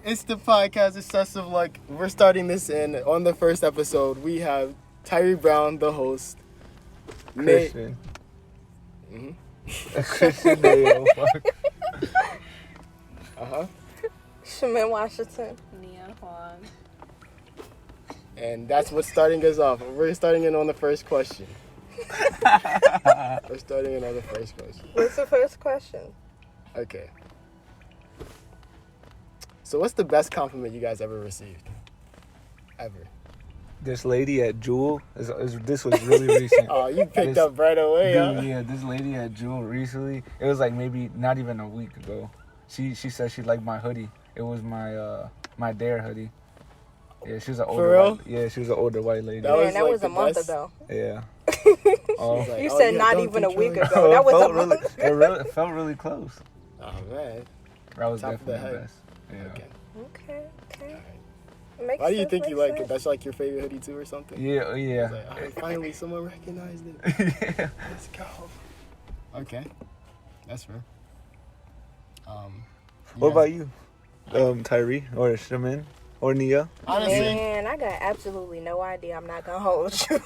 It's the podcast Excessive Luck. We're starting this in. On the first episode, we have Tyree Brown, the host. Christian. Christian Dale. Shaman Washington. Nia Huang. And that's what's starting us off. We're starting in on the first question. We're starting in on the first question. What's the first question? Okay. So what's the best compliment you guys ever received? Ever. This lady at Jewel, this was really recent. Oh, you picked up right away, Dude, huh? yeah, this lady at Jewel recently, it was like maybe not even a week ago. She said she liked my hoodie. It was my Dare hoodie. Yeah, she was an older. For real? She was an older white lady. That was that like was the a month best. ago. Yeah. Like, You said not don't even a week control ago. That was a felt month. it felt really close. Oh man. That was Top of the definitely the head. best. Yeah. Okay. Alright. Makes Why do you sense, think you makes like it? sense. That's like your favorite hoodie too, or something? Yeah. It's like, alright, finally someone recognized it. Yeah. Let's go. Okay, that's fair. What about you, Tyree or Shaman or Nia? Honestly, Man, I got absolutely no idea. I'm not gonna hold you.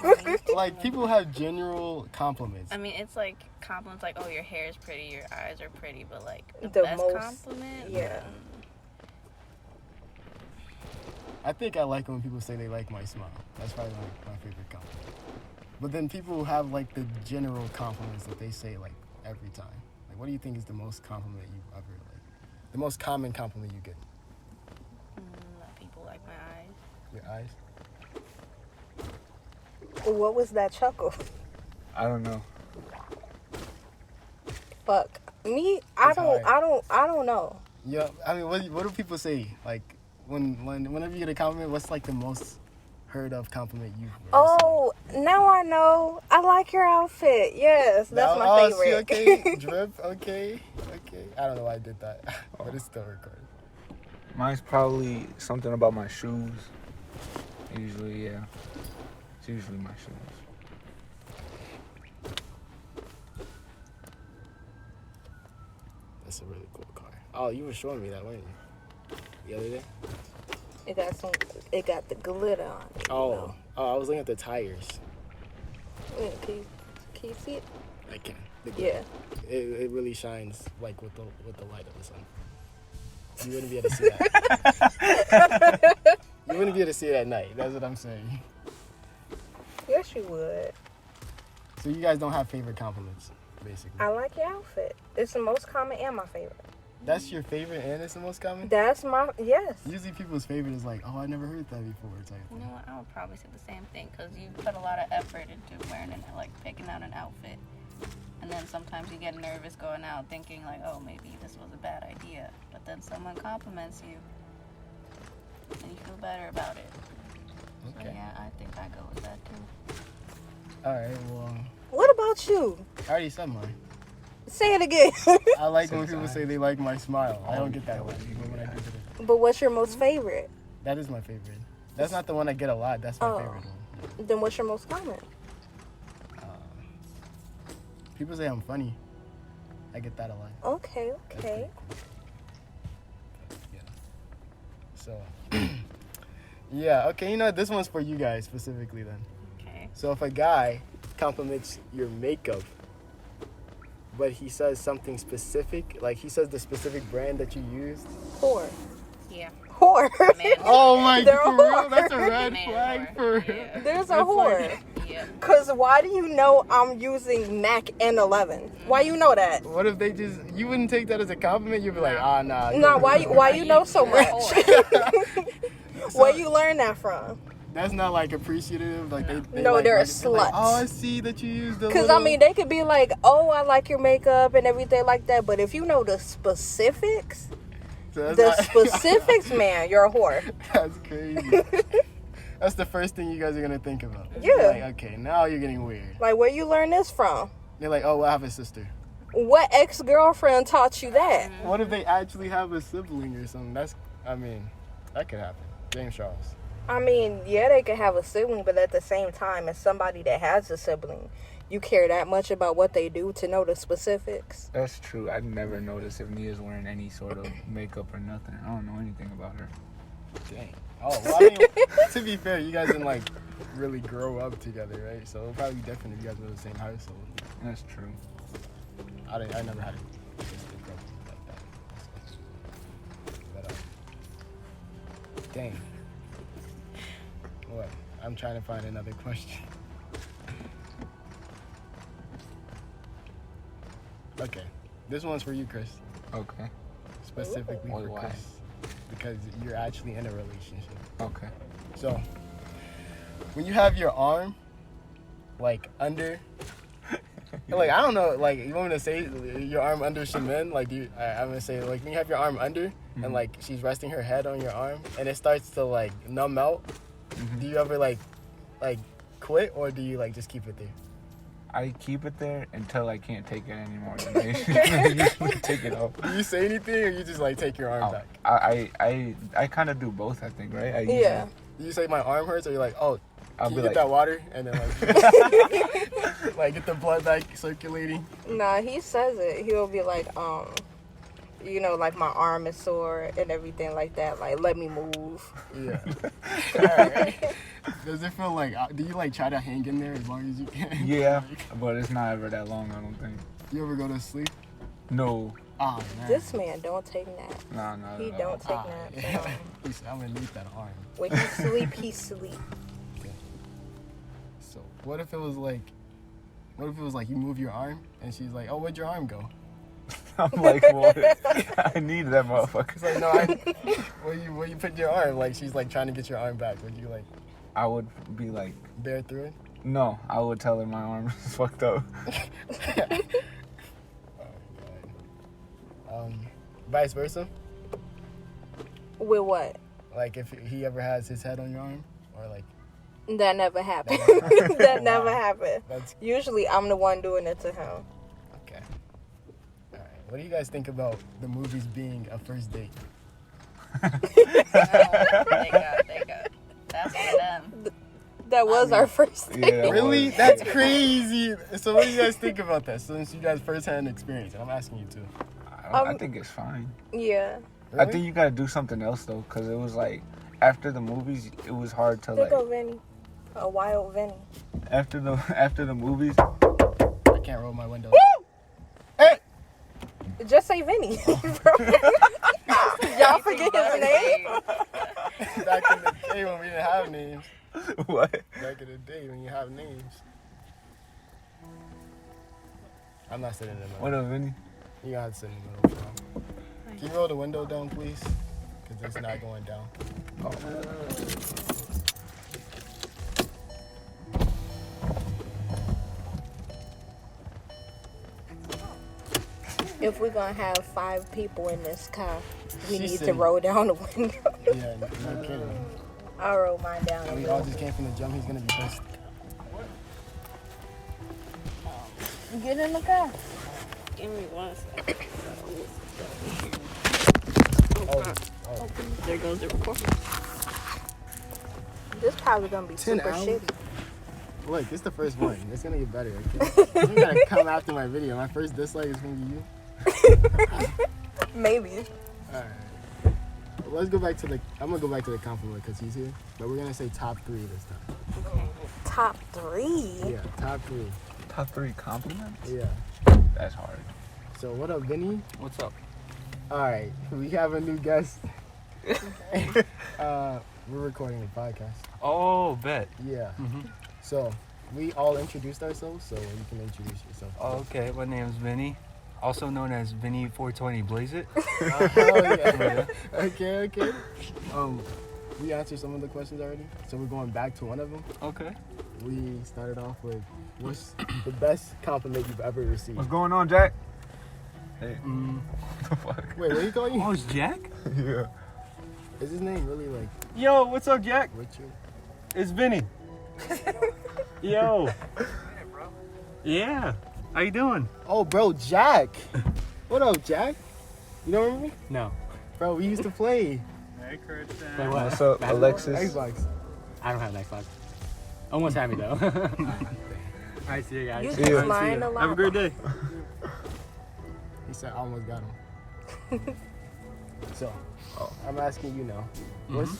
like people have general compliments. I mean, it's like compliments like, oh, your hair is pretty, your eyes are pretty, but like the best most, compliment? yeah. I think I like when people say they like my smile. That's probably my favorite compliment. But then people have like the general compliments that they say like every time. Like, what do you think is the most compliment you've ever like? The most common compliment you get? That people like my eyes. Your eyes. What was that chuckle? I don't know. Fuck me. I It's hard. don't know. Yeah, I mean, what do people say? Like, whenever you get a compliment, what's like the most heard of compliment you've received? Oh, now I know. I like your outfit. Yes, that's my favorite. See, okay, drip, okay. I don't know why I did that, but it's still recorded. Mine's probably something about my shoes. Usually, yeah. It's usually my shoes. That's a really cool car. Oh, you were showing me that, weren't you? The other day? It got the glitter on it. Oh, I was looking at the tires. Yeah, can you see it? I can. Yeah. It really shines like with the light of the sun. You wouldn't be able to see that. You wouldn't be able to see it at night. That's what I'm saying. Yes, you would. So you guys don't have favorite compliments, basically. I like your outfit. It's the most common and my favorite. That's your favorite and it's the most common? Yes. Usually people's favorite is like, oh, I never heard that before. Type You thing. know what? I would probably say the same thing because you put a lot of effort into wearing picking out an outfit. And then sometimes you get nervous going out thinking like, oh, maybe this was a bad idea. But then someone compliments you and you feel better about it. Okay. So yeah, I think I go with that too. All right, well, What about you? I already said mine. Say it again. I like when people say they like my smile. I don't get that one. But when I do get it, But what's your most favorite? that is my favorite. That's not the one I get a lot. That's my Oh. favorite one. Then what's your most common? People say I'm funny. I get that a lot. Okay. That's pretty cool. Yeah. So, yeah. Okay. You know, this one's for you guys specifically then. Okay. So if a guy compliments your makeup, but he says something specific, like he says the specific brand that you used. Whore. Yeah. Whore. Man. Oh my They're a god, for real? whore. That's a red Man flag whore. for real. Yeah. There's a That's whore. like- Yeah. Cause why do you know I'm using MAC N11? Why you know that? What if they just, you wouldn't take that as a compliment? You'd be like, ah, nah. No, why you know so You're a much? whore. Where you learn that from? That's not like appreciative. Like they No, like, they're like, sluts. oh, I see that you used the. Cause I mean, they could be like, "Oh, I like your makeup and everything like that," but if you know the specifics, man, you're a whore. That's crazy. That's the first thing you guys are gonna think about. Yeah. Like, okay, now you're getting weird. Like, where you learn this from? They're like, oh, well, I have a sister. What ex-girlfriend taught you that? What if they actually have a sibling or something? That could happen. James Charles. I mean, yeah, they could have a sibling, but at the same time, as somebody that has a sibling, you care that much about what they do to know the specifics. That's true. I'd never noticed if Nia's wearing any sort of makeup or nothing. I don't know anything about her. Dang. Oh, well, I mean, to be fair, you guys didn't like really grow up together, right? So it'll probably be different if you guys were in the same household. That's true. I never had a sister brother like that. But dang. What? I'm trying to find another question. Okay, this one's for you, Chris. Okay. Specifically Ooh. for Why? Chris, because you're actually in a relationship. Okay. So, when you have your arm, like, under, like, I don't know, like, you want me to say your arm under Shamin? Like, I'm going to say, like, when you have your arm under, and, like, she's resting her head on your arm, and it starts to, like, numb out, do you ever, like, quit, or do you, like, just keep it there? I keep it there until I can't take it anymore. Then I usually take it off. Do you say anything, or you just, like, take your arm back? I kind of do both, I think, right? Yeah. Do you say my arm hurts, or you're like, oh, I'll can be you like, get that water? And then, like, like, get the blood back circulating? Nah, he says it. He'll be like, you know, like my arm is sore and everything like that. Like, let me move. Yeah. Alright. Does it feel like, do you like try to hang in there as long as you can? yeah, but it's not ever that long, I don't think. You ever go to sleep? No. Oh, man. This man don't take naps. Nah, not He at don't all. take naps. Yeah. I'm gonna need that arm. When he sleep, he sleep. So, what if it was like you move your arm and she's like, oh, where'd your arm go? I'm like, what? I need that motherfucker. It's like, no, where you put your arm? Like, she's like trying to get your arm back. Would you like I would be like, bear through it? no, I would tell her my arm is fucked up. Vice versa? With what? Like if he ever has his head on your arm? Or like... That never happened. That never happened. That's... Usually, I'm the one doing it to him. Okay. Alright. What do you guys think about the movies being a first date? They got. That's for them. That was our first date. Yeah, that Really? was- That's crazy. So what do you guys think about that? Since you guys first-hand experience, and I'm asking you too. I think it's fine. Yeah. I think you gotta do something else though, cause it was like after the movies, it was hard to There like go Vinny. A wild Vinny. after the movies. I can't roll my window. Hey! Just say Vinny. Y'all forget his name? Back in the day when we didn't have names. What? Back in the day when you have names. I'm not sitting in the middle. What up, Vinny? You gotta sit in the middle. Can you roll the window down, please? Because it's not going down. If we're gonna have 5 people in this car, we She need said- to roll down the window. Yeah, no kidding. I'll roll mine down a We all little. just came from the jump. He's gonna be pissed. Get in the car. Give me 1 second. Oh. There goes the recorder. This probably gonna be 10 super hours? shitty. Look, it's the first one. It's gonna get better. Okay? You gotta come after my video. My first dislike is gonna be you. Maybe. Alright. Let's go back to the. I'm gonna go back to the compliment because he's here. But we're gonna say top 3 this time. Top 3? Yeah, top 3. Top 3 compliments? Yeah. That's hard. So what up, Vinny? What's up? Alright, we have a new guest. We're recording a podcast. Oh, bet. Yeah. So we all introduced ourselves, so you can introduce yourself. Okay, my name's Vinny, also known as Vinny 420 Blaze It. Hell yeah. Okay. We answered some of the questions already, so we're going back to one of them. Okay. We started off with, what's the best compliment you've ever received? What's going on, Jack? Hey. What the fuck? Wait, what are you calling you? Oh, it's Jack? Yeah. Is his name really like Yo, what's up, Jack? Richard? It's Vinny. Yo. Yeah. How you doing? Oh, bro, Jack. What up, Jack? You don't remember me? No. Bro, we used to play Wait, what? What's up, Alexis? Xbox. I don't have an Xbox. Almost had me though. I see you guys. You I just see lying you. a lot. Have a great day. He said, I almost got him. So, I'm asking you now. What's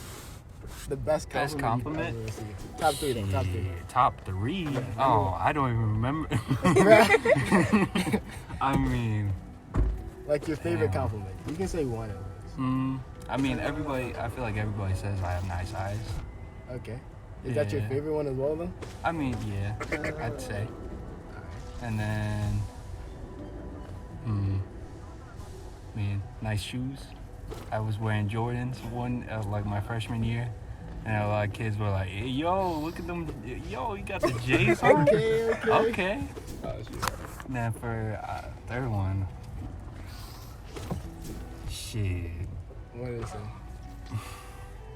the best Best compliment you've ever received? Top three, then. Top three. Shit, Top 3? Oh, I don't even remember. I mean, Like your favorite Damn. compliment. You can say one at least. I mean, everybody. I feel like everybody says I have nice eyes. Okay. Is that your Yeah. favorite one as well, though? I mean, yeah, I'd say. And then, man, nice shoes. I was wearing Jordans like my freshman year, and a lot of kids were like, hey, "Yo, look at them! Yo, you got the J's on." Okay. Oh, shit. And then for third one, shit. What is it?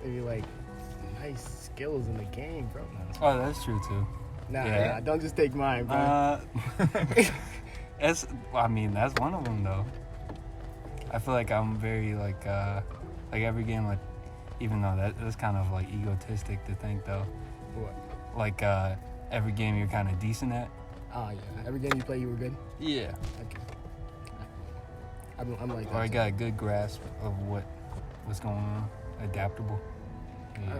Maybe like nice skills in the game, bro. Oh, that's true too. Nah, Yeah. nah, don't just take mine, bro. That's one of them though. I feel like I'm very like every game, like, even though that's kind of like egotistic to think though. What? Like every game you're kind of decent at. Oh yeah. Every game you play, you were good. Yeah. Okay. I'm like that. Or I too. got a good grasp of what's going on. Adaptable. Yeah.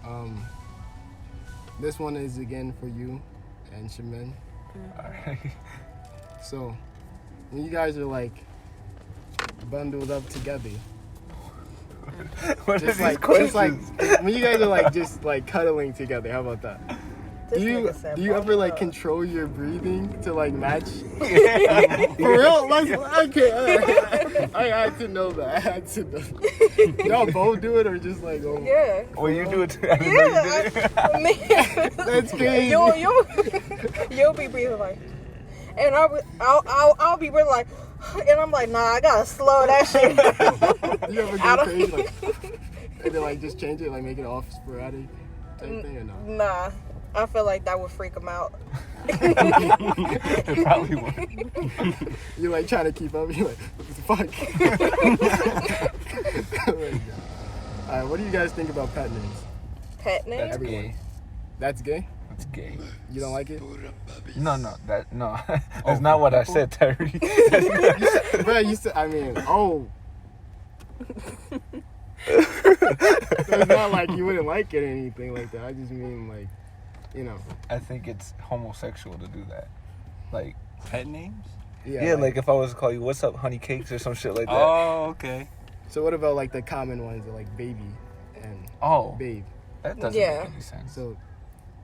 All right. This one is again for you and Shaman. Alright. So, when you guys are like bundled up together, What are just these like questions? when you guys are like just like cuddling together, how about that? This Do nigga said you ever bundle like up. control your breathing to like match? For real? Like, okay, I had to know that. I had to know. Y'all both do it or just like oh? Yeah. Well, you do it too. I didn't know you did it. I mean, That's crazy. you'll be breathing like, and I'll be really like, and I'm like, nah, I gotta slow that shit down. You ever I go don't- crazy like, and then like just change it, like make it off sporadic type thing or no? Nah, I feel like that would freak him out. It probably won't. You're like trying to keep up. You're like, fuck. Oh my God. All right, what do you guys think about pet names? Pet name? That's Everyone. gay. That's gay. That's gay. You don't like it, No. That's not what I said, Terry. bro? You said. I mean, oh. It's not like you wouldn't like it or anything like that. I just mean like, you know. I think it's homosexual to do that. Like, Pet names? yeah, like if I was to call you, "What's up, honey cakes" or some shit like that. Oh, okay. So what about like the common ones, like baby and Oh, babe? that doesn't Yeah. make any sense. So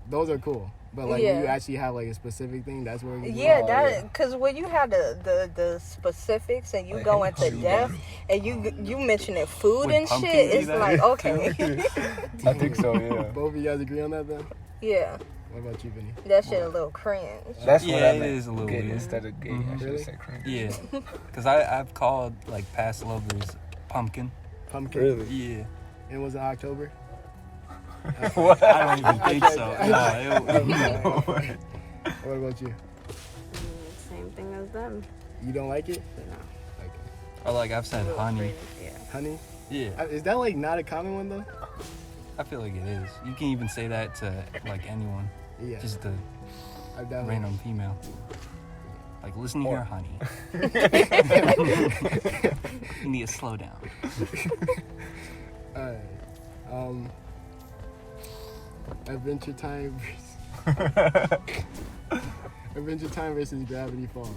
those are cool. But like Yeah. when you actually have like a specific thing, that's where you Yeah, Oh, that yeah. because when you have the specifics and you Like, go hey, into how you depth doing? and you mentioning food Would and pumpkin shit, be it's that? like okay, I think so. Yeah. Both of you guys agree on that then? yeah, What about you, Vinny? that shit a little cringe. That's what Yeah, I it meant. is a little Gay weird. instead of gay. I should Really? have said cringe. Yeah. Because I've called like past lovers pumpkin. Pumpkin. Really? Yeah. And was it October? What? I don't even think so. What about you? Same thing as them. You don't like it? No. Okay. Or like I've said honey. Yeah. Honey? Yeah. Is that like not a common one though? I feel like it is. You can even say that to like anyone. Yeah. Just a I've done random female. Like, listen here, honey. You need to slow down. Alright. Adventure Time Adventure Time versus Gravity Falls.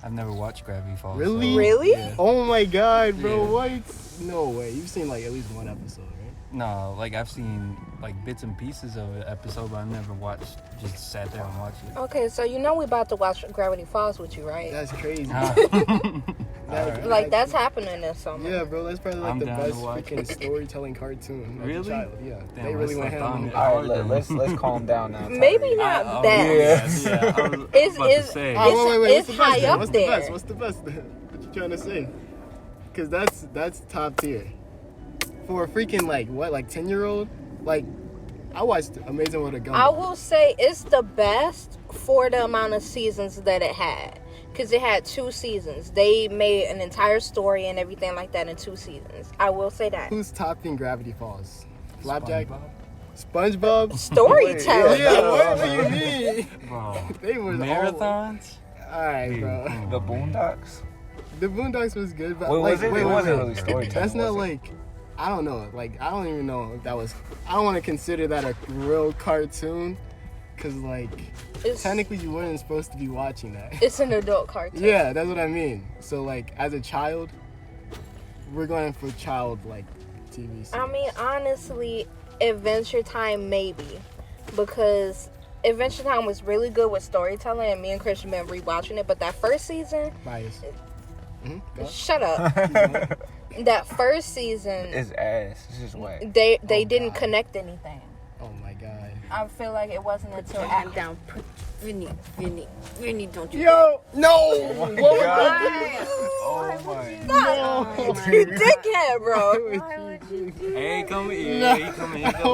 I've never watched Gravity Falls. Really? so- Really? Yeah. Oh my god, bro, Yeah. what? No way. You've seen like at least one episode, right? No, like I've seen like bits and pieces of an episode, but I've never watched. Just sat there and watched it. Okay, so you know we about to watch Gravity Falls with you, right? That's crazy. Ah. Like that's happening this summer. Yeah, bro, that's probably like I'm the down to best watch freaking storytelling cartoon. As a Really? child. Yeah. Damn, they really I went slept ham on on it. it. All right, let's calm down now. Maybe not that. Yeah. I was It's- about to it's- say. Oh, wait, It's what's the high best then? up What's the there. best? What's the best then? What you trying to say? Because that's top tier. For a freaking like 10-year-old, like I watched Amazing World of Gumball. I will say it's the best for the amount of seasons that it had. Because it had 2 seasons. They made an entire story and everything like that in 2 seasons. I will say that. Who's topping Gravity Falls? Flapjack? SpongeBob? SpongeBob. Storytelling. Yeah, what do you mean? Bro, They was marathons? All right, Dude, bro. come on, The man. Boondocks. The Boondocks was good, but What like, was it? wait, It wait, wasn't wait. really storytelling. That's not was it? like, I don't know. Like, I don't even know if that was. I don't want to consider that a real cartoon, cause like It's, technically you weren't supposed to be watching that. it's an adult cartoon. Yeah, that's what I mean. So like, as a child, we're going for child like TV series. I mean, honestly, Adventure Time maybe, because Adventure Time was really good with storytelling, and me and Christian been rewatching it. But that first season, Bias. Go. shut up. That first season, It's ass. It's just whack. they Oh, didn't God. connect anything. Oh my god. I feel like it wasn't until Calm down. Vinny, don't you? Yo, no. Oh my god. Why? Oh my. You dickhead, bro. Why would you do Hey, come here. No.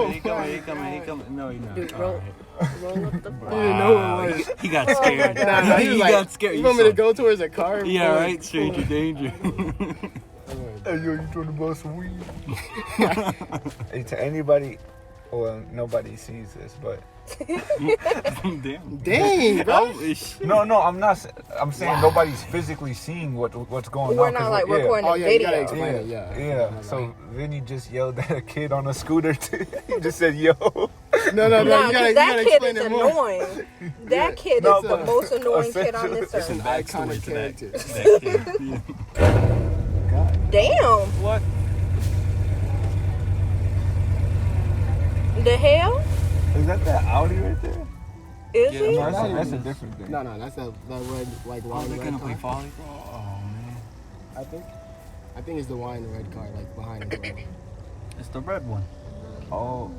He coming. No, he not. Dude, All roll up the You right. didn't know what it was. He got scared. Nah, he was he like, got scared. You want me to saw- go towards a car? Yeah, Boy. right. Stranger danger. Hey, yo, you trying to buy some weed? Hey, to anybody, well, nobody sees this, but Damn. Dang, bro. Holy shit. no, I'm not. I'm saying nobody's physically seeing what's going We're on. not 'cause like yeah. recording Oh a yeah, you gotta video. explain it. Yeah. Yeah. So Vinny just yelled at a kid on a scooter. He just said, "Yo." No, Nah, you 'cause gotta that kid explain is it more. annoying. That kid No, is the but most annoying kid on this It's an earth. iconic Backstory to that. character. That kid. Yeah. Damn. What? The hell? Is that Audi right there? Is Yeah, he? No, that's, Not that's a even- different thing. No, that's that red like Oh, wine they're red gonna play car. volleyball? Oh, man. I think it's the wine red car like behind the car. It's the red one. Oh,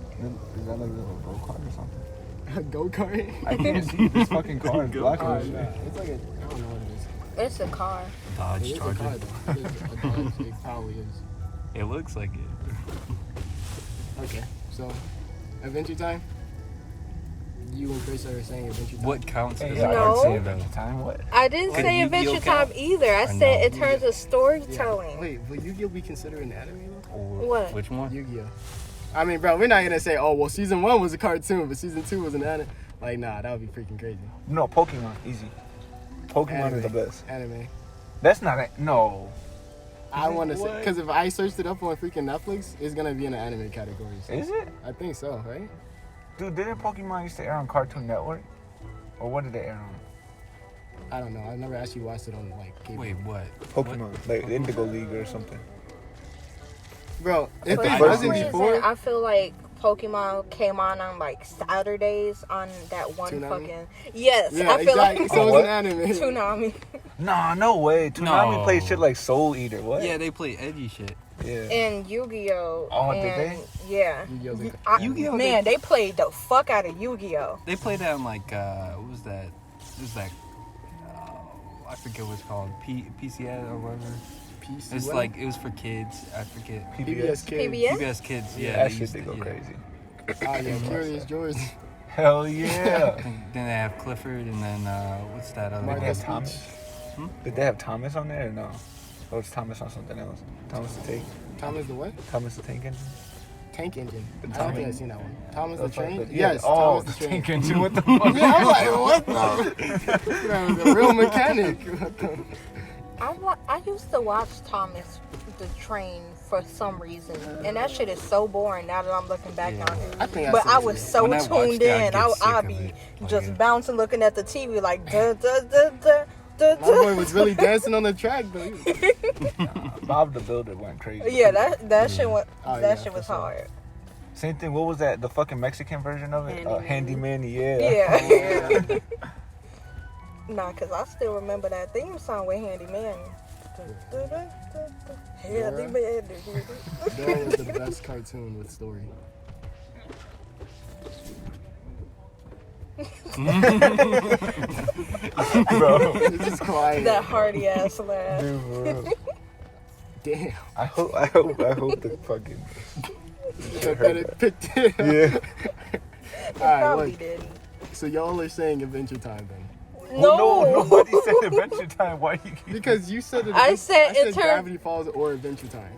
is that like a little go kart or something? Go kart. I can't see this fucking car. It's black Oh, and yeah. shit. It's like a I don't know what it is. It's a car. It Dodge is a Charger. car though. It is a Dodge. It probably is. It looks like it. Okay, so Adventure Time. You and Chris are saying Adventure Time. What counts Hey, as yeah, a No. I cartoon, say though? Adventure Time. What? I didn't Could say Yu-Gi-Oh Adventure count? Time either. I Or said no? in terms of storytelling. Wait, will Yu-Gi-Oh be considered an anime though? Or What? Which one? Yu-Gi-Oh. I mean, bro, we're not gonna say, oh, well, season 1 was a cartoon, but season 2 was an anime. Like, nah, that would be freaking crazy. No, Pokemon. Easy. Pokemon is the best. Anime. That's not it. No. I want to say, What? because if I searched it up on freaking Netflix, it's gonna be in the anime category. So Is it? I think so, right? Dude, didn't Pokemon used to air on Cartoon Network? Or what did they air on? I don't know. I've never actually watched it on like cable. Wait, what? Pokemon. Like Indigo League or something. Bro, if For it some wasn't reason, before, I feel like Pokemon came on like Saturdays on that one Toonami? fucking. Yes, yeah, I feel exactly. like So What? it's an anime. Toonami. Nah, no way. Toonami No. played shit like Soul Eater. What? Yeah, they play edgy shit. Yeah. And Yu-Gi-Oh. Oh, did and, they? Yeah. Yu-Gi-Oh's a- Yu-Gi-Oh, Man, they played the fuck out of Yu-Gi-Oh. They play that on like what was that? It was that I forget what it's called. PCS or whatever. PC. It's what? like it was for kids. I forget. PBS Kids. PBS? PBS Kids. Yeah. that they shit used they to- go yeah. crazy. Oh yeah, Curious George. Hell yeah. Then they have Clifford, and then what's that other Did they have Marcus one? Thomas? Hmm? Did they have Thomas on there or no? Or was Thomas on something else? Thomas the Tank? Thomas the what? Thomas the Tank Engine? Tank Engine. I don't Thomas- think I've seen that one. Thomas the That's like Train? the- yeah. Yes, Oh, Thomas the the Train. Tank Engine. What the fuck? Yeah, I'm like, what the? Man, the real mechanic. What the? I used to watch Thomas the Train for some reason, and that shit is so boring now that I'm looking back Yeah. on it. I think But I seen was it. so When I watched tuned it, I'd in. get sick I'd of be it. just Like, bouncing, looking at the TV like da da da da da. My boy was really dancing on the track, though. Bob the Builder went crazy. Yeah, that shit went. Oh, that yeah, shit was for sure. hard. Same thing. What was that? The fucking Mexican version of it? Handyman. Handyman. Yeah. Yeah. Nah, cause I still remember that theme song with Handy Man. Handy Man. That was the best cartoon with story. Bro. It's just quiet. That hearty ass laugh. Dude, for real. Damn. I hope the fucking. That it picked it. Yeah. Alright, Probably look. didn't. So y'all are saying Adventure Time then? Well, no, nobody said Adventure Time. Why you keep Because you said it. I said in term- Gravity Falls or Adventure Time.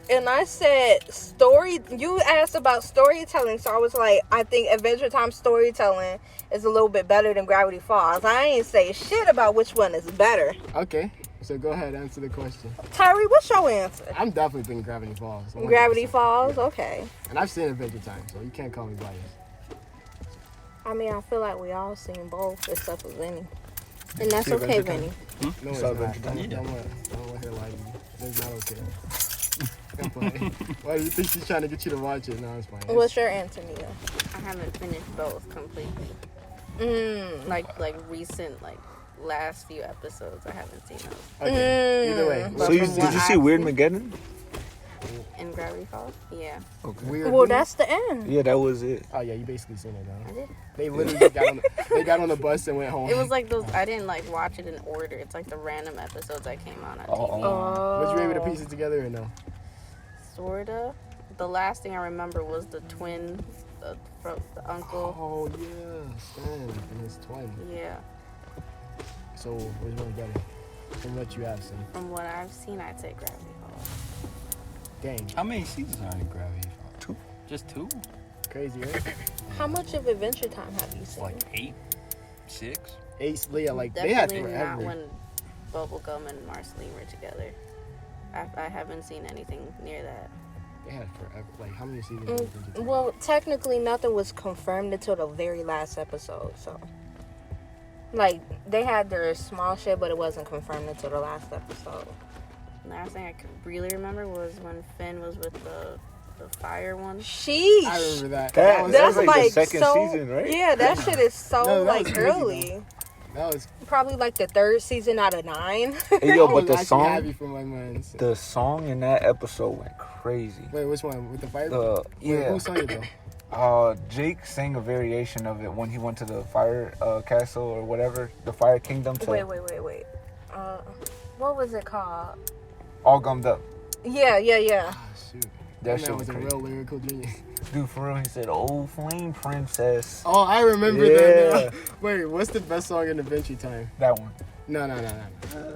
And I said story. You asked about storytelling, so I was like, I think Adventure Time storytelling is a little bit better than Gravity Falls. I ain't say shit about which one is better. Okay, so go ahead, answer the question. Tyree, what's your answer? I'm definitely thinking Gravity Falls. 100%. Gravity Falls? Yeah. Okay. And I've seen Adventure Time, so you can't call me biased. I mean, I feel like we all seen both except for Vinny. And that's See okay, Adventure Vinny. No, it's saw not. Adventure Time? Don't let her lie to you. It's not okay. I'm playing. Why do you think she's trying to get you to watch it? No, it's fine. What's your answer, Nia? I haven't finished both completely. Like recent, like last few episodes, I haven't seen those. Okay. Either way. But So from did what you see I've Weird seen- Mageddon? In Gravity Falls? Yeah. Okay. Weird. Well, that's the end. Yeah, that was it. Oh yeah, you basically seen it I though. did. They literally got on the bus and went home. It was like those, I didn't like watch it in order. It's like the random episodes that came on TV. Was you able to piece it together or no? Sorta. The last thing I remember was the twin, from the uncle. Oh yeah, Stan and his twin. Yeah. So which one's better? From what you have seen. From what I've seen, I'd say Gravity Falls. Dang, How many seasons are in Gravity Falls? 2. Just 2? crazy, right? How much of Adventure Time have you It's seen? like 8, 6. Ace, Leah, like they had Definitely forever. not when Bubblegum and Marceline were together. I haven't seen anything near that. They had forever. Like how many seasons? did you take? Well, technically, nothing was confirmed until the very last episode. So, like, they had their small shit, but it wasn't confirmed until the last episode. Last thing I could really remember was when Finn was with the fire one. Sheesh. I remember that. That- was, That's like like, the second so. season, right? Yeah, that shit is so No, that like was crazy, early. that was. Probably like the 3rd season out of 9. Hey, yo, I but was the actually song, happy for my mind. the song in that episode went crazy. Wait, which one? With the fire? The Wait, who sang it though? Jake sang a variation of it when he went to the fire castle or whatever, the fire kingdom. To Wait. What was it called? All gummed up. Yeah. Ah, shoot. That That shit man was was a crazy. real lyrical genius. Dude, for real, he said, "Oh, flame princess." Oh, I remember Yeah. that now. Wait, what's the best song in Adventure Time? That one. No.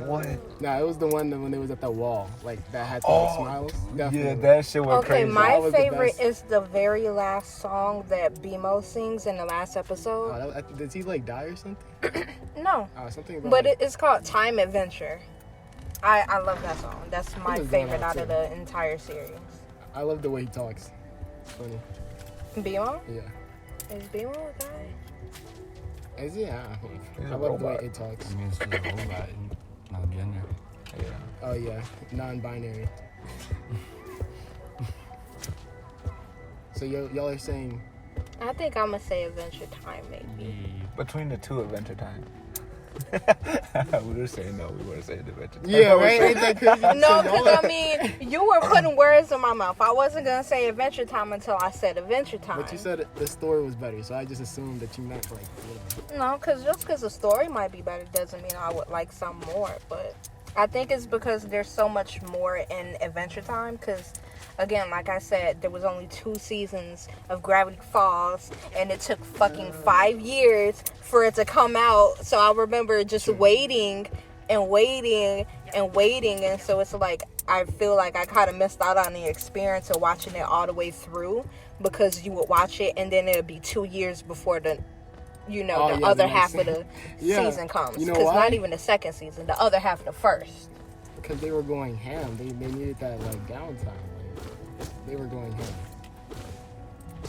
What? No, it was the one that when they was at the wall, like that had the Oh, smiles. yeah, Definitely. that shit went Okay, crazy. my That was the favorite best. is the very last song that BMO sings in the last episode. Oh, did he like die or something? No, Something about. but like, it's called Time Adventure. I love that song. That's my was going favorite out out of too. the entire series. I love the way he talks. It's funny. BMO? Yeah. Is BMO a guy? Is he? I He's a love the way robot. it talks. I mean, it's just a robot, no gender. Yeah. Oh yeah, non-binary. So y'all are saying I think I'm gonna say Adventure Time maybe. Between the two, Adventure Time. We were saying no. We were saying Adventure Time. yeah, right? Ain't that crazy? No, because I mean, you were putting words in my mouth. I wasn't gonna say Adventure Time until I said Adventure Time. But you said the story was better, so I just assumed that you meant like, you know. No, because just because the story might be better doesn't mean I would like some more. But I think it's because there's so much more in Adventure Time. Because, again, like I said, there was only 2 seasons of Gravity Falls, and it took fucking 5 years for it to come out. So I remember just waiting and waiting and waiting. And so it's like, I feel like I kind of missed out on the experience of watching it all the way through, because you would watch it and then it would be 2 years before the Oh, yeah, other the half next of the Yeah. season comes. You know Because why? not even the second season, the other half of the first. Because they were going ham. They needed that like downtime. Like, they were going ham.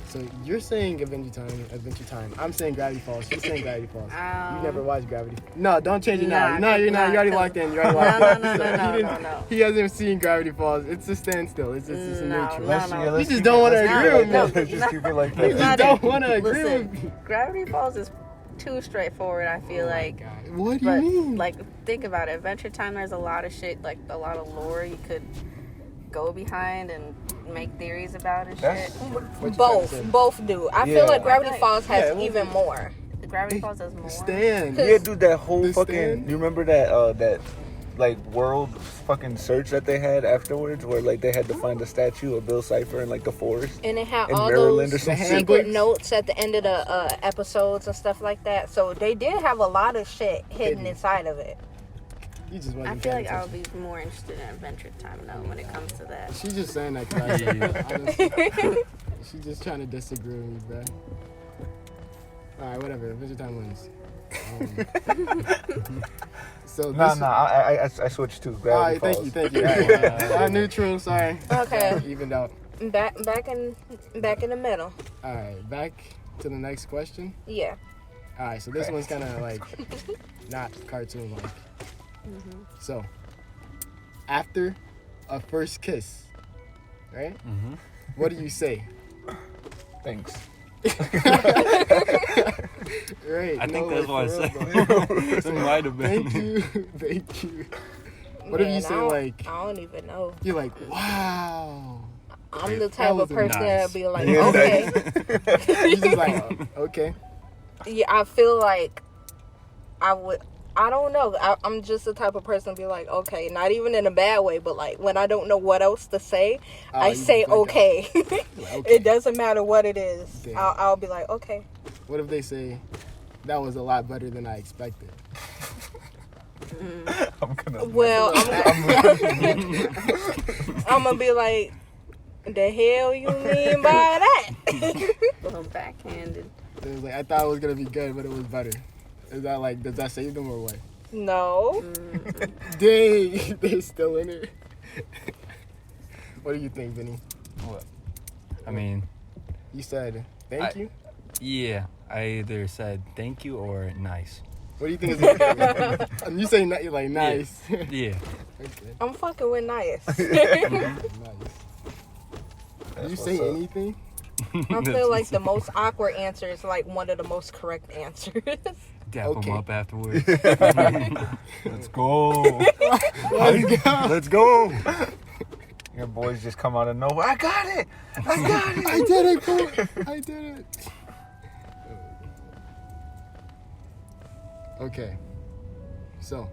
So you're saying Adventure Time. I'm saying Gravity Falls. She's saying Gravity Falls. You never watched Gravity. No, don't change it now. Nah, No, you're not. You already nah, locked in. You already locked in. No. He hasn't seen Gravity Falls. It's a standstill. It's a No, neutral. no. You just don't want to agree with me. Let's just keep it like You that. just don't want to agree Listen, with me. Gravity Falls is too straightforward, I feel like. God. What do But you mean? like, think about it. Adventure Time, there's a lot of shit, like a lot of lore you could go behind and make theories about and That's- shit. What you trying to say? Both do. I Yeah. feel like Gravity Okay. Falls has Yeah, it was- even more. The Gravity Falls does more. Stan. Yeah, dude, that whole The fucking. stand? You remember that like world fucking search that they had afterwards, where like they had to find a statue of Bill Cipher in like the forest And it had in all Maryland or those some The shit. secret handbooks? notes at the end of the episodes and stuff like that. So they did have a lot of shit hidden Hidden. inside of it. You just wasn't I feel paying like I would attention. be more interested in Adventure Time though when it comes to that. She's just saying that because I said that, honestly. She's just trying to disagree with me, bro. Alright, whatever. Adventure Time wins. So No, this... no, I switched too. Alright, Gravity thank Falls. you. Neutral, sorry. Okay. Evened out. Back in the middle. Alright, back to the next question. Yeah. Alright, so this one's kind of like not cartoon-like. Mm-hmm. So, after a first kiss, right? Mm-hmm. What do you say? Thanks. Right. I think that's what I said. said. It might have been. Thank you. What if you say like? I don't even know. You're like, wow. I'm the That type of was person nice. that'll be like, Yeah, okay. You're just like, okay. Yeah, I feel like I would. I don't know. I'm just the type of person to be like, okay, not even in a bad way, but like when I don't know what else to say, I you say blank out. okay. You're like, okay. It doesn't matter what it is. Damn. I'll be like, okay. What if they say that was a lot better than I expected? I'm gonna. Well, I'm gonna be like, the hell you mean by that? Well, backhanded. It was like I thought it was gonna be good, but it was better. Is that like, does that save them or what? No. Dang, they still in it. What do you think, Vinny? What? I mean, You said thank you. yeah. I either said thank you or nice. What do you think is? You say you're like nice. Yeah. Okay, I'm fucking with nice. nice. Do you That's say what's up. anything? I feel like the most awkward answer is like one of the most correct answers. Dap Okay. them up afterwards. Let's go. Let's go. Let's go. Your boys just come out of nowhere. I got it. I got it. I did it, cool. I did it. Okay. So,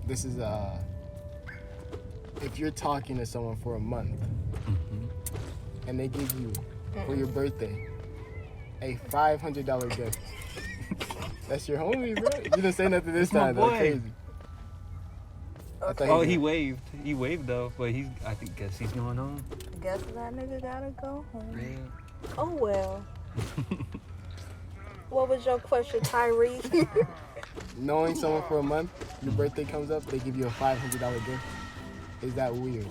this is if you're talking to someone for a month and they give you for your birthday a $500 gift. That's your homie, bro. You didn't say nothing this my time. That's boy. crazy. I thought Oh, you he did. waved. He waved though, but guess he's going home. Guess that nigga gotta go home. Yeah. Oh well. What was your question, Tyree? Knowing someone for a month, your birthday comes up, they give you a $500 gift. Is that weird?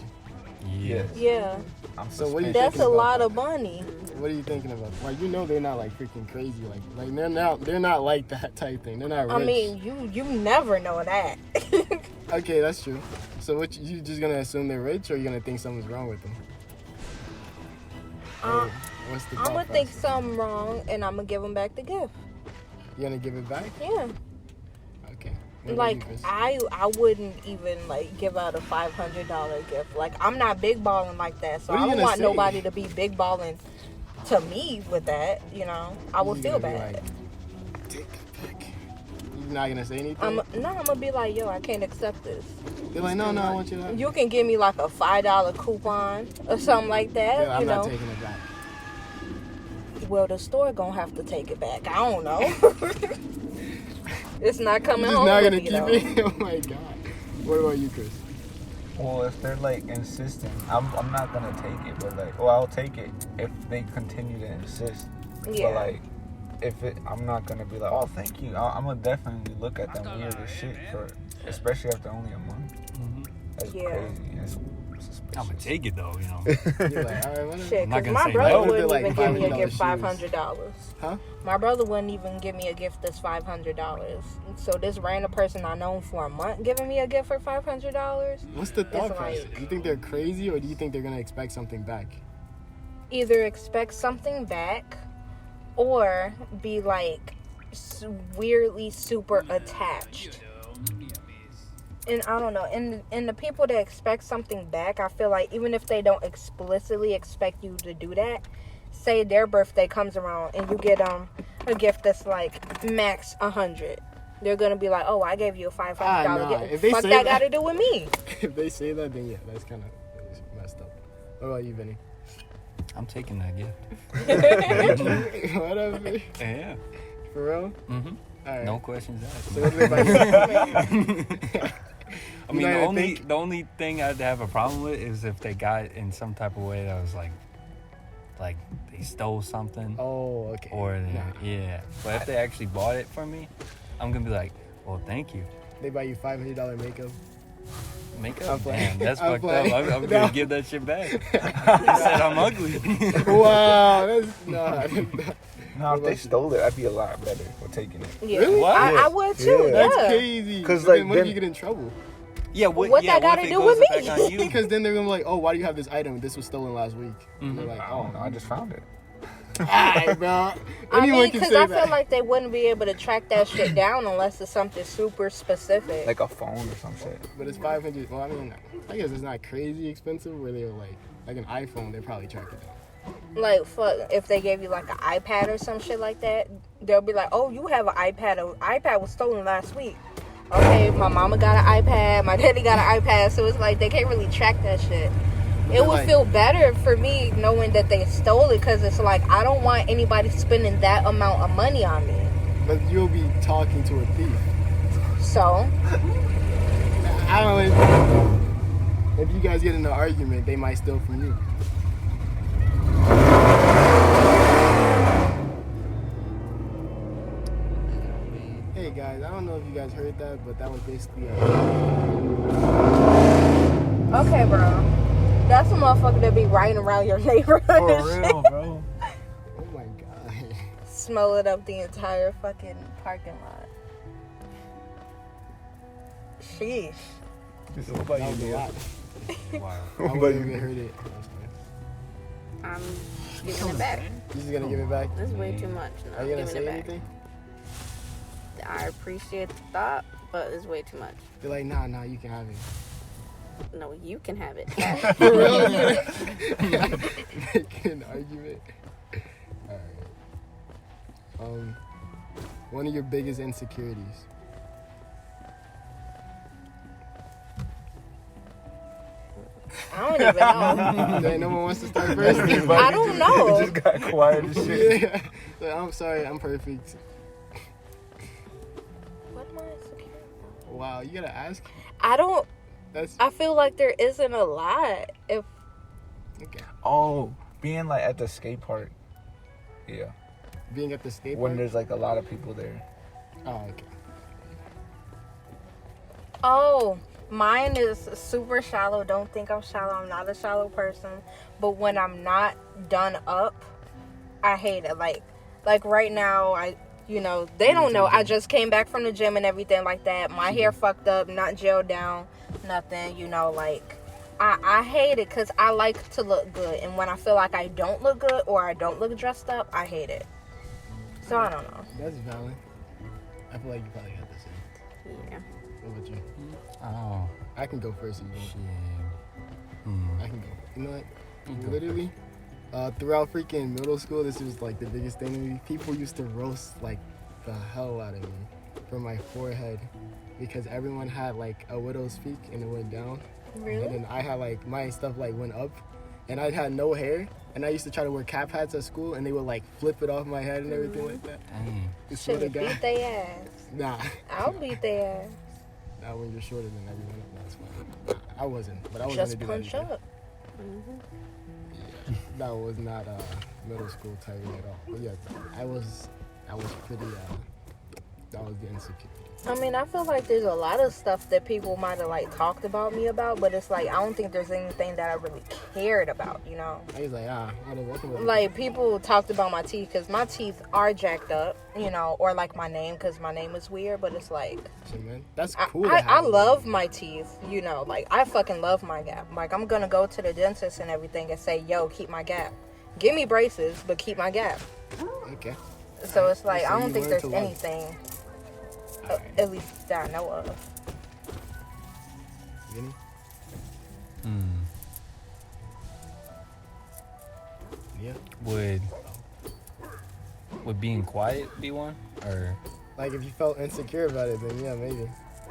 Yeah. Yeah, I'm So what do you suspicious. that's a about lot that? of money. What are you thinking about? Like, you know they're not like freaking crazy. Like they're not like that type thing. They're not rich. I mean, you never know that. Okay, that's true. So what you just gonna assume they're rich, or you gonna think something's wrong with them? Or what's the I'm thought gonna think process? something wrong, and I'm gonna give him back the gift. You gonna give it back? Yeah. Okay. What about Like you, Chris? I wouldn't even like give out a $500 gift. Like I'm not big balling like that, so What are I you don't gonna want say? nobody to be big balling to me with that. You know, I would You feel gonna be bad. like, take the pick. You're not gonna say anything. I'm gonna be like, yo, I can't accept this. They're like, no, I want you to. You can give me like a $5 coupon or something like that. Yeah, I'm you know. not taking it back. Well, the store gonna have to take it back. I don't know. It's not You're coming just home not with gonna me, keep though. it. Oh my god. What about you, Chris? Well, if they're like insisting, I'm not gonna take it. But like, well, I'll take it if they continue to insist. Yeah. But like, I'm not gonna be like, oh, thank you. I'm gonna definitely look at them weird as shit especially after only a month. Mm-hmm. That's Yeah. crazy. That's suspicious. I'm gonna take it though, you know. You're like, all right, whatever. Shit, I'm not because gonna my say brother no. wouldn't Like even give me a $500 gift shoes. $500. Huh? My brother wouldn't even give me a gift that's $500. So this random person I known for a month giving me a gift for $500, What's the thought It's process? like- You think they're crazy, or do you think they're gonna expect something back? either expect something back or be like weirdly super attached. And I don't know, and the people that expect something back, I feel like even if they don't explicitly expect you to do that, say their birthday comes around and you get a gift that's like max 100, they're gonna be like, oh, I gave you a $500 nah. gift. If they Fuck say that that- got to do with me. If they say that, then yeah, that's kind of messed up. What about you, Vinny? I'm taking that gift. Whatever. Yeah. For real? Mm-hmm. All right. No questions asked. So what do they buy you? I mean, You the not only even the only thing I'd have a problem with is if they got it in some type of way that was like they stole something, Oh, okay. or Nah. yeah. But if they actually bought it from me, I'm gonna be like, well, thank you. They buy you $500 makeup. Makeup, I'm playing. damn, that's I'm fucked playing. up. I'm No. gonna give that shit back. He said I'm ugly. Wow, that's nah. No, if they stole it, I'd be a lot better for taking it. Yeah. Really? What? I would too. Yeah. That's Yeah. crazy. 'Cause, But then like, what if then- you get in trouble? Yeah, What yeah, that gotta if it do goes with back me? on you? Because then they're gonna be like, oh, why do you have this item? This was stolen last week. And they're like, I oh, don't know. I just found it. alright, bro. I Anyone mean, can because say I that. feel like they wouldn't be able to track that shit down unless it's something super specific. Like a phone or some shit. But it's 500. Well, I mean, I guess it's not crazy expensive. Where they're like an iPhone, they probably track it down. Like, fuck, if they gave you like an iPad or some shit like that, they'll be like, oh, you have an iPad. An iPad was stolen last week. Okay, my mama got an iPad, my daddy got an iPad, so it's like they can't really track that shit. It would like- feel better for me knowing that they stole it, because it's like I don't want anybody spending that amount of money on me. But you'll be talking to a thief. So, I don't know. If you guys get in an argument, they might steal from you. Hey guys, I don't know if you guys heard that, but that was basically okay, bro. That's a motherfucker that be riding around your neighborhood For and shit. real, bro. oh my god. Smelling up the entire fucking parking lot. Sheesh. What about That you, was a Leah? lot. Wow. I What about wouldn't you? even heard it. I'm giving it back. You just gonna give it back? This is way too much. No, Are I'm you gonna giving say it back. anything? I appreciate the thought, but it's way too much. They're like, nah, you can have it. No, you can have it. For real? Making an argument. Alright. One of your biggest insecurities. I don't even know. Dang, no one wants to start first. I don't know. Just got quiet as shit. Yeah. Like, I'm sorry, I'm perfect. What am I insecure about? Wow, you gotta ask. I don't. That's I feel like there isn't a lot. If okay. Oh, being like at the skate park. Yeah. Being at the skate When park. there's like a lot of people there. Oh, okay. oh, mine is super shallow. Don't think I'm shallow. I'm not a shallow person. But when I'm not done up, I hate it. Like right now, they don't know. I just came back from the gym and everything like that. My hair fucked up, not gelled down, nothing. I hate it because I like to look good. And when I feel like I don't look good or I don't look dressed up, I hate it. So I don't know. That's valid. I feel like you probably got the same. Yeah. What about you? Oh, I can go first if you shit. want. I can go. You know what? Literally, throughout freaking middle school, this was like the biggest thing to me. People used to roast like the hell out of me for my forehead because everyone had like a widow's peak and it went down. Really? And then I had like my stuff like went up and I had no hair. And I used to try to wear cap hats at school and they would like flip it off my head and everything like that. Dang. I swear to Should God. beat their ass. Nah. I'll beat their ass. Not when you're shorter than everyone else. That's fine. I wasn't, but I was Just gonna do punch that. up. That was not middle school type at all. But yeah, I was pretty. That was the insecurity. I mean, I feel like there's a lot of stuff that people might have like talked about me about, but it's like I don't think there's anything that I really cared about, I was like, whatever. Like people talked about my teeth because my teeth are jacked up, or like my name because my name is weird. But it's like Shit, man. That's cool. I love my teeth, like I fucking love my gap. Like I'm gonna go to the dentist and everything and say, yo, keep my gap. Give me braces, but keep my gap. Okay. So it's like So I you don't think learn there's to like- anything, at least that I know of. Vinny? Yeah. Would being quiet be one, or Like if you felt insecure about it, then yeah, maybe.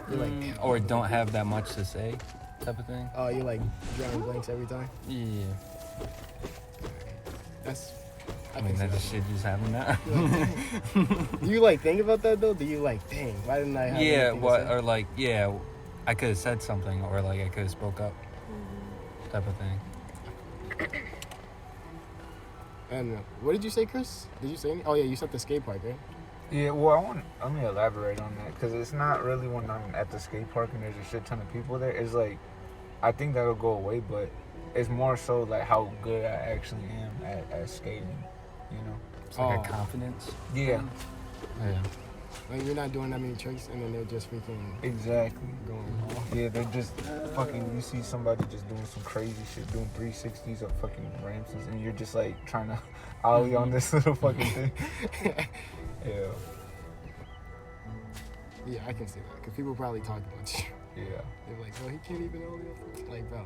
You're like, or don't have that much to say, type of thing? oh, you're like drawing blanks every time. Yeah. That's I mean, that just shit just happened now. Do you like think about that though? Do you like, dang, why didn't I have Yeah, anything to what say? or like, yeah, I could have said something, or like I could have spoke up, type of thing. And what did you say, Chris? Did you say anything? Oh yeah, you said the skate park, right? Yeah, well, let me elaborate on that, because it's not really when I'm at the skate park and there's a shit ton of people there. It's like, I think that'll go away, but it's more so like how good I actually am at skating, you know? It's like a confidence. Yeah. Yeah. Like you're not doing that many tricks, and then they're just freaking Exactly. going off. Yeah, they're just fucking, you see somebody just doing some crazy shit, doing 360s or fucking ramps, and you're just like trying to ollie on this little fucking thing. Yeah. Yeah, I can see that, because people probably talk about you. Yeah. They're like, oh, he can't even ollie up. Like, bro.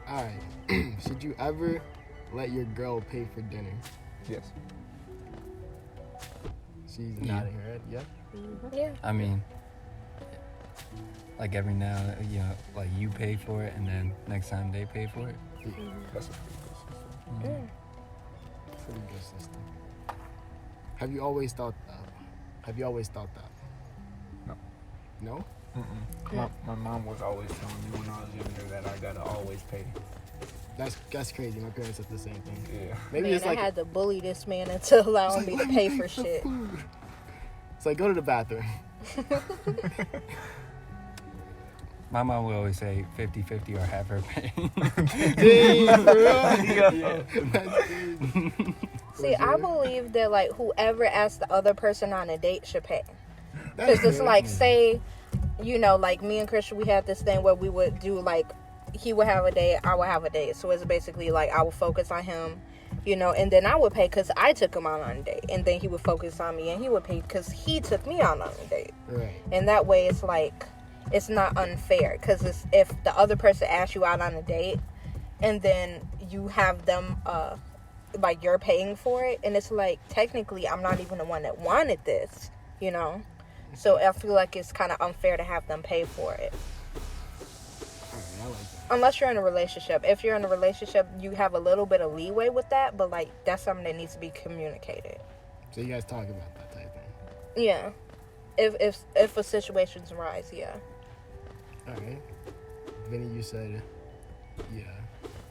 Alright. Should you ever let your girl pay for dinner? Yes. She's Yeah. nodding her head. Yeah? Yeah. I mean, like every now, you know, like you pay for it, and then next time they pay for it. That's a pretty good system. Mm. Pretty good system. Have you always thought that? No. No? Mm-mm. My mom was always telling me when I was younger that I gotta always pay. That's crazy. My parents said the same thing. Yeah. Maybe Man, it's like I had to bully this man into allowing it's me like, to "Let pay me for shit. food." It's like, go to the bathroom. My mom would always say 50-50 or have her pay. Damn, for real? Yeah. That's crazy. See, I believe that like whoever asks the other person on a date should pay. That's Because it's good. like, say, you know, like me and Christian, we had this thing where we would do like, he would have a date, I would have a date. So it's basically like I would focus on him, you know, and then I would pay because I took him out on a date. And then he would focus on me and he would pay because he took me out on a date. Right. And that way it's like, it's not unfair. Because if the other person asks you out on a date and then you have them, like you're paying for it, and it's like, technically I'm not even the one that wanted this, you know? So I feel like it's kind of unfair to have them pay for it. Alright, I like that. Unless you're in a relationship. If you're in a relationship, you have a little bit of leeway with that, but like that's something that needs to be communicated. So you guys talk about that type thing. Yeah. If a situation's arise, yeah. Alright. Vinny, you said, yeah.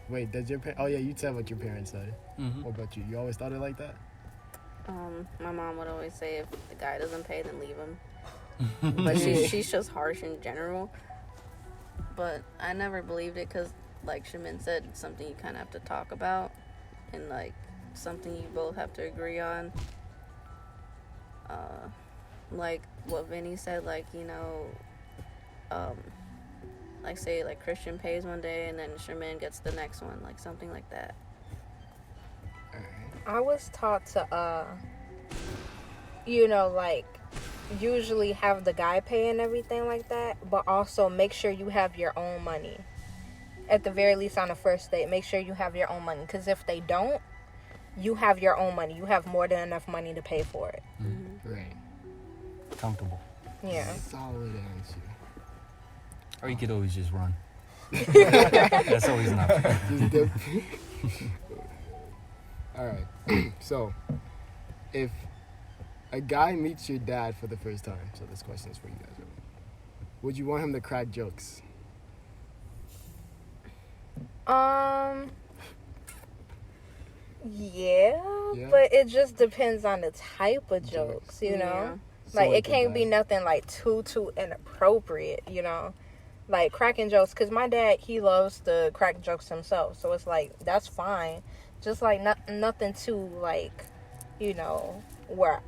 Wait, does your oh yeah, you said what your parents said. Mm-hmm. What about you? You always thought it like that? My mom would always say if the guy doesn't pay, then leave him. But she's just harsh in general. But I never believed it because, like Shamin said, it's something you kind of have to talk about and, like, something you both have to agree on. Like what Vinny said, like, you know, like, say, like, Christian pays one day and then Shamin gets the next one, like, something like that. Alright. I was taught to, you know, like, usually have the guy pay and everything like that, but also make sure you have your own money. At the very least on the first date, make sure you have your own money. Because if they don't, you have your own money. You have more than enough money to pay for it. Right. Comfortable. Yeah. Solid answer. Or you could always just run. That's always an option. Just dip. Alright. So, if a guy meets your dad for the first time, so this question is for you guys, really. Would you want him to crack jokes? Yeah, Yeah? but it just depends on the type of jokes, you know? Yeah. So Like, like it the can't guy- be nothing, like, too inappropriate, you know? Like, cracking jokes, because my dad, he loves to crack jokes himself, so it's like, that's fine. Just, like, nothing too, like, you know, where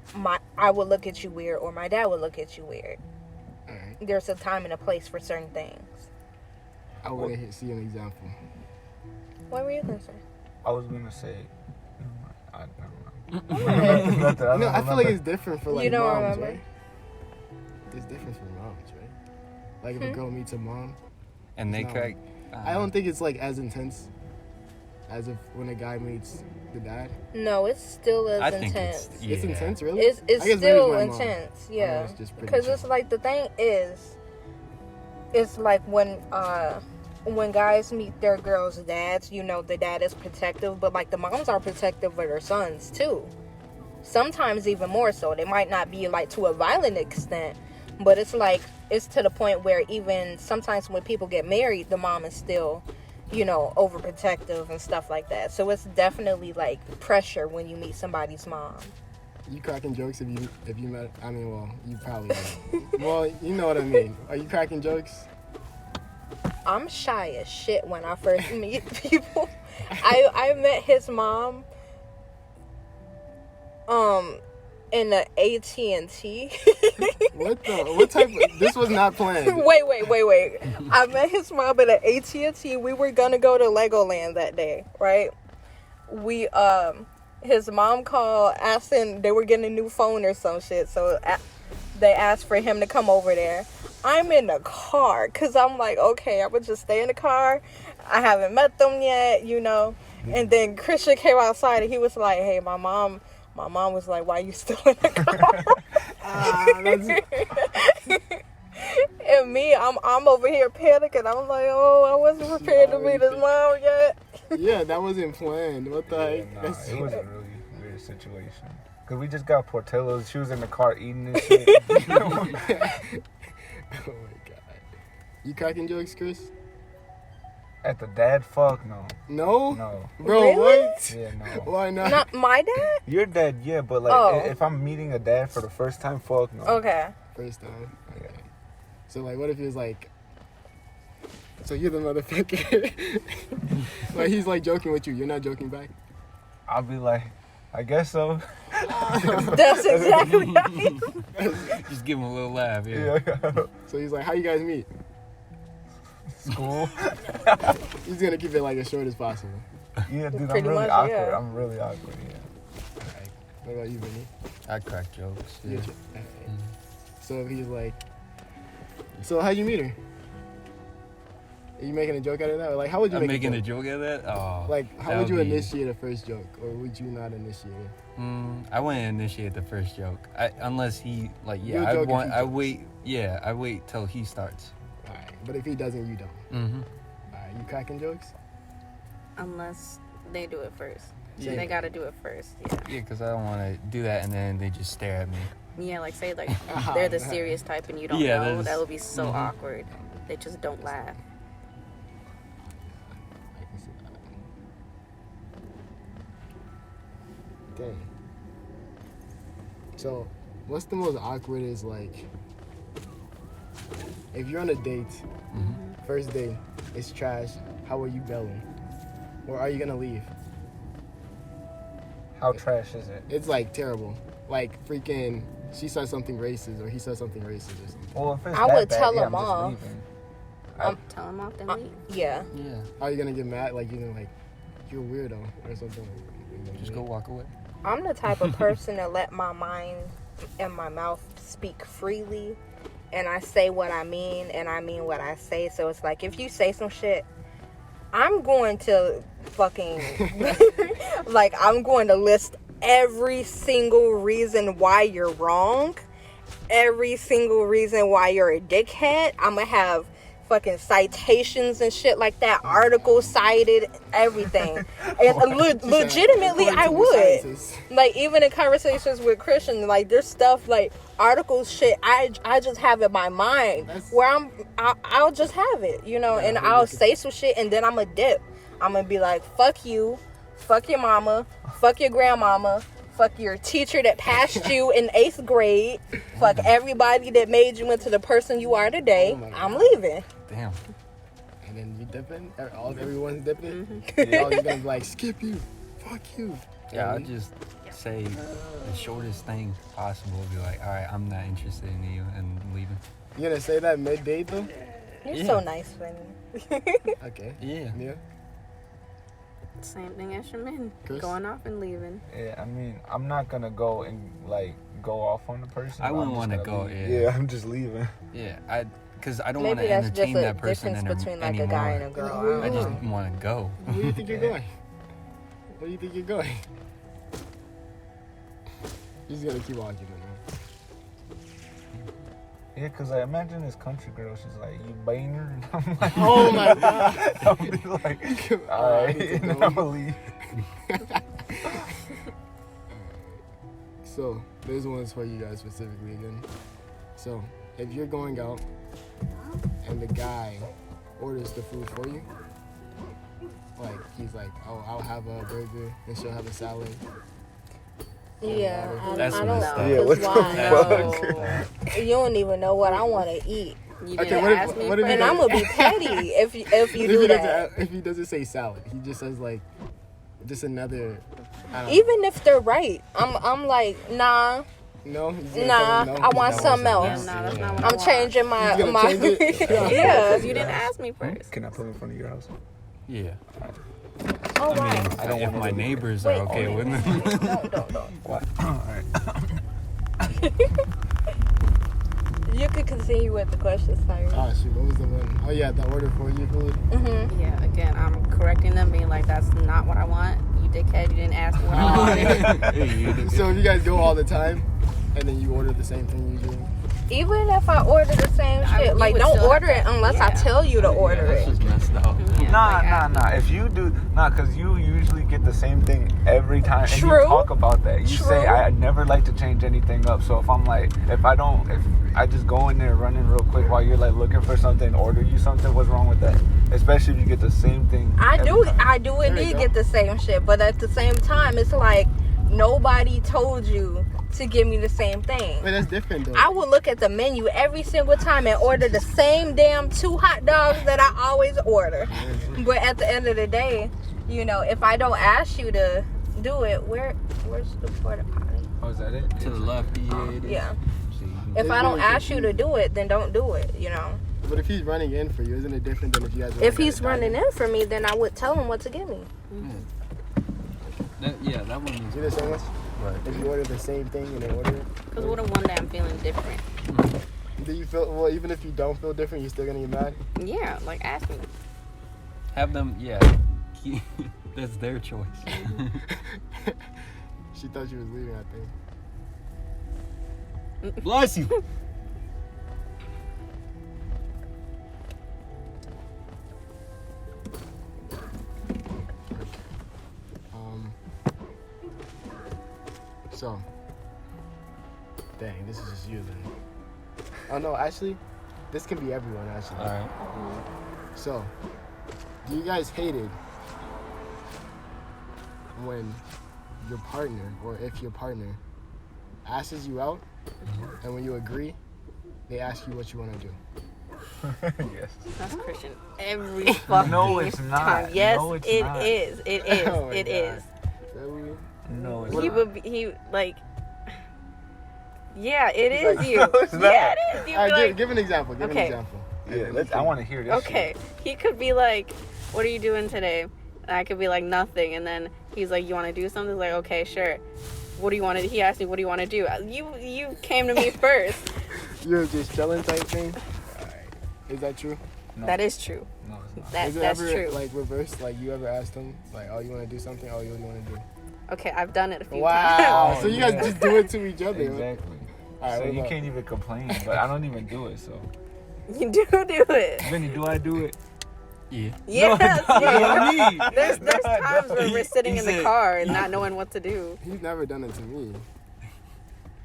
I would look at you weird or my dad would look at you weird. Alright. There's a time and a place for certain things. I want to see an example. What were you going to say? I was gonna say, I don't know. What? Nothing, I don't No, I feel like remember. it's different for like You don't moms, remember? right? It's different for moms, right? Like if a girl meets a mom, And they No. crack. I don't think it's like as intense as if when a guy meets the dad. No, it's still as I think intense. it's, yeah. It's intense, really. It's I guess maybe still my mom. intense, My yeah. mom's just pretty Because it's chill. like, the thing is, it's like when when guys meet their girls' dads, you know, the dad is protective, but like the moms are protective of their sons too. Sometimes even more so. They might not be like to a violent extent, but it's like it's to the point where even sometimes when people get married, the mom is still, you know, overprotective and stuff like that. So it's definitely like pressure when you meet somebody's mom. You cracking jokes if you met? I mean, well, you probably don't. Well, you know what I mean. Are you cracking jokes? I'm shy as shit when I first meet people. I met his mom in the AT&T. What type of, this was not planned. Wait. I met his mom at an AT&T. We were gonna go to Legoland that day, right? His mom called asking, they were getting a new phone or some shit, so they asked for him to come over there. I'm in the car because I'm like, okay, I would just stay in the car. I haven't met them yet, you know. And then Christian came outside and he was like, hey, my mom was like, why you still in the car? And me, I'm over here panicking. I'm like, oh, I wasn't prepared to meet his mom yet. Yeah, that wasn't planned. What the heck? Nah, it was a really weird situation. Cause we just got Portillo's. She was in the car eating this shit. Oh my god. You cracking jokes, Chris? At the dad? Fuck no. No? No. Bro, Really? what? Yeah, no. Why not? Not my dad? Your dad, yeah, but like Oh. if I'm meeting a dad for the first time, fuck no. Okay. First time. Okay. So like, what if he was like, so you're the motherfucker? Like he's like joking with you. You're not joking back. I'll be like, I guess so. That's exactly how he Just give him a little laugh. Yeah. Yeah. So he's like, how you guys meet? School. He's gonna keep it like as short as possible. Yeah, dude, I'm Pretty really much, awkward. yeah. I'm really awkward, yeah. Alright. What about you, Vinny? I crack jokes. Yeah. Alright. So if he's like, so how'd you meet her? Are you making a joke out of that? Or like, how would you I'm make making a a joke? joke out of that? Oh. Like, how that would you would be- initiate a first joke? Or would you not initiate it? I wouldn't initiate the first joke. Unless he, like, You'll yeah, joke if he I jokes. wait. Yeah, I wait till he starts. Alright. But if he doesn't, you don't. Mm-hmm. Alright. You cracking jokes? Unless they do it first. Yeah. They gotta do it first. Yeah. Yeah, because I don't want to do that and then they just stare at me. Yeah, like say like they're the serious type and you don't Yeah, know. that's- That would be so mhm. awkward. They just don't laugh. I can see that. Okay. So, what's the most awkward is like, if you're on a date, first date, it's trash, how are you bailing? Or are you gonna leave? How trash is it? It's like terrible. Like freaking, she said something racist or he said something racist or something. Well, if it's I that would bad, tell yeah, him I'm just off. leaving. Tell them off then leave. Yeah. Yeah. How are you gonna get mad? Like you're gonna like, you're a weirdo or something. Just go walk away. I'm the type of person to let my mind and my mouth speak freely, and I say what I mean and I mean what I say. So it's like if you say some shit, I'm going to fucking like I'm going to list every single reason why you're wrong, every single reason why you're a dickhead. I'm gonna have fucking citations and shit like that, articles cited, everything. And legitimately, I would. Like, even in conversations with Christian, like, there's stuff like articles, shit, I just have in my mind where I'll just have it, you know, and I'll say some shit and then I'm a dip. I'm gonna be like, fuck you, fuck your mama, fuck your grandmama, fuck your teacher that passed you in 8th grade, fuck everybody that made you into the person you are today. I'm leaving. Damn. And then you dipping? Everyone's dipping? Y'all just gonna be like, skip you, fuck you. Yeah, I'll just say the shortest thing possible. Be like, all right, I'm not interested in you, and leaving. You gonna say that mid-date though? You're so nice, Vinny. Okay. Yeah. Yeah. Same thing as Shamin. Chris? Going off and leaving. Yeah, I mean, I'm not gonna go and like go off on the person. I but wouldn't I'm just wanna gonna go, leave. yeah. Yeah, I'm just leaving. Yeah, because I don't want Maybe to that's just entertain a that person difference between like anymore. a guy and a girl. Where I I don't just know. want to go. Where do you think you're going? Where do you think you're going? You're just gonna keep arguing, man. Yeah, because I imagine this country girl, she's like, you banger? And I'm like, Oh my god. I'll be like, alright, and I'm gonna leave. So, this one's for you guys specifically again. So, if you're going out and the guy orders the food for you, like, he's like, oh, I'll have a burger and she'll have a salad. Yeah, That's I don't messed up. know. Yeah, what the Why? fuck? You don't even know what I want to eat. You Okay, didn't what if- ask me what if first. And I'm going to be petty if you If do he that. doesn't, if he doesn't say salad, he just says like, just another. I don't know. Even if they're right, I'm like, nah, No, he's gonna nah, tell him I want That something wasn't else. nasty, No, that's yeah. not what I I'm want. changing my He's gonna my. change it? Yeah. You didn't ask me first. Can I put it in front of your house? Yeah. All I mean, right. I don't if want my to- neighbors Wait, are okay with it. Don't. What? Alright. You could continue with the questions, Tyree. Oh shoot, what was the one? Oh yeah, the order for you food. Mm-hmm. Yeah, again, I'm correcting them, being like, that's not what I want. You dickhead, you didn't ask me what I wanted. Hey, you did- So if you guys go all the time, and then you order the same thing usually. Even if I order the same I- shit, you like would don't still order have it to- unless I yeah. tell you to order That's it. just messed up. Yeah, Nah, like, If you do, because you usually get the same thing every time. And True. you talk about that. You True. say, I never like to change anything up. So if I'm like, if I just go in there running real quick while you're like looking for something, order you something, what's wrong with that? Especially if you get the same thing. I every do time. indeed go. get the same shit, but at the same time, it's like nobody told you to give me the same thing. Wait, that's different though. I will look at the menu every single time and order the same damn 2 hot dogs that I always order. But at the end of the day, you know, if I don't ask you to do it, where's the porta potty? Oh, is that it? To the left, yeah. It is. Yeah. See, If I don't ask you to do it, then don't do it, you know. But if he's running in for you, isn't it different than if you guys? are If like he's at a running diner? in for me, then I would tell him what to give me. that one is See the same one? right. If you order the same thing and they order it, Because what if one day I'm feeling different? do you feel? Well, even if you don't feel different, you're still gonna get mad. Yeah, like ask me. Have them, yeah. That's their choice. She thought she was leaving, I think. Bless you. So, dang, this is just you then. Oh no, actually, this can be everyone actually. All right. So, do you guys hate it when your partner, or if your partner, asks you out, and when you agree, they ask you what you want to do? Yes. That's Christian every fucking No, it's not. time. Yes, No, it's it not. is. It is. Oh my It God. is. Is that weird? No, it's He not. would be, he like, yeah, it He's is like, you. no, it's not. Yeah, it is. You'd All be right, like, give an example. Give Okay. an example. Yeah, I want to hear this. okay, he could be like, what are you doing today? And I could be like, nothing. And then he's like, you want to do something? Like, okay, sure. What do you want to do? He asked me, what do you want to do? You came to me first. You're just chilling type thing. Alright. Is that true? No. That is true. No, it's not. That's Is it ever true. like reversed? Like you ever asked them, like, oh, you want to do something? Oh, you want to do? Okay, I've done it a few Wow. times. So you guys just do it to each other. Exactly. Alright, So what you about- can't even complain, but I don't even do it. So, You do it. Vinny, do I do it? Yeah. Yes. yeah. Me. There's No, I times where don't. we're sitting He in the said- car and not knowing what to do. He's never done it to me. You're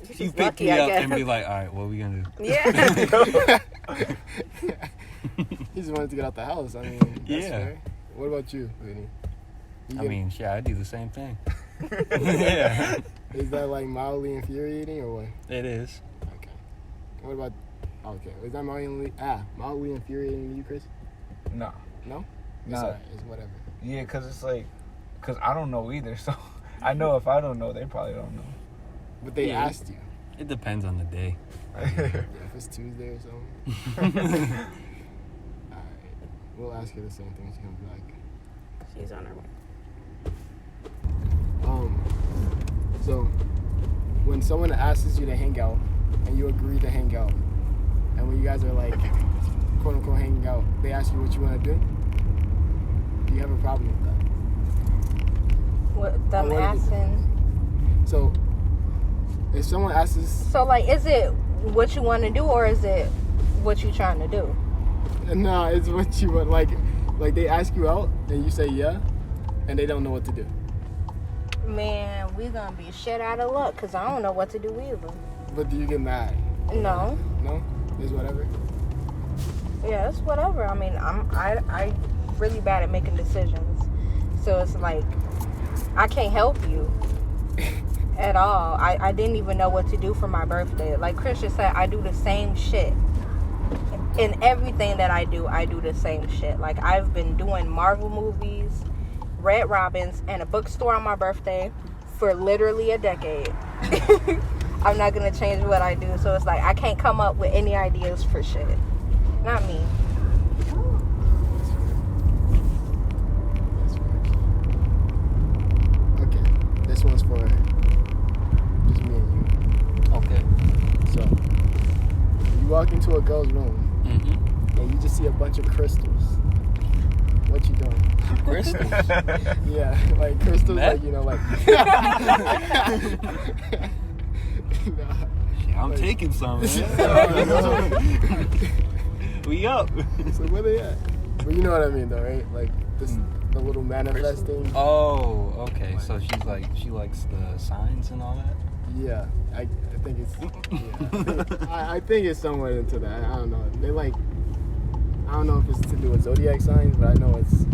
You just pick lucky, me I up guess. and be like, all right, what are we gonna do? Yeah. He just wanted to get out the house. I mean, that's Yeah. fair. What about you, Vinny? You I get- mean, shit, I do the same thing. Yeah, is that like mildly infuriating or what? it is. Okay. What about? Okay, is that mildly infuriating to you, Chris? No. No. It's Nah. alright. It's whatever. Yeah, because it's like, because I don't know either. So I know if I don't know, they probably don't know. But they Yeah. asked you. It depends on the day. Yeah, if it's Tuesday or something. Alright. We'll ask her the same thing when she comes back. She's on her way. So when someone asks you to hang out and you agree to hang out, and when you guys are like quote unquote hanging out, they ask you what you want to do. Do you have a problem with that? What them What is it? asking? So if someone asks, So like, is it what you want to do, or is it what you trying to do? No, it's what you want. Like they ask you out and you say yeah, and they don't know what to do. Man, we gonna be shit out of luck because I don't know what to do either. But do you get mad? No. No? It's whatever? Yeah, it's whatever. I mean, I really bad at making decisions. So it's like, I can't help you at all. I didn't even know what to do for my birthday. Like Christian said, I do the same shit. In everything that I do the same shit. Like, I've been doing Marvel movies, Red Robins, and a bookstore on my birthday for literally a decade. I'm not gonna change what I do, so it's like I can't come up with any ideas for shit. Not me. Okay, this one's for just me and you. Okay. So, you walk into a girl's room Mm-hmm. and you just see a bunch of crystals. What you doing? Crystals. Yeah, like crystals, Meth? like, you know, like. Nah. I'm Like- taking some, man. We up. So where they at? Well, you know what I mean, though, right? Like this, the little manifesting. Oh, okay. So she likes the signs and all that. Yeah, I think it's. Yeah, I think it's somewhere into that. I don't know. They like. I don't know if it's to do with zodiac signs, but I know it's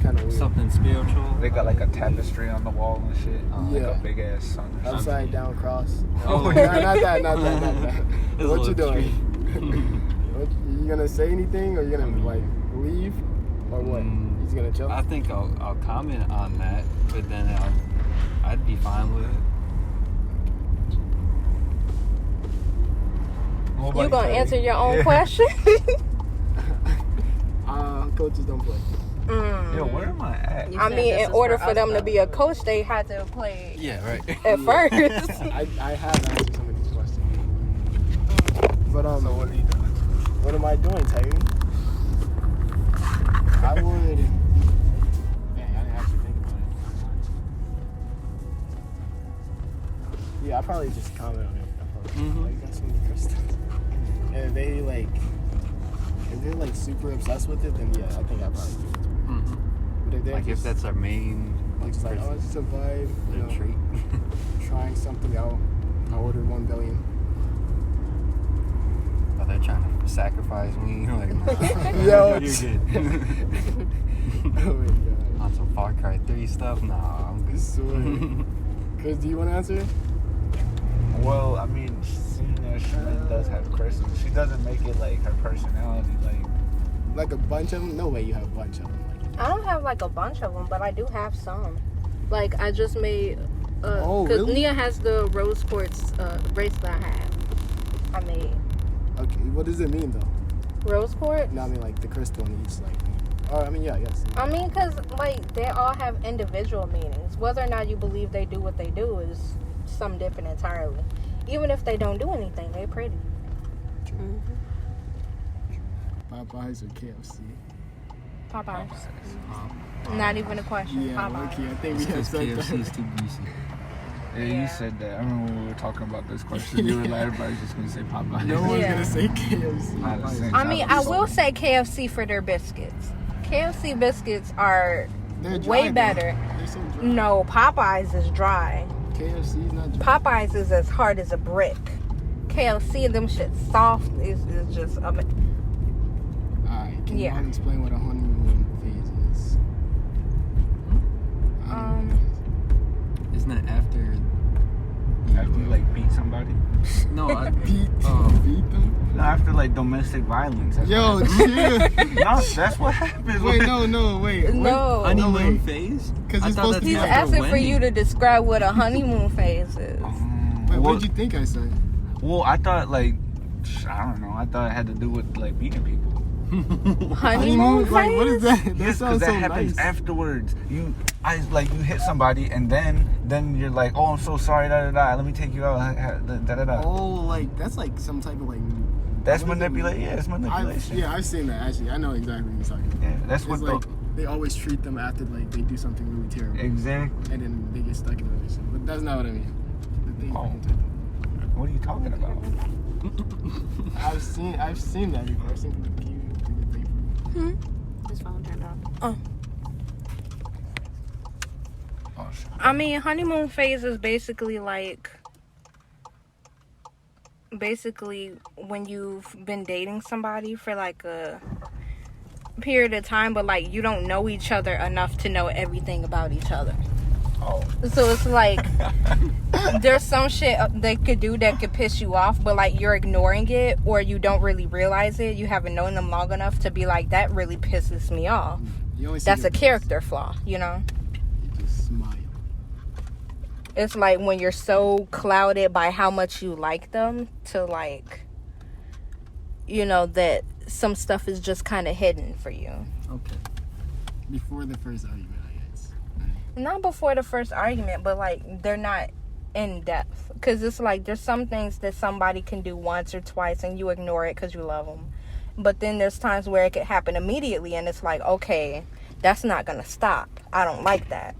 kind of weird. Something spiritual. They got like a tapestry on the wall and shit. Yeah. Like a big ass sun or something. Upside down cross. Oh. Not that. Not that. It's a What you little doing? You gonna say anything, or you gonna like leave, or what? You just gonna chill? I think I'll comment on that, but then I'd be fine with it. You gonna answer your own question? Coaches don't play. Yo, where am I at? You I said mean, this in is order for for us, them to though. be a coach, they had to play Yeah, right. at first. I have answered some of these questions. But So what are you doing? what am I doing, Terry? I would. Man, I didn't actually think about it. Yeah, I probably just comment on it. I probably like, you got so many crystals. And if they're like super obsessed with it, then yeah, I think I probably do it too. Mm-hmm. But if they're Like if just, that's our main like, just like, oh, it's just a vibe, you their know, treat. trying something out. I ordered 1 billion. Are they trying to sacrifice me? Like, nah, Yo, you're good. Oh my god. On some Far Cry 3 stuff? Nah, I'm I good. swear. Chris, do you want to answer? Well, I mean, seeing as Shannon does have crystals, she doesn't make it like her personality. Like a bunch of them? No way you have a bunch of them. I don't have like a bunch of them, but I do have some. Like, I just made. Oh, Because really? Nia has the rose quartz bracelet I have. I made. Okay, what does it mean though? Rose quartz? No, I mean like the crystal in each like. Oh, I mean yeah, yes. I mean, because, like, they all have individual meanings. Whether or not you believe they do what they do is something different entirely. Even if they don't do anything, they're pretty. Popeyes or KFC? Popeyes. Not even a question. Yeah, Popeyes. okay, I think we have Because said KFC is that. too greasy. Yeah, Yeah. you said that. I remember when we were talking about this question. You were like, everybody's just gonna say Popeye. No one's Yeah. gonna say KFC. Not the same. I mean, I will say KFC for their biscuits. KFC biscuits are They're dry, way though. better. They're so dry. No, Popeyes is dry. KFC is not dry. Popeyes is as hard as a brick. KFC, them shit soft. Is just Alright, can Yeah. you explain what a honeymoon phase is? Isn't it after After you like beat somebody? No, I Beat them? No, after like domestic violence. That's Yo, what chill. no, that's what happens. Wait, no, wait. No. honeymoon wait. phase? 'Cause I it's thought supposed that's to he's be after asking for wedding. you to describe what a honeymoon phase is. Wait, what well, did you think I said? well, I thought like, I don't know. I thought it had to do with like beating people. Honeymoon phase? Like, what is that? That Yes, sounds that so happens nice. afterwards. You hit somebody, and then you're like, oh, I'm so sorry, da da da. Let me take you out, da da da. Oh, like that's like some type of like. That's what is it? manipulation. Yeah, it's manipulation. I've seen that actually. I know exactly what you're talking about. Yeah, that's It's what like they always treat them after like they do something really terrible, exactly. and then they get stuck in the relationship. But that's not what I mean. The thing. Oh. What are you talking about? I've seen that before. I've seen people pee through the paper. His phone turned off. Oh shit. I mean, honeymoon phase is basically when you've been dating somebody for like a period of time, but like you don't know each other enough to know everything about each other. Oh. So it's like there's some shit they could do that could piss you off, but like you're ignoring it or you don't really realize it. You haven't known them long enough to be like, that really pisses me off. You only see That's their a character flaw, you know? You just smile. It's like when you're so clouded by how much you like them to like, you know, that some stuff is just kind of hidden for you. Okay. Before the first argument, I guess. Not before the first argument, but like they're not in depth. Because it's like there's some things that somebody can do once or twice and you ignore it because you love them. But then there's times where it could happen immediately and it's like, okay, that's not going to stop. I don't like that.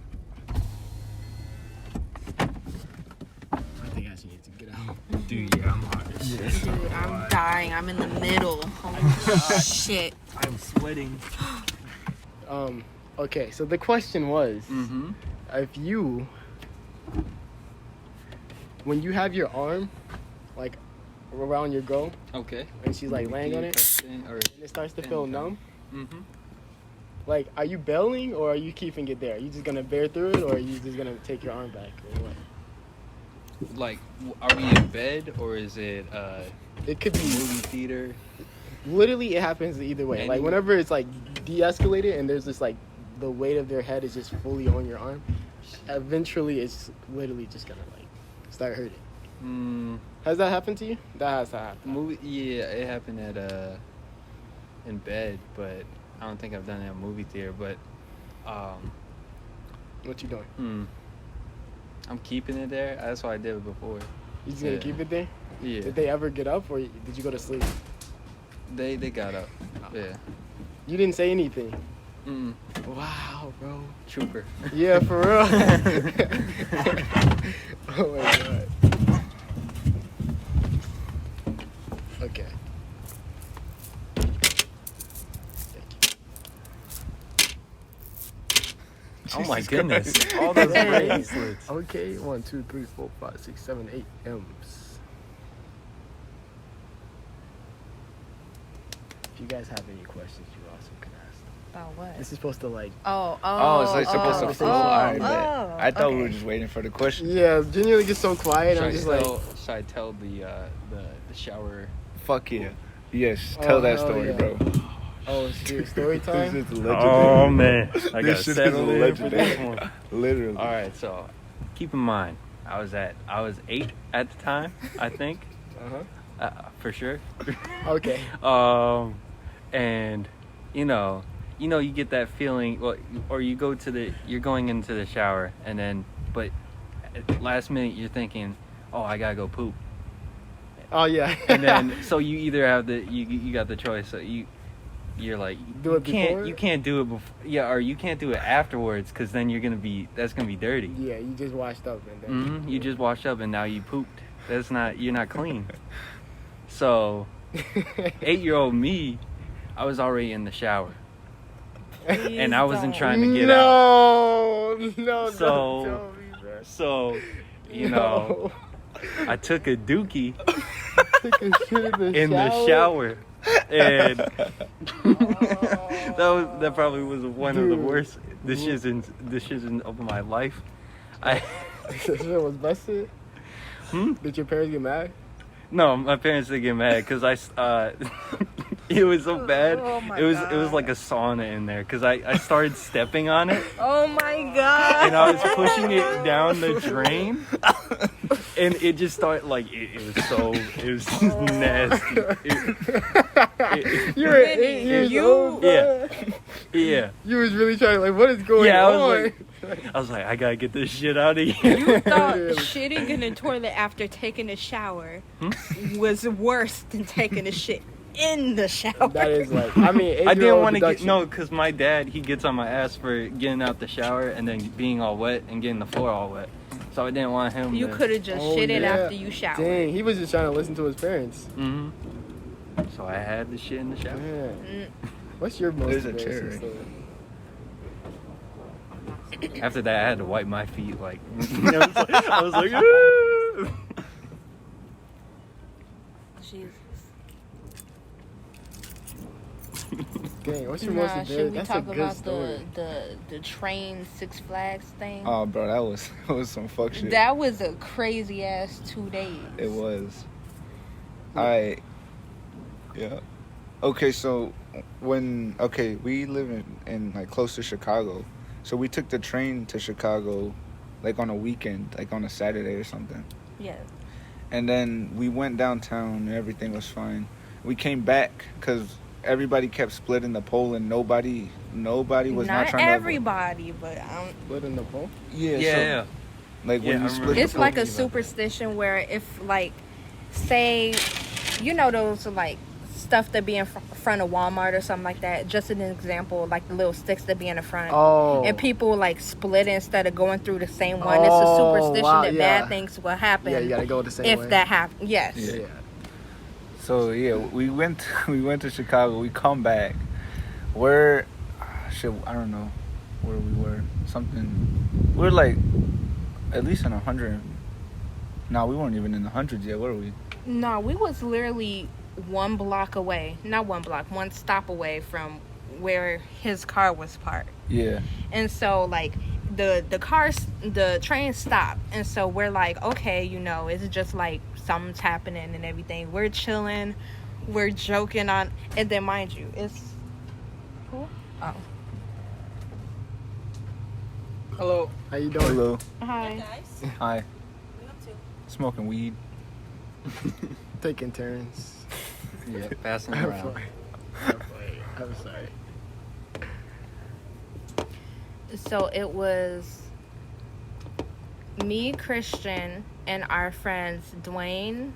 I think I actually need to get out. Dude, yeah, I'm hot as shit. Dude, I'm dying. I'm in the middle. Holy shit. I'm sweating. Okay, so the question was, Mm-hmm. if you, when you have your arm, like, around your girl, Okay. and she's, like, laying on it, Or, and it starts to feel numb, mm-hmm. like, are you bailing, or are you keeping it there? Are you just gonna bear through it, or are you just gonna take your arm back, or what? Like, are we in bed or is it It could be, movie theater? literally, it happens either way. Like, Anywhere. whenever it's, like, de-escalated, and there's this, like, the weight of their head is just fully on your arm, eventually, it's literally just gonna, like, start hurting. Has that happened to you? That has to happen. Movie, yeah, it happened at in bed, but I don't think I've done it at a movie theater. But What you doing? I'm keeping it there. That's what I did before. You just gonna Yeah. keep it there? Yeah, Did they ever get up, or did you go to sleep? they got up. Yeah. You didn't say anything. Mm. Wow, bro. Trooper. Yeah, for real. Oh my god. Okay. Oh my goodness! All those bracelets. Okay, 1, 2, 3, 4, 5, 6, 7, 8 M's. If you guys have any questions, you also can ask. About what? This is supposed to like. Oh, so it's supposed to flow? Alright, bet. I thought we were just waiting for the question. Yeah, genuinely get so quiet. I'm Should just like. should I tell the shower? Fuck yeah. Yes, tell that hell story, yeah. bro. Oh, shit, story time. This is legendary. Oh man, I This got shit is settled in for this legendary. one. Literally. All right, so keep in mind, I was 8 at the time, I think, for sure. Okay. And you get that feeling, or you're going into the shower, and then, but at the last minute you're thinking, oh, I gotta go poop, Oh yeah. and then so you either have you got the choice, so you're like, Do it before? you can't do it before, or you can't do it afterwards, because then that's gonna be dirty. Yeah, you just washed up and then. You just washed up and now you pooped. You're not clean. So 8-year-old me, I was already in the shower. And I wasn't trying to get out. No, So- don't tell me that. So, No. I took a dookie Took a shit in the shower. And that probably was one of the worst decisions of my life. That shit was busted? Did your parents get mad? No, my parents didn't get mad because it was so bad. Oh my it was God. like a sauna in there because I started stepping on it Oh my god. and I was pushing it down the drain, and it just started like it was just nasty. You were 8 years old, bro. Yeah. You was really trying, like, what is going Yeah, on? I was like, I gotta get this shit out of here. You thought shitting in a toilet after taking a shower was worse than taking a shit in the shower. That is like, I mean, I didn't want to get deduction. because my dad, he gets on my ass for getting out the shower and then being all wet and getting the floor all wet. So I didn't want him. You could have just shit it after you showered. Dang, he was just trying to listen to his parents. Mm-hmm. So I had the shit in the shower. Yeah. What's your most There's a embarrassing chair. story? After that, I had to wipe my feet. Like, I was like, "Ah." Jesus. Dang, what's your most Should embarrassing? we That's talk a good about story. the train Six Flags thing? Oh, bro, that was some fuck shit. That was a crazy ass 2 days. It was. Yeah. Okay, so we live in like close to Chicago. So we took the train to Chicago like on a weekend, like on a Saturday or something. Yeah. And then we went downtown and everything was fine. We came back because everybody kept splitting the pole and nobody was not trying everybody, but Split in the pole? to... Yeah, Yeah. So, like Yeah, when I you remember. split the it's pole... like a superstition where if like, say, you know those like stuff that be in front of Walmart or something like that. Just an example, like the little sticks that be in the front. Oh. And people like split instead of going through the same one. It's a superstition that bad things will happen. Yeah, you gotta go the same way. if that happens. Yes. Yeah. So yeah, we went to Chicago. We come back. I don't know where we were. We were like at least in 100. No, we weren't even in the hundreds yet. Where were we? No, we was literally one stop away from where his car was parked. Yeah. And so like the train stopped, and so we're like, okay, you know, it's just like something's happening and everything. We're chilling, we're joking on, and then mind you, it's cool. Oh, Hello. How you doing? Hello. hi. Hi. Smoking weed. Taking turns. Yeah, passing I'm around. sorry. So it was me, Christian, and our friends Dwayne.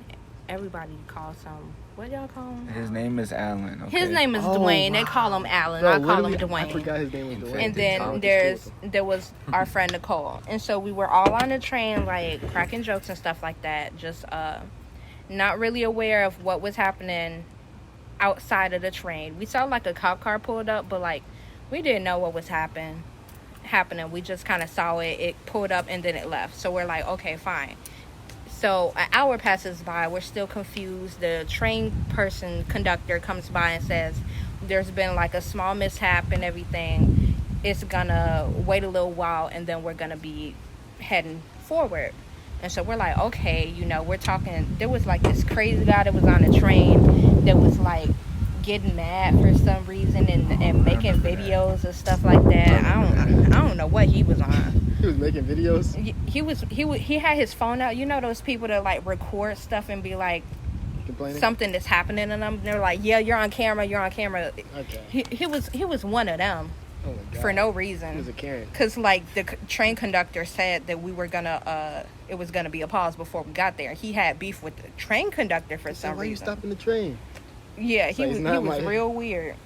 Everybody calls him. What y'all call him? His name is Alan. Okay? His name is Oh, Dwayne. They wow. call him Alan. Bro, I call him literally, I Dwayne. forgot his name was Dwayne. And Tom then was cool. there was our friend Nicole. And so we were all on the train, like cracking jokes and stuff like that. Just not really aware of what was happening outside of the train. We saw like a cop car pulled up, but like we didn't know what was happening. We just kind of saw it pulled up and then it left. So we're like, okay, fine. So an hour passes by, we're still confused. The train conductor comes by and says there's been like a small mishap and everything. It's gonna wait a little while and then we're gonna be heading forward. And so we're like, okay, you know, we're talking. There was like this crazy guy that was on the train that was like getting mad for some reason and making videos and stuff like that. I don't know what he was on. He was making videos. He had his phone out. You know those people that like record stuff and be like Complaining. something that's happening to them. They're like, yeah, you're on camera. Okay. He was one of them. Oh my God. For no He was reason. a Karen. Cause like the train conductor said that we were gonna it was gonna be a pause before we got there. He had beef with the train conductor for So some why you reason. stopping the train? Yeah, It's he like, was it's not my- real weird.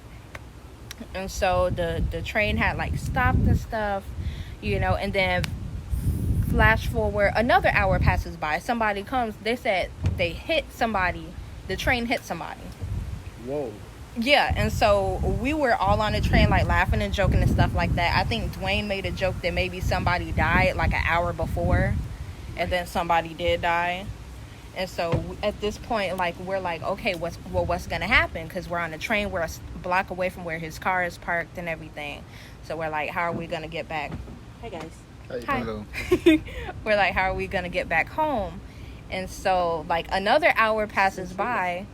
And so the train had like stopped and stuff, you know, and then flash forward another hour passes by. Somebody comes, they said they hit somebody, the train hit somebody. Whoa. Yeah, and so we were all on the train like laughing and joking and stuff like that. I think Dwayne made a joke that maybe somebody died like an hour before, and then somebody did die. And so at this point, like, we're like, okay, what's gonna happen? Because we're on the train, we're a block away from where his car is parked and everything. So we're like, how are we gonna get back? Hi guys. Hi. Hello. We're like, how are we gonna get back home? And so like another hour passes by.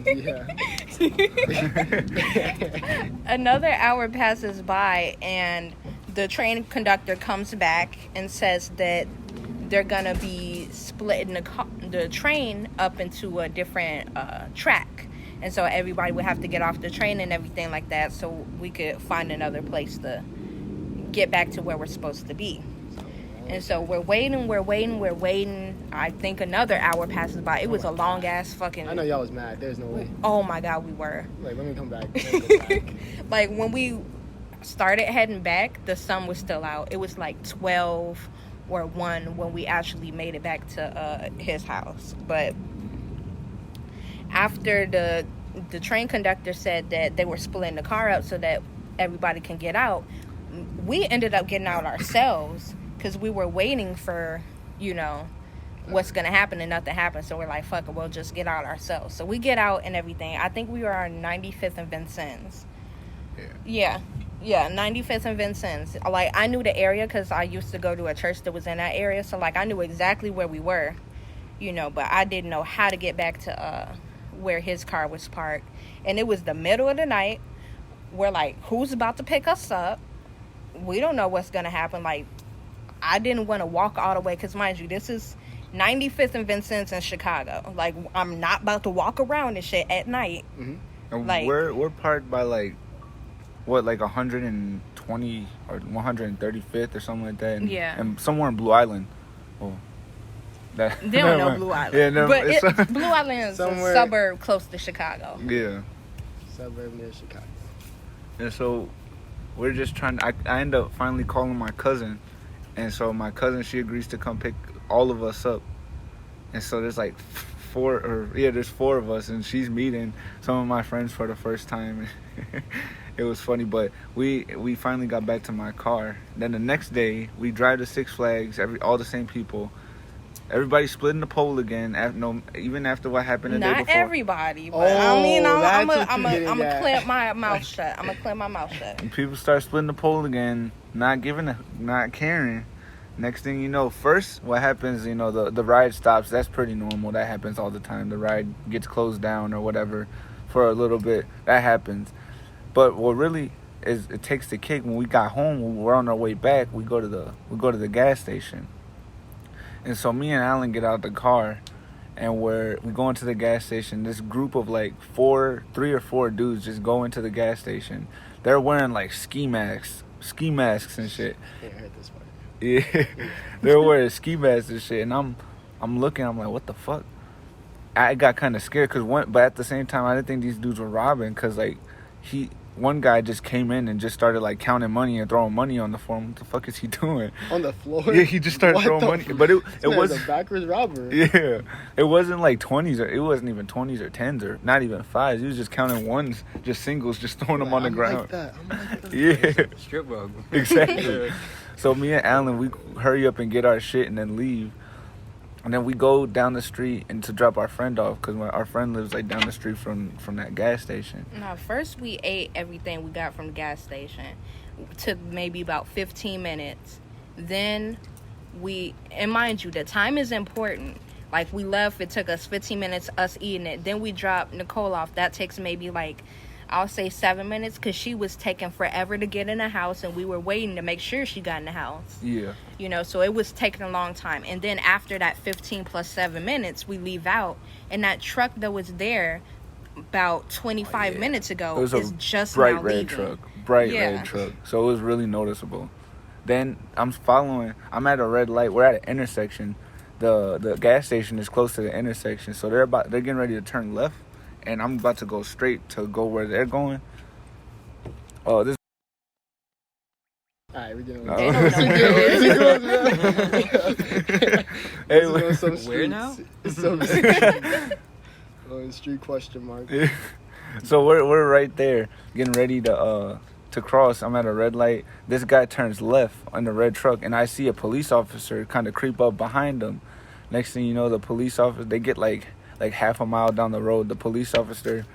Yeah. Another hour passes by, and the train conductor comes back and says that they're gonna be splitting the train up into a different track, and so everybody would have to get off the train and everything like that, so we could find another place to get back to where we're supposed to be. And so we're waiting. I think another hour passes by. It was a long ass fucking. I know y'all was mad. There's no way. Oh my God, we were. Like, let me come back. Let me go back. Like when we started heading back, the sun was still out. It was like 12 or 1 when we actually made it back to his house. But after the train conductor said that they were splitting the car up so that everybody can get out, we ended up getting out ourselves because we were waiting for, you know, what's gonna happen, and nothing happened. So we're like, fuck it, we'll just get out ourselves. So we get out and everything. I think we were on 95th and Vincennes. Yeah, 95th and Vincennes. Like, I knew the area because I used to go to a church that was in that area. So, like, I knew exactly where we were, you know, but I didn't know how to get back to where his car was parked. And it was the middle of the night. We're like, who's about to pick us up? We don't know what's going to happen. Like, I didn't want to walk all the way because, mind you, this is 95th and Vincennes in Chicago. Like, I'm not about to walk around and shit at night. Mm-hmm. And like, we're parked by, like, what, like 120 or 135th or something like that? And somewhere in Blue Island. Well, that, they don't know Blue Island. Yeah, no, but Blue Island is a suburb close to Chicago. Yeah. Suburb near Chicago. And so we're just trying to, I end up finally calling my cousin. And so my cousin, she agrees to come pick all of us up. And so there's like there's 4 of us, and she's meeting some of my friends for the first time. It was funny, but we finally got back to my car. Then the next day, we drive to Six Flags, all the same people. Everybody split in the pole again, even after what happened the day before. Not everybody, but I mean, I'm gonna clamp my mouth shut. I'm gonna clamp my mouth shut. And people start splitting the pole again, not caring. Next thing you know, first what happens, you know, the ride stops. That's pretty normal. That happens all the time. The ride gets closed down or whatever for a little bit. That happens. But what really is, it takes the cake. When we got home, when we're on our way back, we go to the gas station. And so me and Alan get out of the car, and we go into the gas station. This group of like 3 or 4 dudes just go into the gas station. They're wearing like ski masks and shit. Yeah, I heard this part. Yeah, they're wearing ski masks and shit, and I'm looking. I'm like, what the fuck? I got kind of scared but at the same time, I didn't think these dudes were robbing, because like one guy just came in and just started like counting money and throwing money on the floor. What the fuck is he doing? On the floor? Yeah, he just started throwing money. But it was a backwards robber. Yeah, it wasn't like 20s, or it wasn't even 20s or 10s or not even 5s. He was just counting ones, just singles, just throwing them on the ground. I'm like that. Yeah, Strip bug. exactly. So me and Alan, we hurry up and get our shit and then leave. And then we go down the street and to drop our friend off, because our friend lives like down the street from that gas station. No, first we ate everything we got from the gas station. It took maybe about 15 minutes. Then and mind you, the time is important. Like, we left, it took us 15 minutes, us eating it. Then we dropped Nicole off. That takes maybe like, I'll say 7 minutes, because she was taking forever to get in the house, and we were waiting to make sure she got in the house. Yeah. You know, so it was taking a long time. And then after that 15 plus 7 minutes, we leave out, and that truck that was there about 25 minutes ago is just now leaving. Bright red truck. So it was really noticeable. Then I'm at a red light. We're at an intersection. The gas station is close to the intersection, so they're getting ready to turn left. And I'm about to go straight to go where they're going. Oh, this. Alright, we're getting Where now? Street question mark. So we're right there, getting ready to cross. I'm at a red light. This guy turns left on the red truck, and I see a police officer kind of creep up behind him. Next thing you know, the police officer, they get like half a mile down the road. The police officer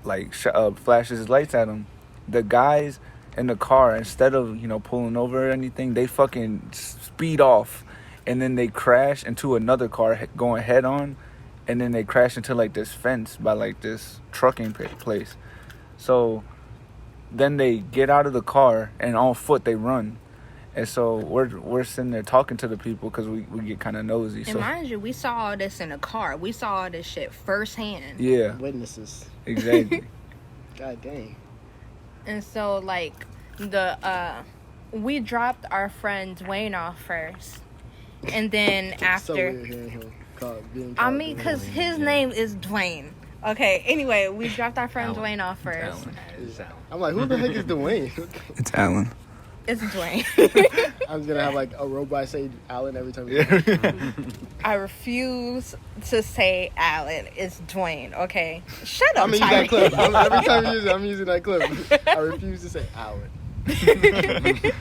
flashes his lights at him. The guys in the car, instead of pulling over or anything, they fucking speed off, and then they crash into another car going head on, and then they crash into like this fence by like this trucking place. So then they get out of the car, and on foot they run. And so we're sitting there talking to the people, because we get kind of nosy. And mind you, we saw all this in a car. We saw all this shit firsthand. Yeah. Witnesses. Exactly. God dang. And so, like, we dropped our friend Dwayne off first. And then after... So weird hearing him being called I mean, because his name is Dwayne. Okay, anyway, we dropped our friend Dwayne off first. I'm like, who the heck is Dwayne? It's Alan. It's Dwayne. I'm just gonna have like a robot say Alan every time. I refuse to say Alan. It's Dwayne. Okay, shut up. I'm gonna use that clip. Every time you use it, I'm using that clip. I refuse to say Alan.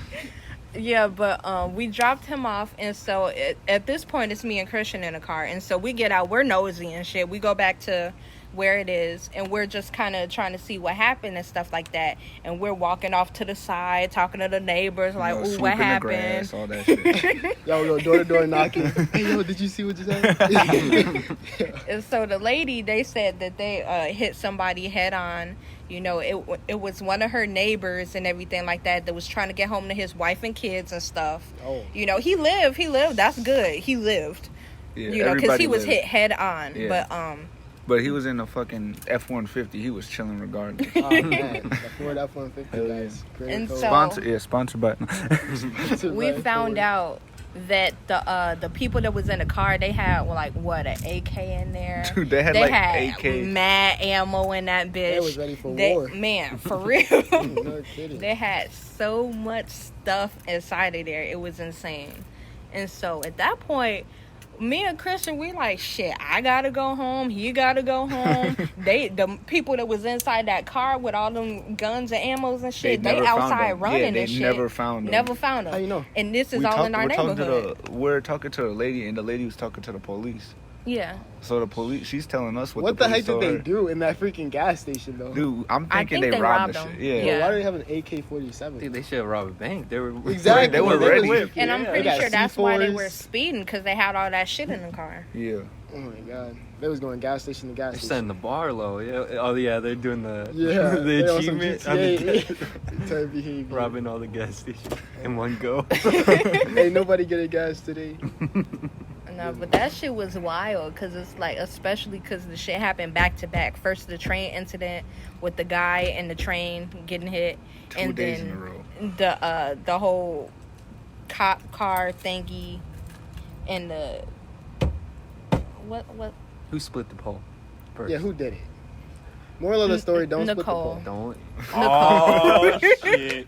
Yeah, but we dropped him off, and so at this point, it's me and Christian in a car, and so we get out. We're nosy and shit. We go back to where it is, and we're just kind of trying to see what happened and stuff like that. And we're walking off to the side, talking to the neighbors, like, "Ooh, what happened?" Grass, all that shit. Yo, door to door knocking. Hey, yo, did you see what just happened? And so the lady, they said that they hit somebody head on. You know, it was one of her neighbors and everything like that was trying to get home to his wife and kids and stuff. Oh. You know, he lived. That's good. He lived. Yeah, You know, because he was lived. hit head on. Yeah. But But he was in a fucking F-150. He was chilling regardless. Oh man, the Ford F-150 guys. And so- Sponsored by. we found out that the people that was in the car, they had like what, an AK in there. Dude, they had AK. Mad ammo in that bitch. They was ready for war. Man, for real. No kidding. They had so much stuff inside of there. It was insane. And so at that point, me and Christian, we like, shit, I gotta go home. He gotta go home. The people that was inside that car with all them guns and ammos and shit, they outside running and shit. Never found them. Never found them. How you know? And this is all in our neighborhood. We're talking to a lady, and the lady was talking to the police. Yeah. So the police, she's telling us What the heck did they her. do in that freaking gas station though? Dude, I'm I thinking think they they robbed robbed the shit. them. Yeah. Yeah. Why do they have an AK-47? Dude, they should have robbed a bank. They were Exactly. They were ready. And I'm They pretty got sure that's why they C4s. were speeding, because they had all that shit in the car. Yeah. Oh my god. They was going gas station to gas They're station. setting the bar low. Yeah. Oh yeah, they're doing the Yeah. the they on some achievement. GTA turn behavior. Robbing all the gas stations in one go. Ain't nobody getting gas today. No, but that shit was wild, because it's like, especially because the shit happened back to back. First the train incident with the guy and the train getting hit, 2 and days then in a row. the whole cop car thingy, and the what Who split the pole first? Yeah, who did it? Moral of the story, don't split the Nicole. pole. Don't. Oh, shit.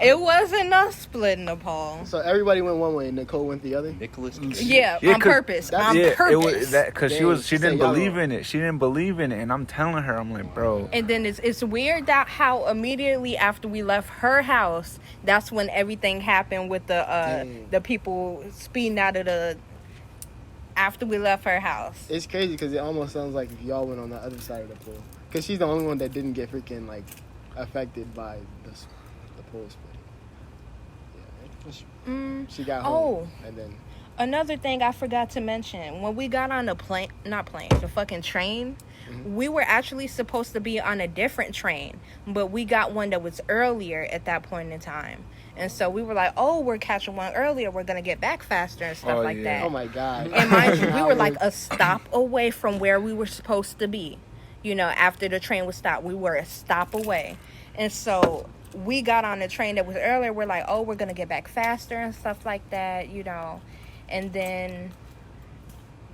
It wasn't us splitting the pole. So everybody went one way and Nicole went the other? Nicholas. Yeah, Yeah, on 'cause purpose. that's- On Yeah, purpose. it was that because she Dang, was she she said didn't y'all believe wrong. in it. She didn't believe in it, and I'm telling her, I'm like, bro. And then it's weird that how immediately after we left her house, that's when everything happened with Dang. the people speeding out of the. After we left her house, It's crazy because it almost sounds like if y'all went on the other side of the pole. Because she's the only one that didn't get freaking, like, affected by the pole splitting. Yeah, she got home. And then, another thing I forgot to mention, when we got on the the fucking train, we were actually supposed to be on a different train, but we got one that was earlier at that point in time. And so we were like, oh, we're catching one earlier. We're going to get back faster and stuff like that. oh my God. And mind you, we Now were like a stop away from where we were supposed to be. You know, after the train was stopped, we were a stop away. And so we got on the train that was earlier. We're like, oh, we're going to get back faster and stuff like that, you know. And then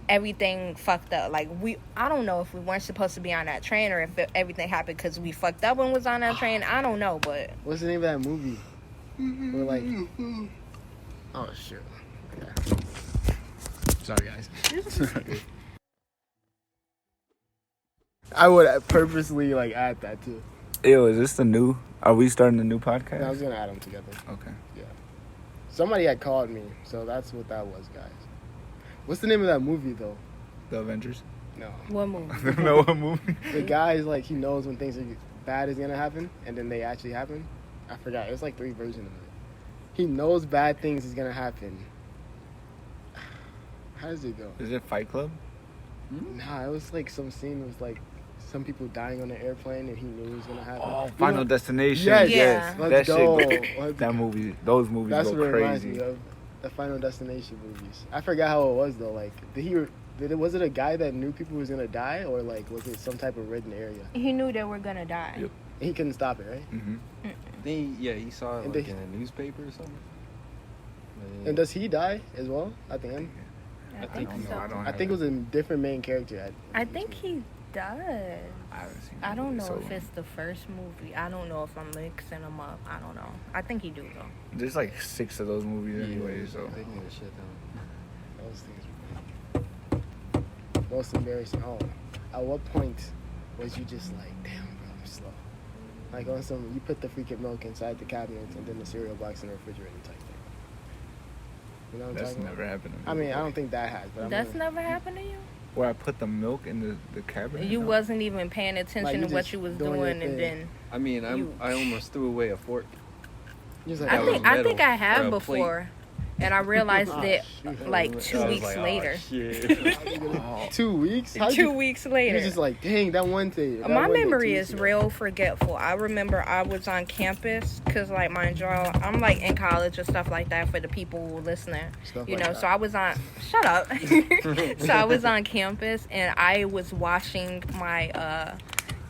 everything fucked up. Like, I don't know if we weren't supposed to be on that train or if everything happened because we fucked up and was on that train. I don't know, but... What's the name of that movie? We're like, oh shit. Okay. Sorry, guys. I would purposely like add that too. Ew, is this the new? Are we starting a new podcast? I was gonna add them together. Okay. Somebody had called me, so that's what that was, guys. What's the name of that movie though? The Avengers. No. What movie? No, what movie? The guy's like he knows when things are bad is gonna happen, and then they actually happen. I forgot. It was like 3 versions of it. He knows bad things is gonna happen. How does it go? Is it Fight Club? Nah, it was like some scene. It was like some people dying on the airplane, and he knew it was gonna happen. Oh, You Final know- Destination. Yes, Yeah. Let's that go. shit. Let's That go. movie. Those movies That's go what it reminds crazy. me of. The Final Destination movies. I forgot how it was though. Like, was it a guy that knew people was gonna die, or like was it some type of written area? He knew they were going to die. Yep. And he couldn't stop it, right? Mm-hmm. He saw it And like they- in a newspaper or something. And does he die as well at the end? I think so. I think it was a different main character. I think he does. I haven't seen. I don't know so if it's the first movie. I don't know if I'm mixing them up. I don't know. I think he do though. There's like 6 of those movies anyway. So They need to shut down. Those things were big. Most embarrassing. Oh, at what point was you just like, damn, bro, I'm slow? Like on some, you put the freaking milk inside the cabinet and then the cereal box in the refrigerator type thing. You know what I'm that's talking never about? happened to me. I mean, I don't think that has, but That's never happened to you? Where I put the milk in the cabinet. You No. wasn't even paying attention Like, you to what just you was doing your doing, and thing. then I mean, You- I almost threw away a fork. You're just like, I That oh, was think metal I have or a before, and I realized Oh, it shoot. like 2 I was weeks like, oh, later. shit. Oh, 2 weeks? How'd 2 you- weeks You later. just like, dang, that one thing. that My one day, 2 memory weeks is ago. real forgetful. I remember I was on campus because, like, mind you, I'm like in college and stuff like that for the people who listening. Stuff You like know, that. so I was on. Shut up. So I was on campus and I was washing my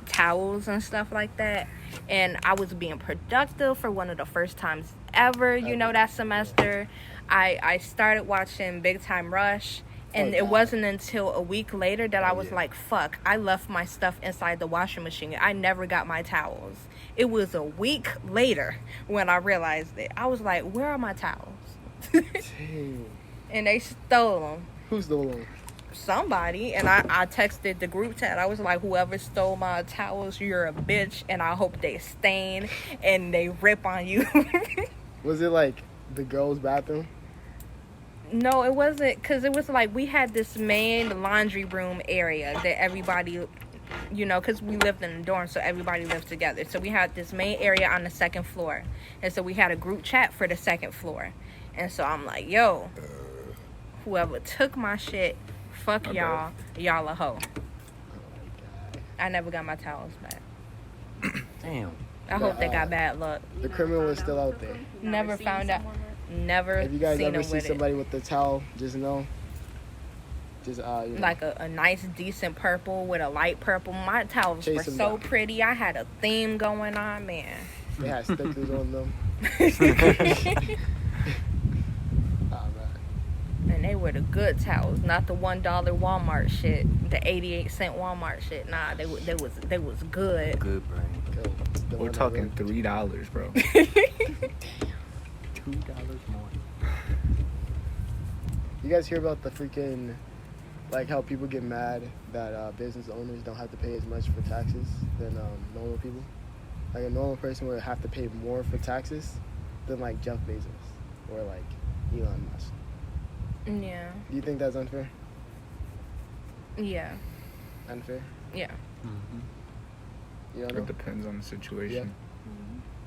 towels and stuff like that, and I was being productive for one of the first times ever. You know, that semester, I started watching Big Time Rush. And Oh, it God. wasn't until a week later that I was yeah. like, fuck, I left my stuff inside the washing machine. I never got my towels. It was a week later when I realized it. I was like, where are my towels? Dang. And they stole them. Who's the one? Somebody. And I texted the group chat. I was like, whoever stole my towels, you're a bitch. And I hope they stain and they rip on you. Was it like the girls' bathroom? No, it wasn't, because it was like we had this main laundry room area that everybody, you know, because we lived in a dorm, so everybody lived together. So we had this main area on the second floor. And so we had a group chat for the second floor. And so I'm like, yo, whoever took my shit, fuck y'all. Y'all a hoe. I never got my towels back. Damn. I hope they got bad luck. The criminal is still out there. Never found out. Never If you guys seen ever them see with it. somebody with the towel, just know. Just you know, Like a nice decent purple with a light purple. My towels Chase were 'em so down. pretty. I had a theme going on, man. they had stickers on them. Oh man. And they were the good towels, not the $1 Walmart shit, the 88-cent Walmart shit. Nah, they was good. Good brain. Good. It's the we're one that talking really- $3, bro. $2 more. You guys hear about the freaking, like how people get mad that business owners don't have to pay as much for taxes than normal people? Like a normal person would have to pay more for taxes than like Jeff Bezos or like Elon Musk. Yeah, Do you think that's unfair? yeah, Unfair? yeah. Mm-hmm. You don't know? It depends on the situation.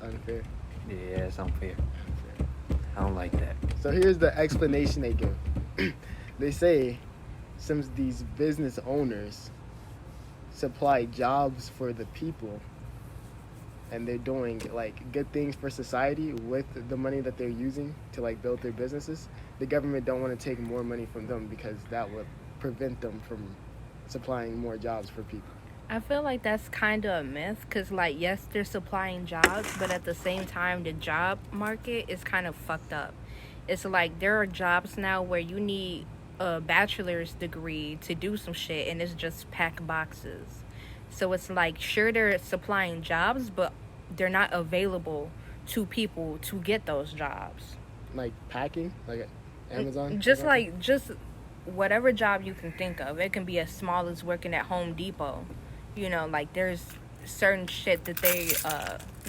Unfair. Yeah, it's unfair. I don't like that. So here's the explanation they give. They say some of these business owners supply jobs for the people and they're doing like good things for society with the money that they're using to like build their businesses. The government don't want to take more money from them because that would prevent them from supplying more jobs for people. I feel like that's kind of a myth because, like, yes, they're supplying jobs, but at the same time, the job market is kind of fucked up. It's like there are jobs now where you need a bachelor's degree to do some shit, and it's just pack boxes. So it's like, sure, they're supplying jobs, but they're not available to people to get those jobs. Like packing, like Amazon. Just like, just whatever job you can think of. It can be as small as working at Home Depot. You know, like there's certain shit that they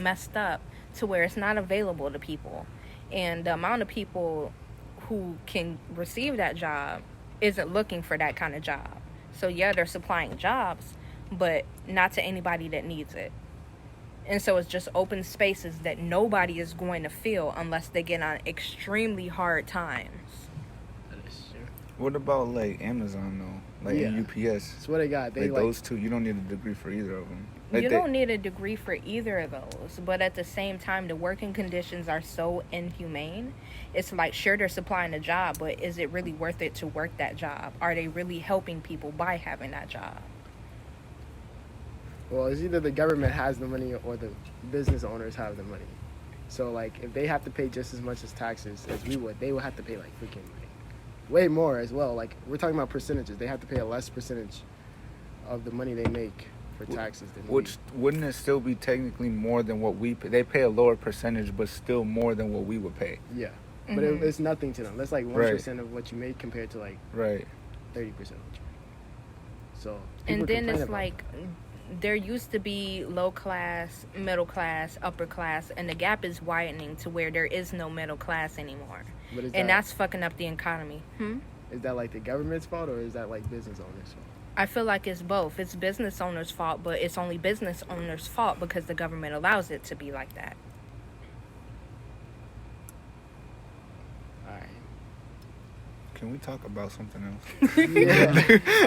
messed up to where it's not available to people. And the amount of people who can receive that job isn't looking for that kind of job. So yeah, they're supplying jobs, but not to anybody that needs it. And so it's just open spaces that nobody is going to fill unless they get on extremely hard times. What about like Amazon though? Like and UPS? That's what they got. They Like those two, you don't need a degree for either of them. Like You don't need a degree for either of those, but at the same time, the working conditions are so inhumane. It's like, sure, they're supplying a job, but is it really worth it to work that job? Are they really helping people by having that job? Well, it's either the government has the money or the business owners have the money. So, like, if they have to pay just as much as taxes as we would, they would have to pay, like, freaking, like, way more as well. Like, we're talking about percentages. They have to pay a less percentage of the money they make for taxes than Which wouldn't it still be technically more than what we pay? They pay a lower percentage, but still more than what we would pay. we. Yeah. But it's nothing to them. That's like 1% Right. of what you make compared to like Right. 30% of what you make. So. people And then complain it's about like there used to be low class, middle class, upper class, and the gap is widening to where there is no middle class anymore. that. But is And that, that's fucking up the economy. is that like the government's fault or is that like business owners' fault? I feel like it's both. It's business owners' fault, but it's only business owners' fault because the government allows it to be like that. All right. Can we talk about something else? Yeah.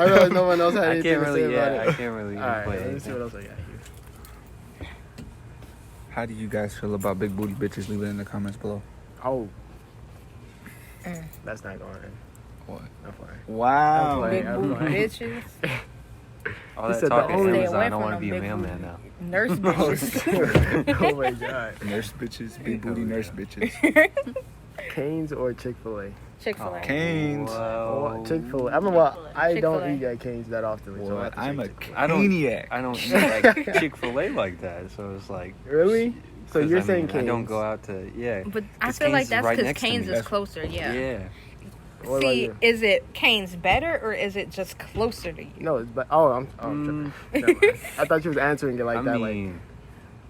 I realize no one else had I anything can't to really. say about Yeah, it. I can't really. All right, play let me see anything. what else I got here. How do you guys feel about big booty bitches? Leave it in the comments below. Oh. That's not going in. What? I'm fine. Wow. Like, Big I'm booty fine. bitches. All He that said the talk is only- Stay Amazon. away I don't from want to them be a big mailman booty now. Nurse bitches. Oh my god. Nurse bitches, big booty nurse bitches. Canes or Chick-fil-A? Chick-fil-A. Canes. Oh, Chick-fil-A. I mean, well, I don't Chick-fil-A. eat at Canes that often. So I What? have to I'm say a Chick-fil-A. I don't- caniac. I don't eat like Chick-fil-A like that, so it's like. Really? So 'cause, you're I saying mean, I don't Canes. go out to But I 'Cause feel Cane's like is that's right because next to Cane's me. is closer, yeah. Yeah. What about See, you? is it Cane's better or is it just closer to you? No, it's but I'm tripping. Never mind. I thought you was answering it like I that. mean,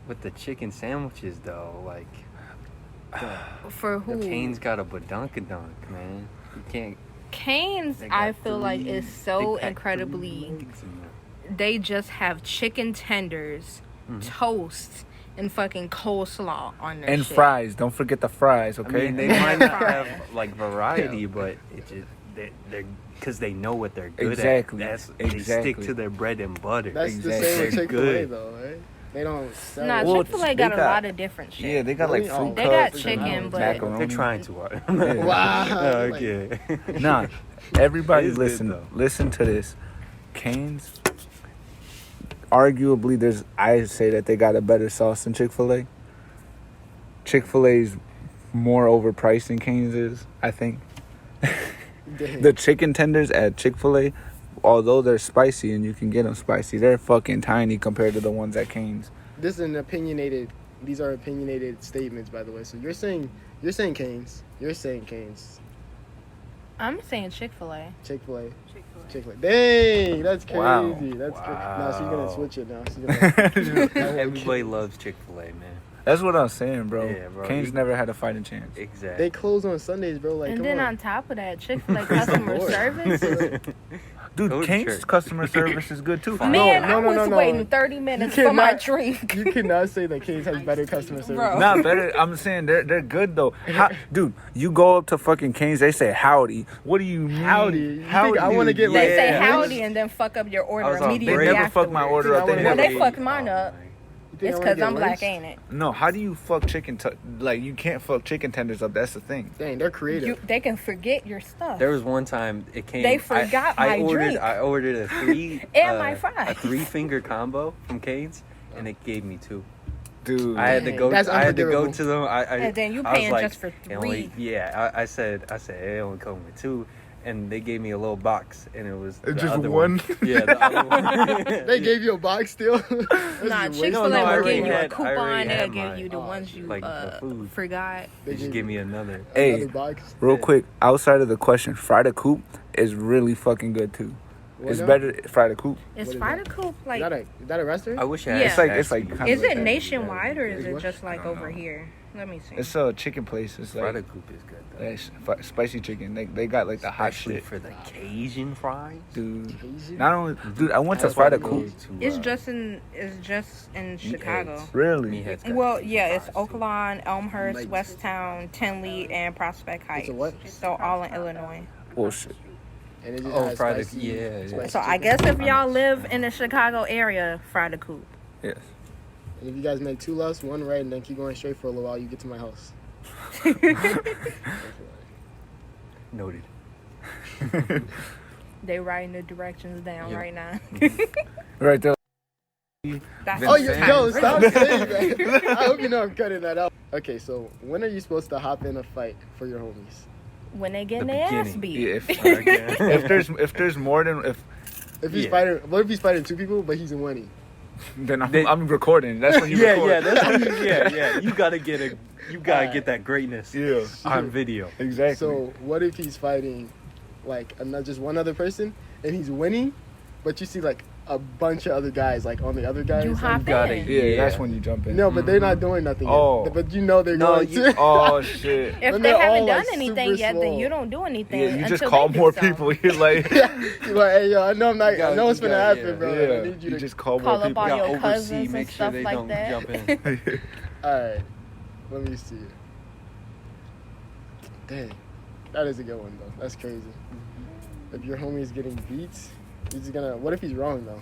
with the chicken sandwiches though, like For who? Cane's got a badunkadunk, man. You can't. Cane's, They got I feel like, is so they pack incredibly. 3 nuggets in there. They just have chicken tenders, toast, and fucking coleslaw on their And shit. fries. Don't forget the fries, I okay? mean, they might not have like variety, but it just they're because they know what they're good Exactly. at. They stick Exactly. to their bread and butter. That's the Exactly. same with They're Chick-fil-A good. though, right? They don't sell. Nah, Well, Chick-fil-A they got a got- lot of different shit. Yeah, they got like Really? fruit Oh. They got cups chicken, and but- macaroni. They're trying too hard. Wow. Okay. Nah, everybody It is good, listen. though. Listen to this. Cane's. Arguably, I say that they got a better sauce than Chick-fil-A. Chick-fil-A's more overpriced than Cane's is, I think. Dang. The chicken tenders at Chick-fil-A, although they're spicy and you can get them spicy, they're fucking tiny compared to the ones at Cane's. This is an opinionated. These are opinionated statements, by the way. So you're saying Canes. You're saying Canes. I'm saying Chick-fil-A. Chick-fil-A. Chick-fil-A. Dang, that's crazy. Wow. That's crazy. No, she's gonna Wow. switch it now. She's gonna. Everybody loves Chick-fil-A, man. That's what I'm saying, bro. Yeah, bro. Cane's never had a fighting chance. Exactly. They close on Sundays, bro. Like, And come then on. on top of that, Chick-fil-A customer Lord. service. Dude, Go to Cane's church. customer service is good too. Fine. Man, No, I was no. waiting 30 minutes You for my cannot- drink. You cannot say that Cane's has better customer service. Bro. Not better. I'm saying they're good though. Dude, you go up to fucking Cane's, they say howdy. What do you mean? Howdy. You think I wanna get, They like, say Yeah. howdy and then fuck up your I order was on immediately break. They never afterwards. fuck my order up. Well, Well, they never- fucked mine up. You think It's I wanna because get I'm black, lynched? ain't it? No, how do you fuck like you can't fuck chicken tenders up? That's the thing. Dang, they're creative. They can forget your stuff. There was one time it came. They forgot I my ordered. drink. I ordered a 3 And my fries. a 3-finger combo from Cane's, and it gave me 2. Dude. I had to Dang, go. that's I had to go unforgivable. to them. And then you I was paying like, just for it 3. only- yeah, I said it only come with 2, and they gave me a little box, and it was the Just other one? Yeah, the other one. They gave you a box still. Nah, That's Chick-fil-A No, I will already give you a had- I coupon. already They'll had give mine. you the ones you Like the food. forgot. They just give me another. Hey, Another box. real quick, outside of the question, Fried Coop is really fucking good too. What It's now? better Fried Coop. Is What is Fried that? Coop Is like? that a restaurant? I wish I Yeah. had. It's like actually- kind Is of like it that. nationwide or is What? it just like I don't over know. here? Let me see. It's a chicken place. It's like Fried Coop is good though. spicy chicken. They got like the hot Especially shit, for the Cajun fries. dude. Asian? Not only, dude, I went to That's why Fried I go Coop. to, It's just in Chicago. Really? Meathead's got Well, Cajun yeah, it's fries, too. Oaklawn, Elmhurst, Like- Westtown, Tinley, and Prospect Heights. a what? So all in Illinois. Bullshit. And it just Oh, has Friday, spicy- yeah. spicy So I chicken. guess if y'all live in the Chicago area, Fried Coop. Yes. And if you guys make 2 lefts, 1 right, and then keep going straight for a little while, you get to my house. Noted. They writing the directions down Yeah. right now. Right there. That's Oh, Vincent. yo, stop saying that. I hope you know I'm cutting that out. Okay, so when are you supposed to hop in a fight for your homies? when they get The their ass beginning. beat. Yeah, if there's more than If he's fighting, what if he's fighting 2 people, but he's winning? Then I'm recording. That's when you record. Yeah, that's when yeah. You gotta get that greatness on video. Exactly. So what if he's fighting like just one other person and he's winning, but you see like a bunch of other guys like on the other guys? You hop gotta- in. Yeah, that's when you jump in. No, but they're not doing nothing Oh. yet. But you know they're going to. Oh shit. If When they they're haven't all, done like, anything super yet, then small. you don't do anything. Yeah, you just until call they do more something. people. You're like, You're like, hey, yo, I know I know what's gonna happen, bro. I yeah. need you You to just call Call more up people. all You your gotta cousins oversee, and make sure stuff they like don't that. jump in. All right, let me see. Dang, that is a good one though. That's crazy. If your homie is getting beats, he's just gonna. What if he's wrong though?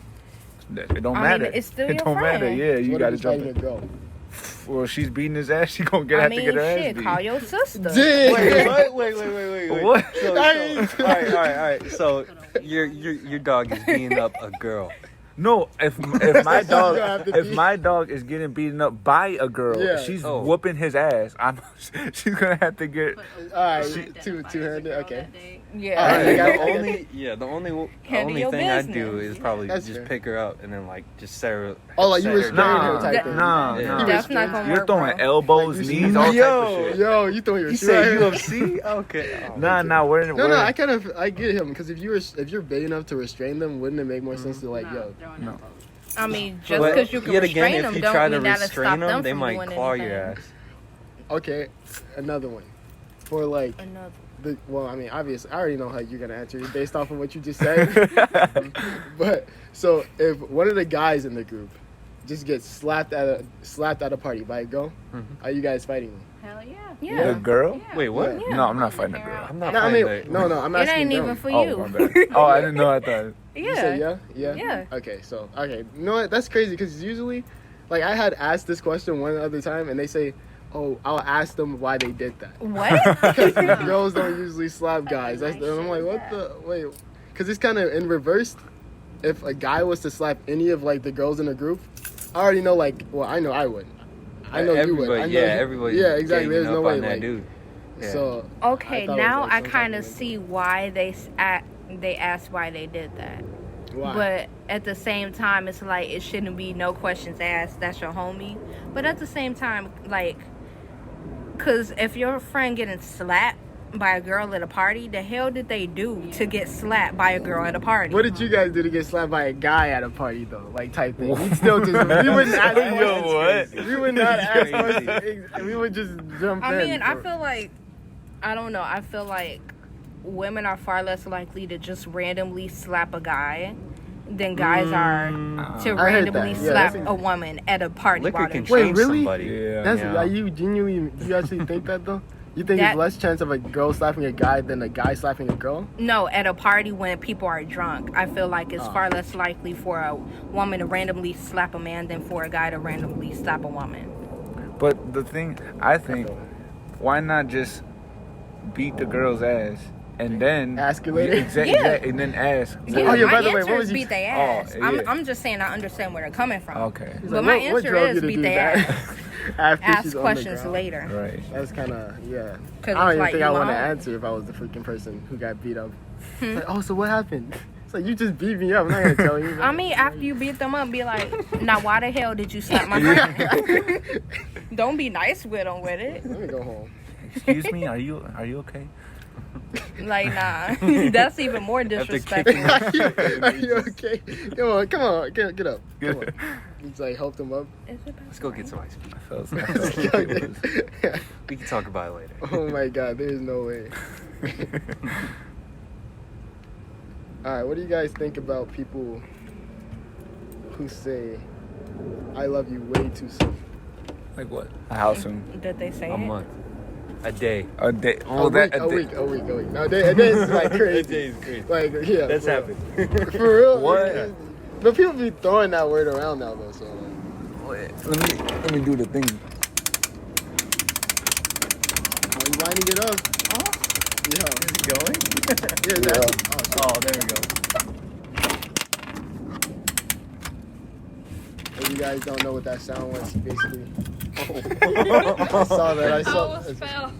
It don't I matter. mean, it's still it your don't matter. friend. Yeah, you What gotta if he's jump fighting in. a girl? Well, she's beating his ass. She gonna I have mean, to get her ass shit, beat. call your sister. Dang. Wait. What? So, all right. So your dog is beating up a girl. No, if my You have to dog be- my dog is getting beaten up by a girl, Yeah. she's Oh. whooping his ass. She's gonna have to get. All right, two-handed. Okay. Yeah. All right, I got- The only Handle your thing I do business. is probably That's just fair. pick her up and then like just set her. Oh, like you set her restrain down. her type That- thing. Nah. That's not gonna You're work, throwing bro. elbows, Like, knees, all type of shit. Yo, you throwing your You shoe say at him? UFC? Okay. Oh, Nah, we're No, I kind of I get him because if you're big enough to restrain them, wouldn't it make more sense to like yo? No. I mean, just But because you can yet restrain again, them, if you don't try to mean that'll restrain stop them, them they from might doing claw anything. your ass. Okay, another one for like Another. well, I mean, obviously, I already know how you're gonna answer it based off of what you just said. But so if one of the guys in the group just gets slapped at a party by a girl, are you guys fighting them? Hell yeah. Yeah. The girl? Wait, what? Yeah. No, I'm not fighting a girl. I'm not No, I fighting mean, no, I'm It asking ain't them. even for Oh, you. my bad. Oh, I didn't know. I thought. You say Yeah. yeah. Okay, you know what? That's crazy because usually, like I had asked this question one other time, and they say, "Oh, I'll ask them why they did that." What? Because girls don't usually slap guys. And I'm like, what the wait? Because it's kind of in reverse. If a guy was to slap any of like the girls in the group, I already know. Like, well, I know I wouldn't. I know you would. I know everybody. Yeah, exactly. There's no way. That Like, dude. Yeah. so Okay, I thought it now was, like, I some type kind of of mental- see why they asked why they did that. why? But at the same time, it's like it shouldn't be no questions asked. That's your homie. But at the same time, like, cause if your friend getting slapped by a girl at a party, the hell did they do to get slapped by a girl at a party? What did you guys do to get slapped by a guy at a party though? Like type thing. We'd still just we wouldn't ask Yo, questions. what? We would not ask Crazy. questions. We would just jump in. I mean, I bro. feel like, I don't know. I feel like women are far less likely to just randomly slap a guy than guys are to I heard randomly that. Yeah, slap that's a woman at a party. Liquor while can they're change Wait, really? somebody. Yeah. That's Yeah. are you genuinely? Do you actually think that though? You think That- there's less chance of a girl slapping a guy than a guy slapping a girl? No, at a party when people are drunk, I feel like it's far less likely for a woman to randomly slap a man than for a guy to randomly slap a woman. But the thing, I think, why not just beat the girl's ass and then Ask her later? Yeah. and then ask. Yeah, Oh, yeah, my by the way, answer what is was you- beat their ass. Oh, yeah. I'm just saying I understand where they're coming from. Okay. He's But like, my what answer drove is you to beat do their that? ass. After she's Ask on the questions ground. later. Right. That's kind of yeah. 'Cause I don't it's even like think you I want to lying. answer if I was the freaking person who got beat up. It's like, oh, so what happened? It's like you just beat me up. I'm not gonna tell you. I mean, after you beat them up, be like, now why the hell did you slap my friend? Don't be nice with them with it. Let me go home. Excuse me, are you okay? Like, nah. That's even more disrespectful. Are you okay? Come on, get up. Come on. He's like helped him up. Let's go get some ice cream. I felt like it was- We can talk about it later. Oh my god, there's no way. Alright, what do you guys think about people who say I love you way too soon? Like what? How soon? Did they say A it? month. A day. A day. A Oh, week, that a week. No, a day is like crazy. A day is crazy. Like, yeah. That's for happened. real. For real? What? But people be throwing that word around now, though, so like. Let me do the thing. Oh, you winding it up? Yeah. Is it going? Yeah, it's actually, Oh, there we go. if you guys don't know what that sound was, basically. I saw that. I saw. Almost fell.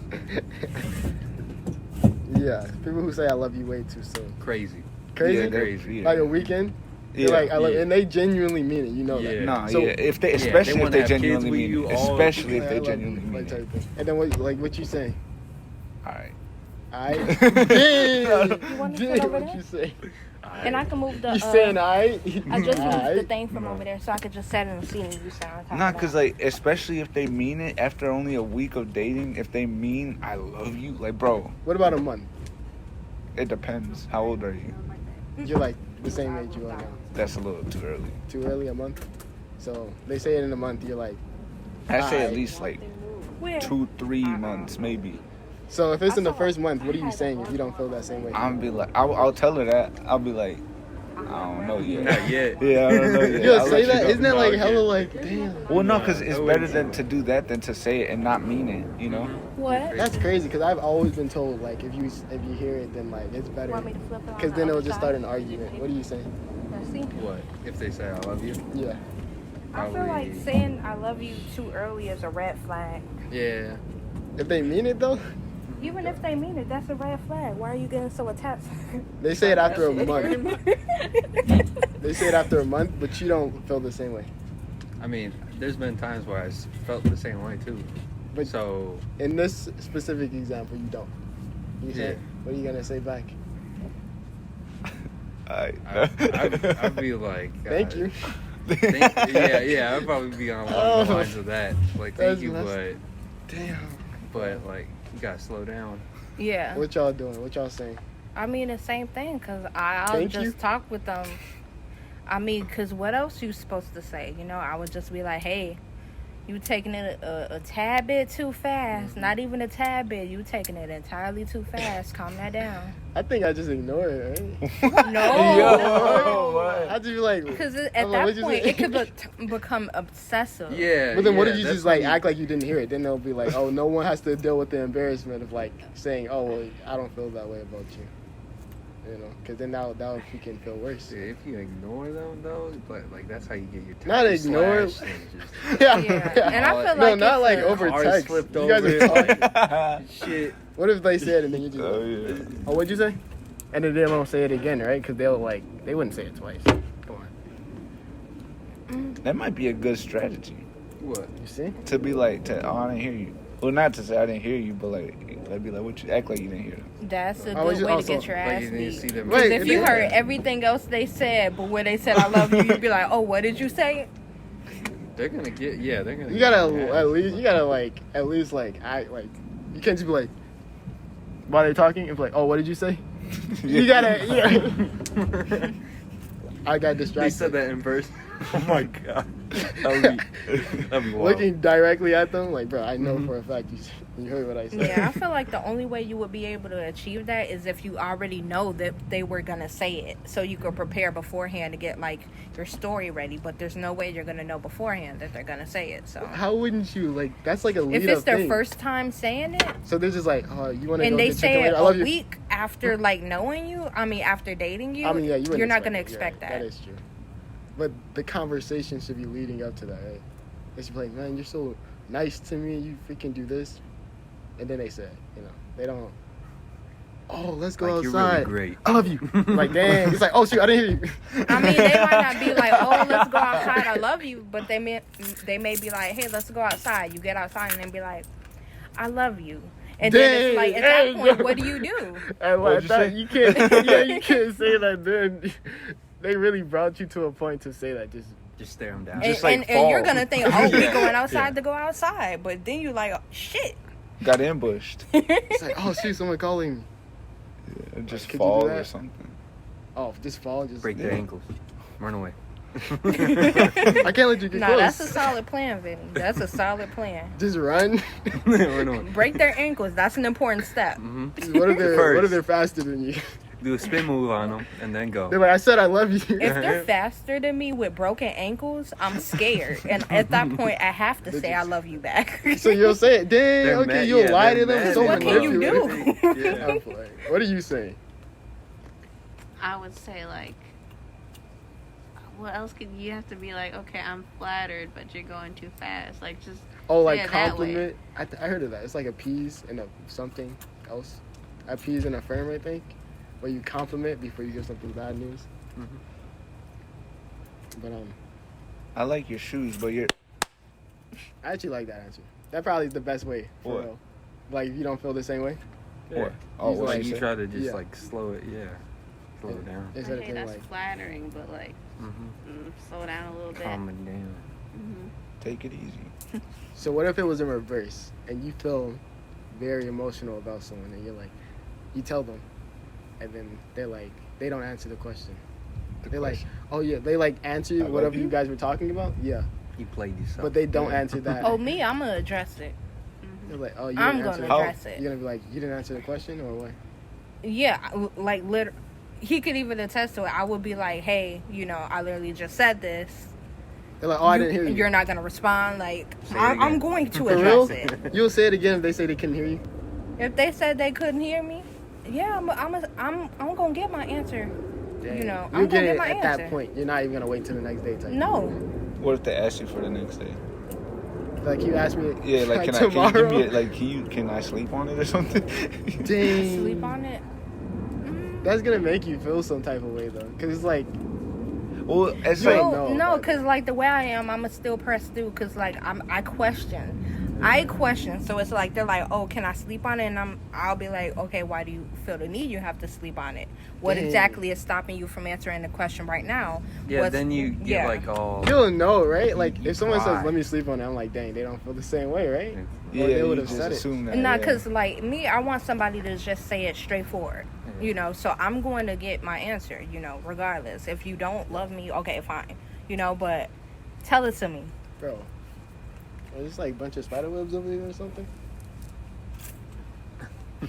Yeah, people who say I love you way too soon. Crazy. Crazy? Yeah, Crazy. yeah. Like a weekend? Yeah. They're like, I love, Yeah. and they genuinely mean it. You know that. Yeah. Nah, So- yeah. If they, Yeah, especially they if wanna they have kids genuinely with mean you it. all- Especially if Like, I they love you, genuinely mean like, it. type thing. And then what you saying? All right. I did. You want to Did sit over what there? you say? And I can move the. You saying I? I just moved the Aight. thing from over there so I could just sit in the seat and you sound on top Nah, of cause that. like, especially if they mean it after only a week of dating, if they mean I love you, like, bro, What about a month? it depends. How old are you? You're like the same age you are now. That's a little too early. Too early, a month. So they say it in a month. You're like, I say at Alright. least like Where? 2-3 months, maybe. so if it's in the first month, what are you saying if you don't feel that same way? I'm be like, I'll tell her that. I'll be like, I don't know yet. Not yet. Yeah, I don't know yet. You'll I'll say let you that? know. Isn't that like No, hella yeah. like, damn? Well, no, because it's I better wouldn't than say to do that than to say it and not mean it. You know? What? That's crazy because I've always been told like if you hear it, then like it's better Want me to flip it on because the then it'll other just side? start an argument. What are you saying? Let's see. What? If they say I love you? Yeah. I feel like Probably- saying I love you too early is a red flag. Yeah. If they mean it though, Even if they mean it, that's a red flag. Why are you getting so attached? they say it after a month. They say it after a month, but you don't feel the same way. I mean, there's been times where I felt the same way too. But So, in this specific example, you don't. You say, Yeah. what are you gonna say back? I'd be like, Thank you. yeah, I'd probably be on along the Oh. lines of that. Like, That's- thank you, that's- Damn. but like, you gotta slow down. Yeah. What y'all doing? What y'all saying? I mean the same thing because I'll Thank just you. talk with them. I mean, because what else you supposed to say? You know, I would just be like, hey, you taking it a tad bit too fast. Not even a tad bit. You taking it entirely too fast. Calm that down. I think I just ignore it, right? No. Yo, what? I just be like, Because at I'm like, that what'd you point, say? it could become obsessive. Yeah. But then what yeah, if you that's just like when act like you didn't hear it? Then they'll be like, oh, no one has to deal with the embarrassment of like saying, oh, well, I don't feel that way about you. You know, because then that would freaking feel worse. Yeah, if you ignore them though, but like that's how you get your Not time ignore- slashed and just Yeah. Yeah. And I feel No, like not it's like a- over cars text. flipped You guys over. are talking. shit. What if they said and then you just, Oh yeah. oh, what'd you say? And then they won't say it again, right? Because they'll like, they wouldn't say it twice. Come on. That might be a good strategy What? You see? to be like, oh, I didn't hear you. Well, not to say I didn't hear you, but like, I'd be like, what you act like you didn't hear them. That's a I was good just way to also- get your Like ass you didn't beat. see them. Wait, Because if you they- heard everything else they said, but when they said I love you, you'd be like, oh, what did you say? They're gonna get. Yeah, they're gonna. You get gotta mad. at least act like, you can't just be like, while they're talking, it's like, oh, what did you say? You gotta, yeah. I got distracted. They said that in person. Oh my god. That'd be wild. Looking directly at them, like, bro, I know for a fact you heard what I said. Yeah, I feel like the only way you would be able to achieve that is if you already know that they were gonna say it, so you could prepare beforehand to get like your story ready. But there's no way you're gonna know beforehand that they're gonna say it. So How wouldn't you, like, that's like a lead if it's up their thing. first time saying it, So they're just like, oh, you want to go and they get say chicken it later? I love a you. week after like knowing you, after dating you, I mean, yeah, you wouldn't you're not gonna it. expect Yeah, that. That is true. But the conversation should be leading up to that, right? They should be like, man, you're so nice to me. You freaking do this. And then they say, you know, they don't, oh, let's go Like, you're outside. really great. I love you. Like, dang. It's like, oh, shoot, I didn't hear you. I mean, they might not be like, oh, let's go outside, I love you, but they may be like, hey, let's go outside. You get outside and then be like, I love you. And then it's like, at that point, what do you do? And What'd you say? you can't, yeah, you can't say that then. They really brought you to a point to say that. Just stare them down. And, Just, like, and you're fall. gonna think, oh, we Yeah. going outside Yeah. to go outside, but then you're like, oh, shit. Got ambushed. It's like, oh, shoot, someone calling. Yeah, just Could you fall do or that? something. Oh, just fall, just Break their ankles. Run away. I can't let you get Nah, close. that's a solid plan, Vinny. That's a solid plan. Just run. Run away. Break their ankles. That's an important step. Mm-hmm. What if they're First. faster than you? Do a spin move on them and then go. They're like, I said I love you. If they're faster than me with broken ankles, I'm scared. And at that point, I have to say I love you back. So you'll say it. Dang, They're okay, mad- you'll yeah, lie they're to them. mad. So What can you manipulative. do? Yeah. I'm playing. What are you saying? I would say like, what else could you have to be like? Okay, I'm flattered, but you're going too fast. Like just Oh, say like it that way. compliment. I heard of that. It's like a peas and a something else. A peas and affirm, I think. where you compliment before you give something bad news. Mm-hmm. But I like your shoes, but you're. I actually like that answer. That probably is the best way. For What? real. Like if you don't feel the same way. What? Oh, He's what like- Like you you say? try to just Yeah. like slow it, slow it down. Instead of Okay, being that's like, flattering, but like, slow down a little bit. Calm it down. Take it easy. so what if it was in reverse and you feel very emotional about someone and you're like, you tell them, and then they're like, they don't answer the question. They're like, oh yeah, they like answer I love whatever you. you guys were talking about. Yeah, He played you something. but they don't answer that. Oh, me, I'm gonna address it. They're like, oh, you I'm didn't answer gonna the- address it. You're gonna be like, you didn't answer the question or what? Yeah, like he could even attest to it. I would be like, hey, I literally just said this. They're like, oh, I didn't hear you. You're not gonna respond. Like, Say it I'm again. going to For real? address it. You'll say it again if they say they couldn't hear you. If they said they couldn't hear me, yeah, I'm gonna get my answer. Dang. I'm You'll gonna get get it my at answer. that point. You're not even gonna wait till the next day. Type. No, What if they ask you for the next day? Like you asked me. Yeah, like can tomorrow. I? Can you give me can I sleep on it or something? Dang. sleep on it. That's gonna make you feel some type of way though, cause it's like, Well, it's You like don't know, No, but- cause like the way I am, I'ma still press through. Cause like I question. So it's like they're like, oh, can I sleep on it? And I'll be like, okay, why do you feel the need you have to sleep on it? What Dang. exactly is stopping you from answering the question right now? Yeah, What's- then you get yeah. like all. you'll know, right? Like You if someone says, cry. "Let me sleep on it," I'm like, dang, they don't feel the same way, right? yeah, Or they you would've just said it. assume that. Nah, yeah. cause like me, I want somebody to just say it straightforward. So I'm going to get my answer. Regardless. If you don't love me, okay, fine. But tell it to me. Bro, are this like a bunch of spider webs over here or something?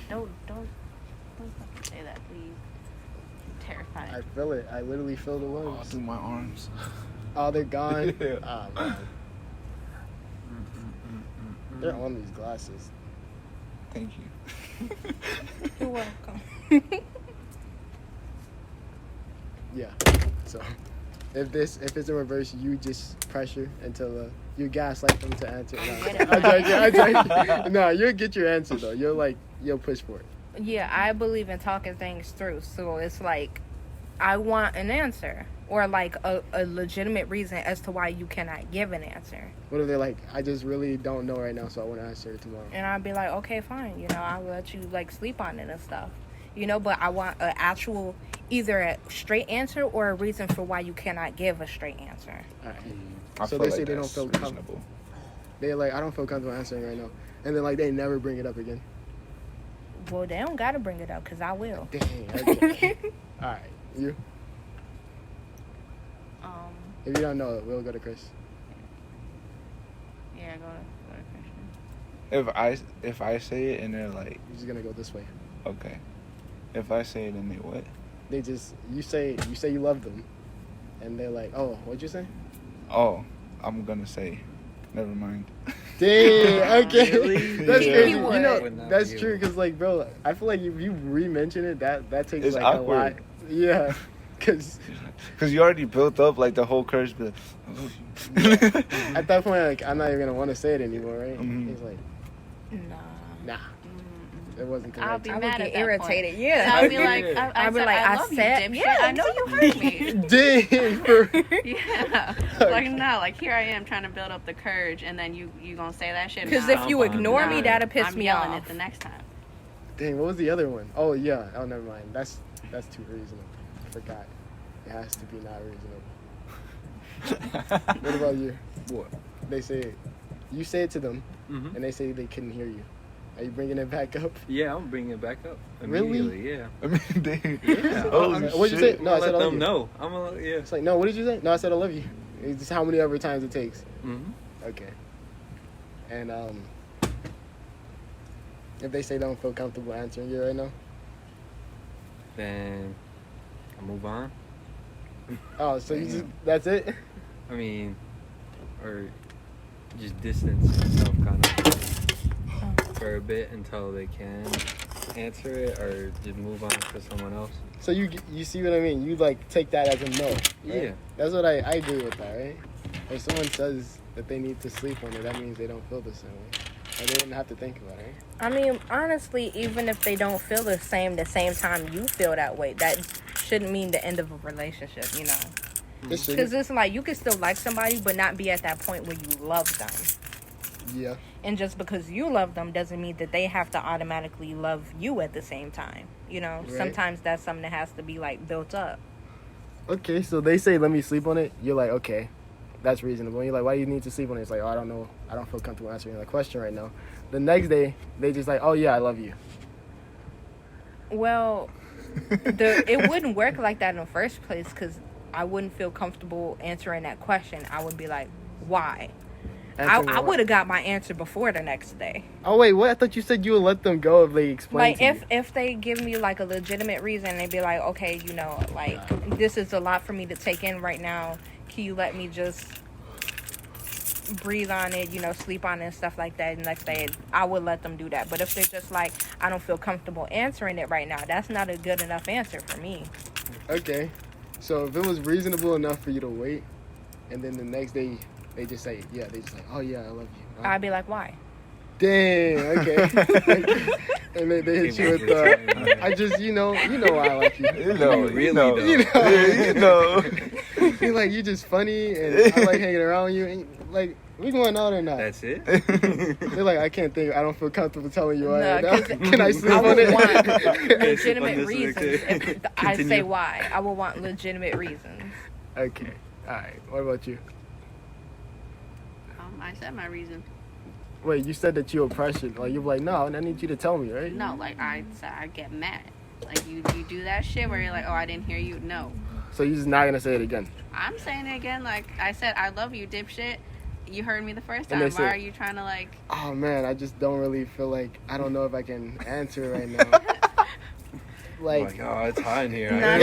Don't fucking say that, please. I'm terrified. I feel it. I literally feel the all webs. through my arms. Oh, they're gone. Yeah. Ah, man. They're on these glasses. Thank you. You're welcome. Yeah. So, if it's in reverse, you just pressure until you gaslight them to answer. I joke. No, you'll get your answer though. You'll push for it. Yeah, I believe in talking things through. So it's like, I want an answer. Or like a legitimate reason as to why you cannot give an answer. What if they're like, I just really don't know right now, so I want to answer it tomorrow. And I'd be like, okay, fine. I'll let you like sleep on it and stuff. But I want an actual, either a straight answer or a reason for why you cannot give a straight answer. All right. I So feel they say they don't that's feel reasonable. They're like, I don't feel comfortable answering right now. And then like they never bring it up again. Well, they don't got to bring it up because I will. Dang. Okay. All right. You? If you don't know it, we'll go to Chris. Yeah, go to Christian. If I say it and they're like, You're just gonna go this way. okay. If I say it and they what? They just you say you love them, and they're like, oh, what'd you say? Oh, I'm gonna say, never mind. Dang. Okay. Really? That's Yeah. crazy. He would. Would not That's be true. able- Cause like, bro, I feel like if you re-mention it, that takes It's like awkward. a lot. Yeah. Cause Because you already built up like the whole curse. But at that point, like, I'm not even gonna want to say it anymore, right? Mhm. He's like, Nah. nah, it wasn't I'll correct. be I would mad get at that irritated. point. Yeah. I'll be like, Yeah. I I'd be said, like, I I love said- you, dipshit. yeah, I know you heard me. Dang. For, Yeah. Like, no, like, here I am trying to build up the courage, and then you gonna say that shit? Because Nah, if you ignore me, Nah. that'll piss I'm me yelling off. it the next time. dang. What was the other one? Oh yeah. Oh, never mind. That's too reasonable. I forgot. It has to be not reasonable. What about you? What? They say, you say it to them, Mhm. and they say they couldn't hear you. Are you bringing it back up? Yeah, I'm bringing it back up Really? immediately. Yeah. I mean, they, Yeah. oh, What'd you shit. say? No, I I'll said I let love them you. know. I'm a yeah. It's like, no, what did you say? No, I said I love you. It's just how many other times it takes. Mm-hmm. Okay. And if they say they don't feel comfortable answering you right now, Then I move on. oh, so you just that's it? I mean, or just distance myself kind of for a bit until they can answer it, or just move on to someone else. So you see what I mean? You like take that as a no. Right? Yeah. That's what I agree with that, right? If someone says that they need to sleep on it, that means they don't feel the same way. Like, they didn't have to think about it. I mean, honestly, even if they don't feel the same time you feel that way, that shouldn't mean the end of a relationship, you know? Because it's like, you can still like somebody, but not be at that point where you love them. Yeah. And just because you love them doesn't mean that they have to automatically love you at the same time. You know, Right. Sometimes that's something that has to be, like, built up. Okay, so they say, let me sleep on it. You're like, okay, that's reasonable. And you're like, why do you need to sleep on it? It's like, oh, I don't know. I don't feel comfortable answering that question right now. The next day, they just like, oh, yeah, I love you. Well, it wouldn't work like that in the first place because I wouldn't feel comfortable answering that question. I would be like, why? I would have got my answer before the next day. Oh, wait, what? I thought you said you would let them go if they explain to you. If they give me, like, a legitimate reason, they'd be like, okay, you know, like, this is a lot for me to take in right now. Can you let me just breathe on it, you know, sleep on it and stuff like that? And next day, I would let them do that. But if they're just like, I don't feel comfortable answering it right now, that's not a good enough answer for me. Okay, so if it was reasonable enough for you to wait, and then the next day they just say, yeah, they just like, oh yeah, I love you. Oh. I'd be like, why? Dang, okay. And they hit you with I just, you know why I like you. You know. You're like, you just funny, and I like hanging around with you, and like, we going out or not? That's it? They're like, I can't think, I don't feel comfortable telling you why. No, Now. Can I sleep I on would it? want Sleep legitimate on this, reasons. okay. If I say why. I would want legitimate reasons. Okay, alright, what about you? I said my reason. Wait, you said that you were pressured. Like, you're like, no, I need you to tell me, right? No, like I get mad. Like you do that shit where you're like, oh, I didn't hear you. No. So you're just not going to say it again? I'm saying it again. Like I said, I love you, dipshit. You heard me the first And time. they Why said- are you trying to like? Oh, man, I just don't really feel like, I don't know if I can answer right now. Like, oh, it's hot in here. No,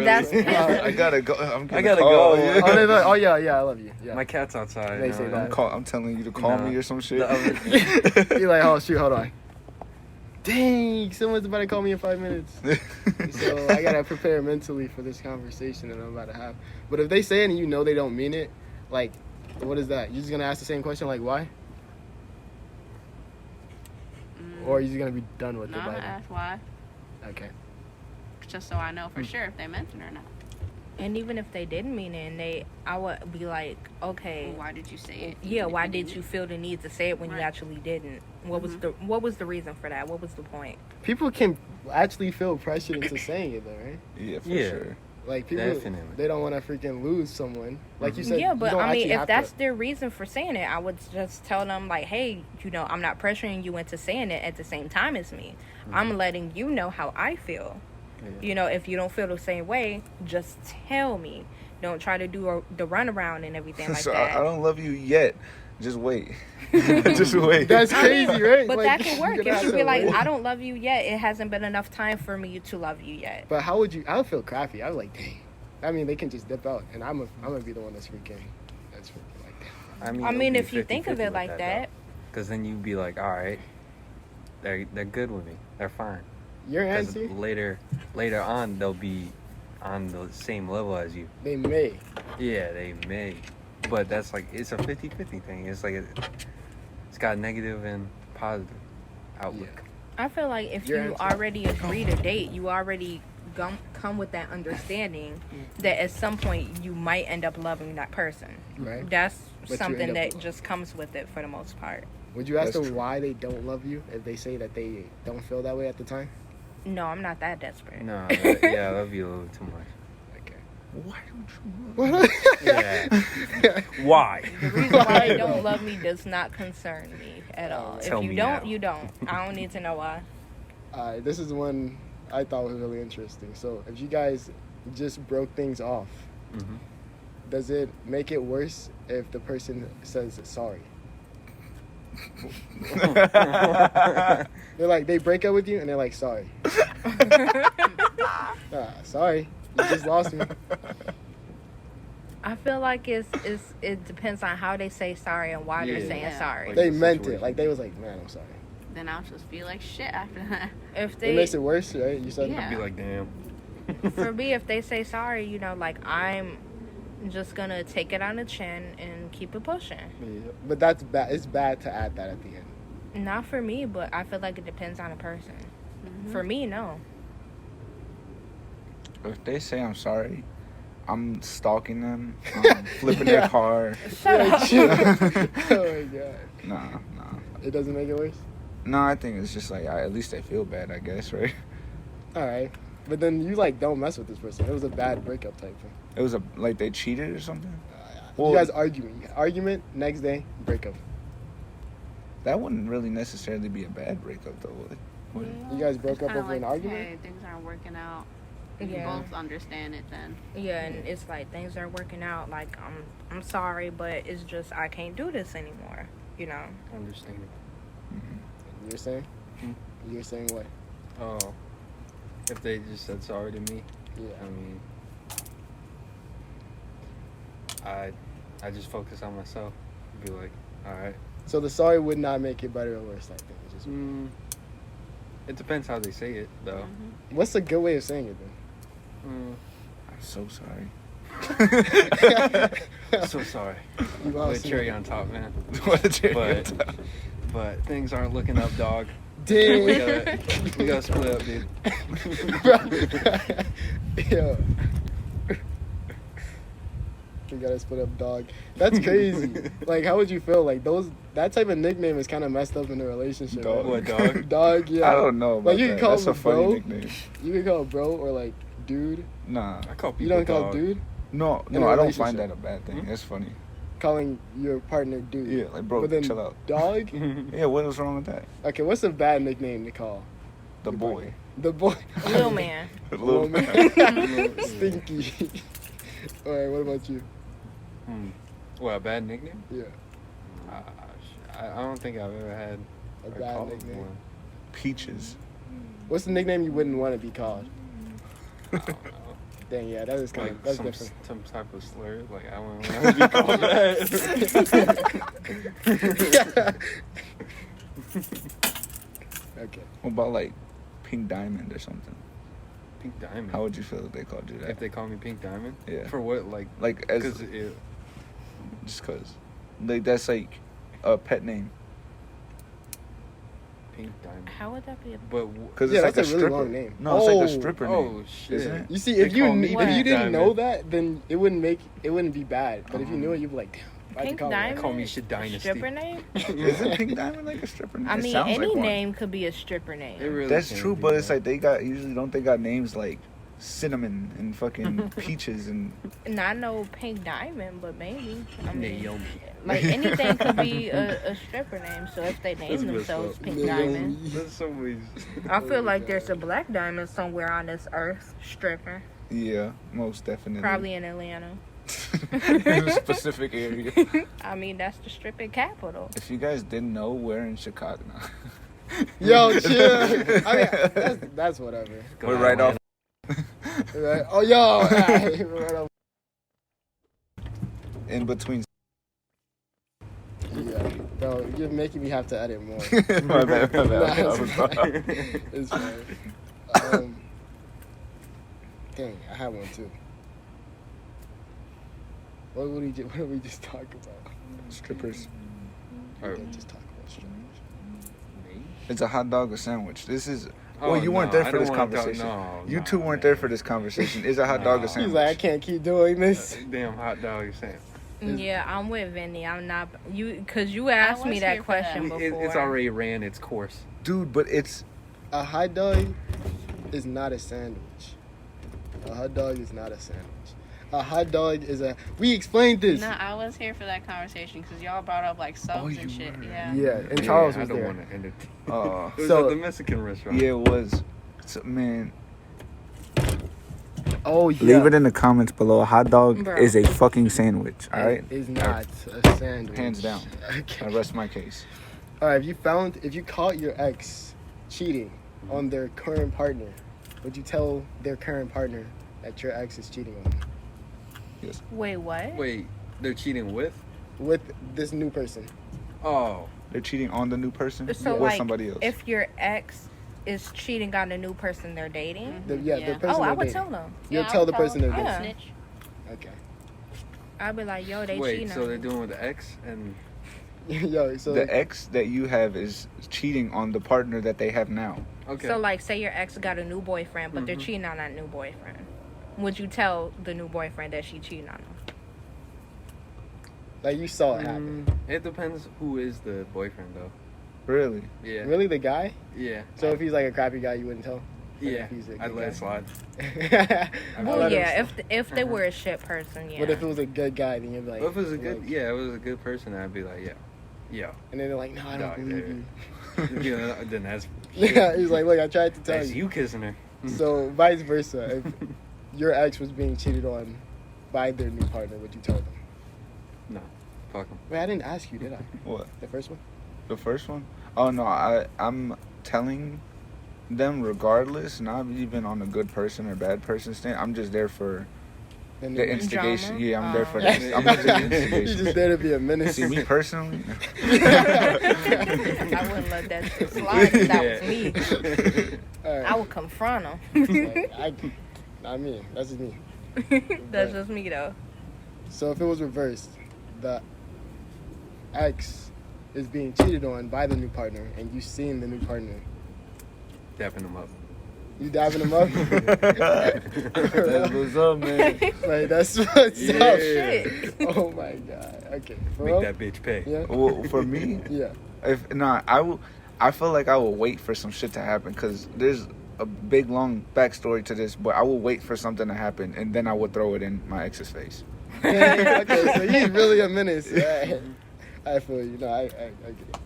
that's I gotta go. I gotta go. Yeah. oh, they're like, oh, yeah, I love you. Yeah. My cat's outside. They say that. I'm telling you to call me or some shit. You're like, oh, shoot, hold on. Dang, someone's about to call me in 5 minutes. So I got to prepare mentally for this conversation that I'm about to have. But if they say it and you know they don't mean it, like, what is that? You're just going to ask the same question, like, why? Or are you just going to be done with No, it I'm by gonna then? ask why, Okay. just so I know for sure if they meant it or not. And even if they didn't mean it, and I would be like, okay, Well, why did you say it? yeah, even if why you did didn't? you feel the need to say it when you Right. actually didn't? What was the reason for that? What was the point? People can actually feel pressured into saying it, though, right? Yeah, for Yeah. sure. Like, people, Definitely. they don't want to freaking lose someone. Like you said, Yeah, you but don't I mean, actually if have that's to, their reason for saying it, I would just tell them, like, hey, you know, I'm not pressuring you into saying it at the same time as me. I'm letting you know how I feel. You know, if you don't feel the same way, just tell me. Don't try to do the runaround and everything like So that. I don't love you yet. Just wait. Just wait. That's crazy, right? But Like, that can work. you're gonna If you have be to like, wait. I don't love you yet, it hasn't been enough time for me to love you yet. But how would you? I would feel crappy. I was like, dang. I mean, they can just dip out, and I'm gonna be the one that's freaking like that. I mean, if you think of it like that. Because then you'd be like, all right, they're good with me. They're fine. Your 'Cause answer? later on, they'll be on the same level as you. They may. Yeah, they may. But that's like, it's a 50-50 thing. It's like, it's got negative and positive outlook. I feel like if Your you answer. already agree to date, you already come with that understanding that at some point you might end up loving that person. Right. That's But you something end up- that just comes with it for the most part. Would you ask That's them true. why they don't love you if they say that they don't feel that way at the time? No, I'm not that desperate. No, yeah, I love you a little too much. Okay. Why don't you love Yeah. Why? The reason why they don't love me does not concern me at all. Tell If you me don't, now. you don't. I don't need to know why. This is one I thought was really interesting. So, if you guys just broke things off, Mhm. does it make it worse if the person says sorry? They're like, they break up with you and they're like, sorry. Sorry, you just lost me. I feel like it depends on how they say sorry and why they're Yeah. saying Yeah. sorry. Like They the meant it. situation. Like, they was like, man, I'm sorry. Then I'll just feel like shit after that. If It they makes it worse, right? You said Yeah. Be like, damn. for me, if they say sorry, you know, like I'm just gonna take it on the chin and keep it pushing. Yeah. But that's bad. It's bad to add that at the end. Not for me, but I feel like it depends on the person. For me, no. If they say I'm sorry, I'm stalking them, flipping their car. Shut up. Oh my god. Nah. It doesn't make it worse? No, I think it's just like at least they feel bad, I guess, right? Alright. But then you like don't mess with this person. It was a bad breakup type thing. It was like they cheated or something. You guys argument, next day, breakup. That wouldn't really necessarily be a bad breakup, though, would it? You guys broke It's up kinda over an like, argument? Hey, things aren't working out. You Yeah. both understand it then. Yeah, and it's like things are working out. Like I'm sorry, but it's just I can't do this anymore. You know. Understandable. You're saying? Hmm? You're saying what? Oh, if they just said sorry to me, Yeah. I mean, I just focus on myself. Be like, all right. So the sorry would not make it better or worse, I think. It's just, It depends how they say it, though. what's a good way of saying it I'm so sorry. So sorry. then? You With cherry on top, man. What a cherry on top. But things aren't looking up, dog. Damn. We gotta split up, dude. Yo. We gotta split up, dog. That's crazy. Like, how would you feel? Like, that type of nickname is kind of messed up in a relationship. Dog. What, dog? Dog, yeah. I don't know about Like, you can that. call That's him a funny bro. nickname. You can call it bro or, like, dude. Nah. I call people You don't call dog. dude? No, In a I don't relationship. find that a bad thing. It's funny. Calling your partner dude. Yeah, like, bro, But then chill out. dog? Yeah, what was wrong with that? Okay, what's a bad nickname to call? The your boy. partner? The boy. Little man. Little man. Stinky. Alright, what about you? What, a bad nickname? Yeah. I don't think I've ever had A bad called nickname. one. Peaches. What's the nickname you wouldn't want to be called? I don't know. Dang, yeah, that is kind Like of, that's some, different. some type of slur. Like, I wouldn't want to be called that. Okay. What about like Pink Diamond or something? Pink Diamond. How would you feel if they called you that? If they call me Pink Diamond? Yeah. For what? Like, Like as because it, just cause. Like that's like a pet name. Pink Diamond. How would that be? But Cause Yeah, it's like that's a a really stripper. long name. No, it's like Oh. a stripper name. Oh shit! Isn't it? You see, They if you call me Pink didn't know Diamond. that, then it wouldn't be bad. But if you knew it, you'd be like, damn. I had to Pink call it that. Diamond? Call me Shit Dynasty. Stripper name? Isn't Pink Diamond like a stripper name? I It mean, sounds any like one. name could be a stripper name. It really That's can true, be but it's that. like they got usually don't they got names like cinnamon and fucking peaches and Not no Pink Diamond, but maybe. I mean, Naomi. like anything could be a stripper name. So if they name That's messed themselves up. Pink Naomi. Diamond, That's so weird. I feel like there's a black diamond somewhere on this earth. Stripper, yeah, most definitely. probably in Atlanta. in a specific area. I mean, that's the stripping capital. If you guys didn't know, we're in Chicago. Yo, chill. I mean, that's whatever. We're right off. Right? Oh, yo. Right, right off. In between. Yeah, bro, you're making me have to edit more. my bad. Nah, I was it's fine. It's fine. Dang, I had one too. What did we just talk about? Strippers. We didn't just talk about strippers. It's a hot dog or sandwich. This is. Oh, Well, you weren't no, there I for don't this wanna talk- conversation. no, You nah, two weren't man. there for this conversation. Is a hot dog or No. sandwich? He's like, I can't keep doing this. Damn hot dog, you're saying. Yeah, I'm with Vinny. I'm not because you asked me was that here for that. question before. It's already ran its course. Dude, but it's A hot dog is not a sandwich. A hot dog is not a sandwich. A hot dog is a. We explained this. No, I was here for that conversation because y'all brought up like subs you and shit. were. Yeah. Yeah, and Charles I was don't there. want to end it. uh It was So- at the Mexican restaurant. yeah, it was. So, man, Oh yeah. leave it in the comments below. A hot dog Bro. is a fucking sandwich. All right, It is not a sandwich. hands down. Okay. I rest my case. All right. If you caught your ex cheating on their current partner, would you tell their current partner that your ex is cheating on them Yes. Wait, what? Wait, they're cheating with? with this new person? Oh, They're cheating on the new person So with like, somebody else. if your ex is cheating on the new person they're dating, The Yeah. person oh, I they're would dating. tell them. You'll Yeah, tell I the would person they're I'd dating. Yeah. snitch. Okay. I'd be like, yo, they wait, cheating. so on they're me. doing with the ex and Yo, so The ex that you have is cheating on the partner that they have now. Okay. So, like, say your ex got a new boyfriend, but they're cheating on that new boyfriend. Would you tell the new boyfriend that she cheating on him? like you saw it happen. It depends who is the boyfriend, though. Really? Yeah. Really, the guy? Yeah. So if he's like a crappy guy, you wouldn't tell? Yeah. If he's a I'd good let guy? it slide. Well, yeah, if they were a shit person, yeah. But if it was a good guy, then you'd be like... Well, if it was a good, like- yeah, if it was a good person, I'd be like, yeah. And then they're like, no, I don't Dog, believe you. Yeah, then that's Yeah, he's like, look, I tried to tell that's you. you kissing her. So vice versa, if your ex was being cheated on by their new partner, would you tell them? No, fuck him. Wait, I didn't ask you, did I? What? The first one? The first one? Oh no, I'm telling them regardless, not even on a good person or bad person stand. I'm just there for The the instigation. Drama? Yeah, I'm there for Oh. the, I'm just the He's instigation. just there to be a menace. See, me personally, I wouldn't let that shit slide if that was me. All right. I would confront him. I mean, that's just me. That's just me, though. So if it was reversed, the ex is being cheated on by the new partner, and you seeing the new partner, Dapping him up. you dabbing him up? that's what's up, man. Like, that's what's Yeah. up. Shit. Oh my god. Okay. For Make real? that bitch pay. Yeah. Well, for me, Yeah. if not, I feel like I will wait for some shit to happen because there's a big long backstory to this, but I will wait for something to happen and then I will throw it in my ex's face. Okay, so he's really a menace. Right. I feel you. No, I get it.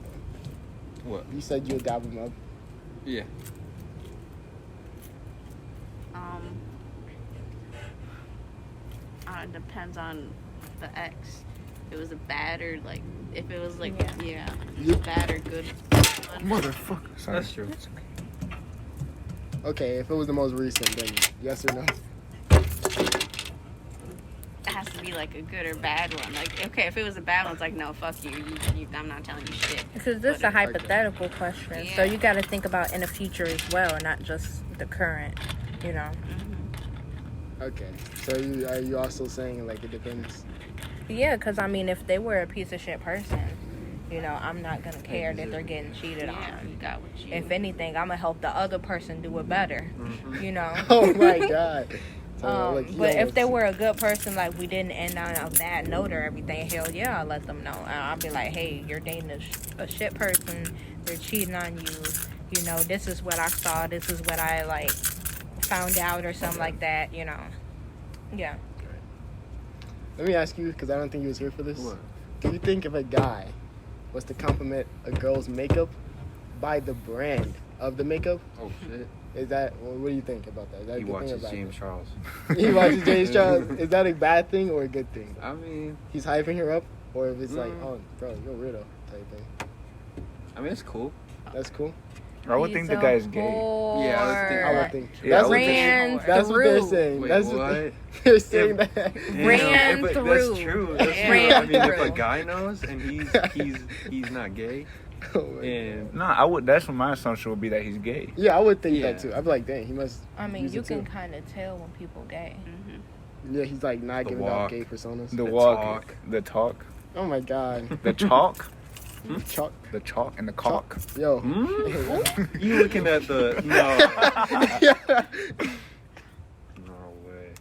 What? You said you would dab him up. Yeah. It depends on the ex. If it was a bad or like, if it was like, yeah, You- bad or good. Motherfucker. Sorry. That's true. Okay, if it was the most recent, then yes or no? It has to be like a good or bad one. Like, okay, if it was a bad one, it's like, no, fuck you. I'm not telling you shit. Because this is a But- hypothetical question. So Yeah. you got to think about in the future as well, not just the current, you know. Okay. So are you also saying like it depends? Yeah, because I mean, if they were a piece of shit person, you know, I'm not going to care that they're getting cheated Yeah, you on. got what you. If anything, I'm going to help the other person do it better, you know. Oh my god. So, like, you But don't if they want- were a good person, like we didn't end on a bad note or everything, hell yeah, I'll let them know. I'll be like, hey, you're dating a shit person. They're cheating on you. You know, this is what I saw. This is what I, like, found out or something like that, you know. Yeah. Let me ask you, because I don't think you was here for this. What? Do you think if a guy was to compliment a girl's makeup by the brand of the makeup, Oh shit. is that, well, what do you think about that? Is that He a good thing or watches bad James thing? Charles. He watches James Charles. Is that a bad thing or a good thing? I mean, He's hyping her up, or if it's like, Mm. oh, bro, you're a weirdo type thing. it's cool. That's cool. I would think the guy is gay. Yeah, I would think- I would think. Yeah, I would Ran That's what they're through. saying. Wait, That's what? they're saying. That. Ran but through. That's true. That's true. Ran I mean, if through. a guy knows and he's not gay, Oh my and No, I would. That's what my assumption would be, that he's gay. Yeah, I would think Yeah. that too. I'd be like, dang, he must. I mean, use you it too. can kind of tell when people gay. Yeah, he's like not The giving out walk. gay personas. The The walk, talk. the talk, Oh my god, the chalk, Chuck, the chalk, and the caulk. yo. Hmm? You looking at the no? No way.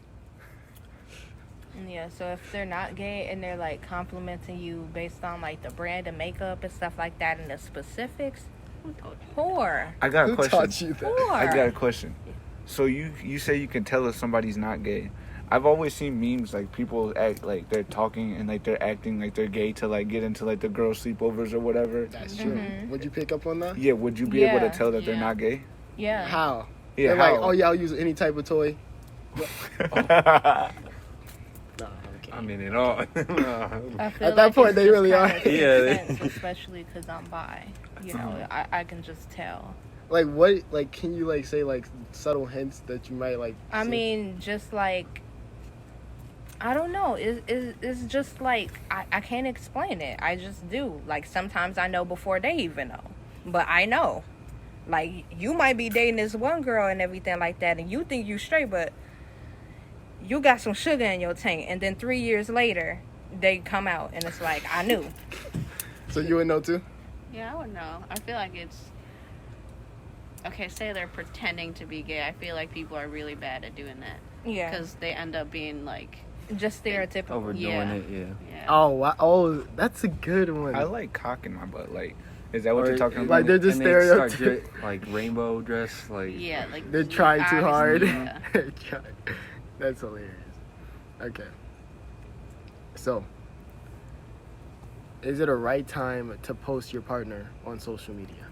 Yeah, so if they're not gay and they're like complimenting you based on like the brand of makeup and stuff like that and the specifics, whore. I got a Who question. taught you that? Whore. I got a question. So you say you can tell if somebody's not gay. I've always seen memes like people act like they're talking and like they're acting like they're gay to like get into like the girl sleepovers or whatever. That's true. Would you pick up on that? Yeah, would you be able to Yeah. tell that they're Yeah. not gay? Yeah. How? Yeah, They're like, how? oh yeah, I'll use any type of toy. No, okay. I mean, it all. I feel At that like point, it's they just really kinda are. makes Yeah. sense, especially because I'm bi. You know, I can just tell. Like what? Like can you like say like subtle hints that you might like? I see? mean, just like, I don't know. It's just like, I can't explain it. I just do. Like, sometimes I know before they even know. But I know. Like, you might be dating this one girl and everything like that, and you think you straight, but you got some sugar in your tank. And then 3 years later, they come out, and it's like, I knew. So you would know too? Yeah, I would know. I feel like it's okay. Say they're pretending to be gay. I feel like people are really bad at doing that Yeah. because they end up being like Just stereotypical. Overdoing Yeah. it, yeah. yeah. Oh, wow. Oh, that's a good one. I like cock in my butt. Like, is that what Or- you're talking Like, about? they're just and they start stereotyp- like rainbow dress, like Yeah, like They're trying too hard. Yeah. They're trying. That's hilarious. Okay. So, is it a right time to post your partner on social media?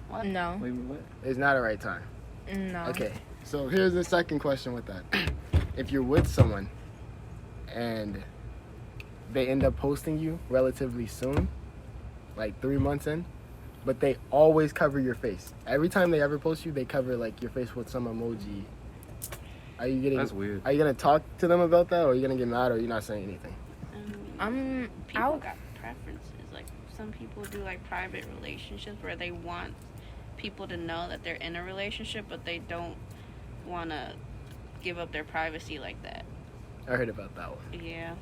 What? No. Wait, what? It's not a right time. No. Okay. So here's the second question with that. If you're with someone and they end up posting you relatively soon, like 3 months in, but they always cover your face. Every time they ever post you, they cover like your face with some emoji. Are you getting? That's weird. Are you gonna talk to them about that, or are you gonna get mad, or you're not saying anything? People I'll- got preferences. Like some people do like private relationships where they want people to know that they're in a relationship, but they don't want to give up their privacy like that. I heard about that one. Yeah.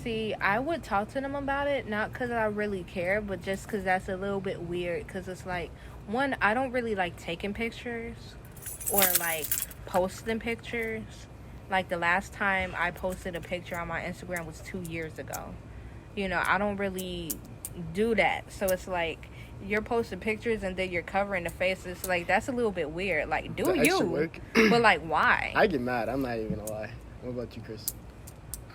See, I would talk to them about it, not because I really care, but just because that's a little bit weird. Because it's like, one, I don't really like taking pictures or like posting pictures. Like the last time I posted a picture on my Instagram was 2 years ago. You know, I don't really do that. So it's like, you're posting pictures and then you're covering the face. It's like, that's a little bit weird. Like, do The extra you? work. But like, why? I get mad. I'm not even gonna lie. What about you, Chris?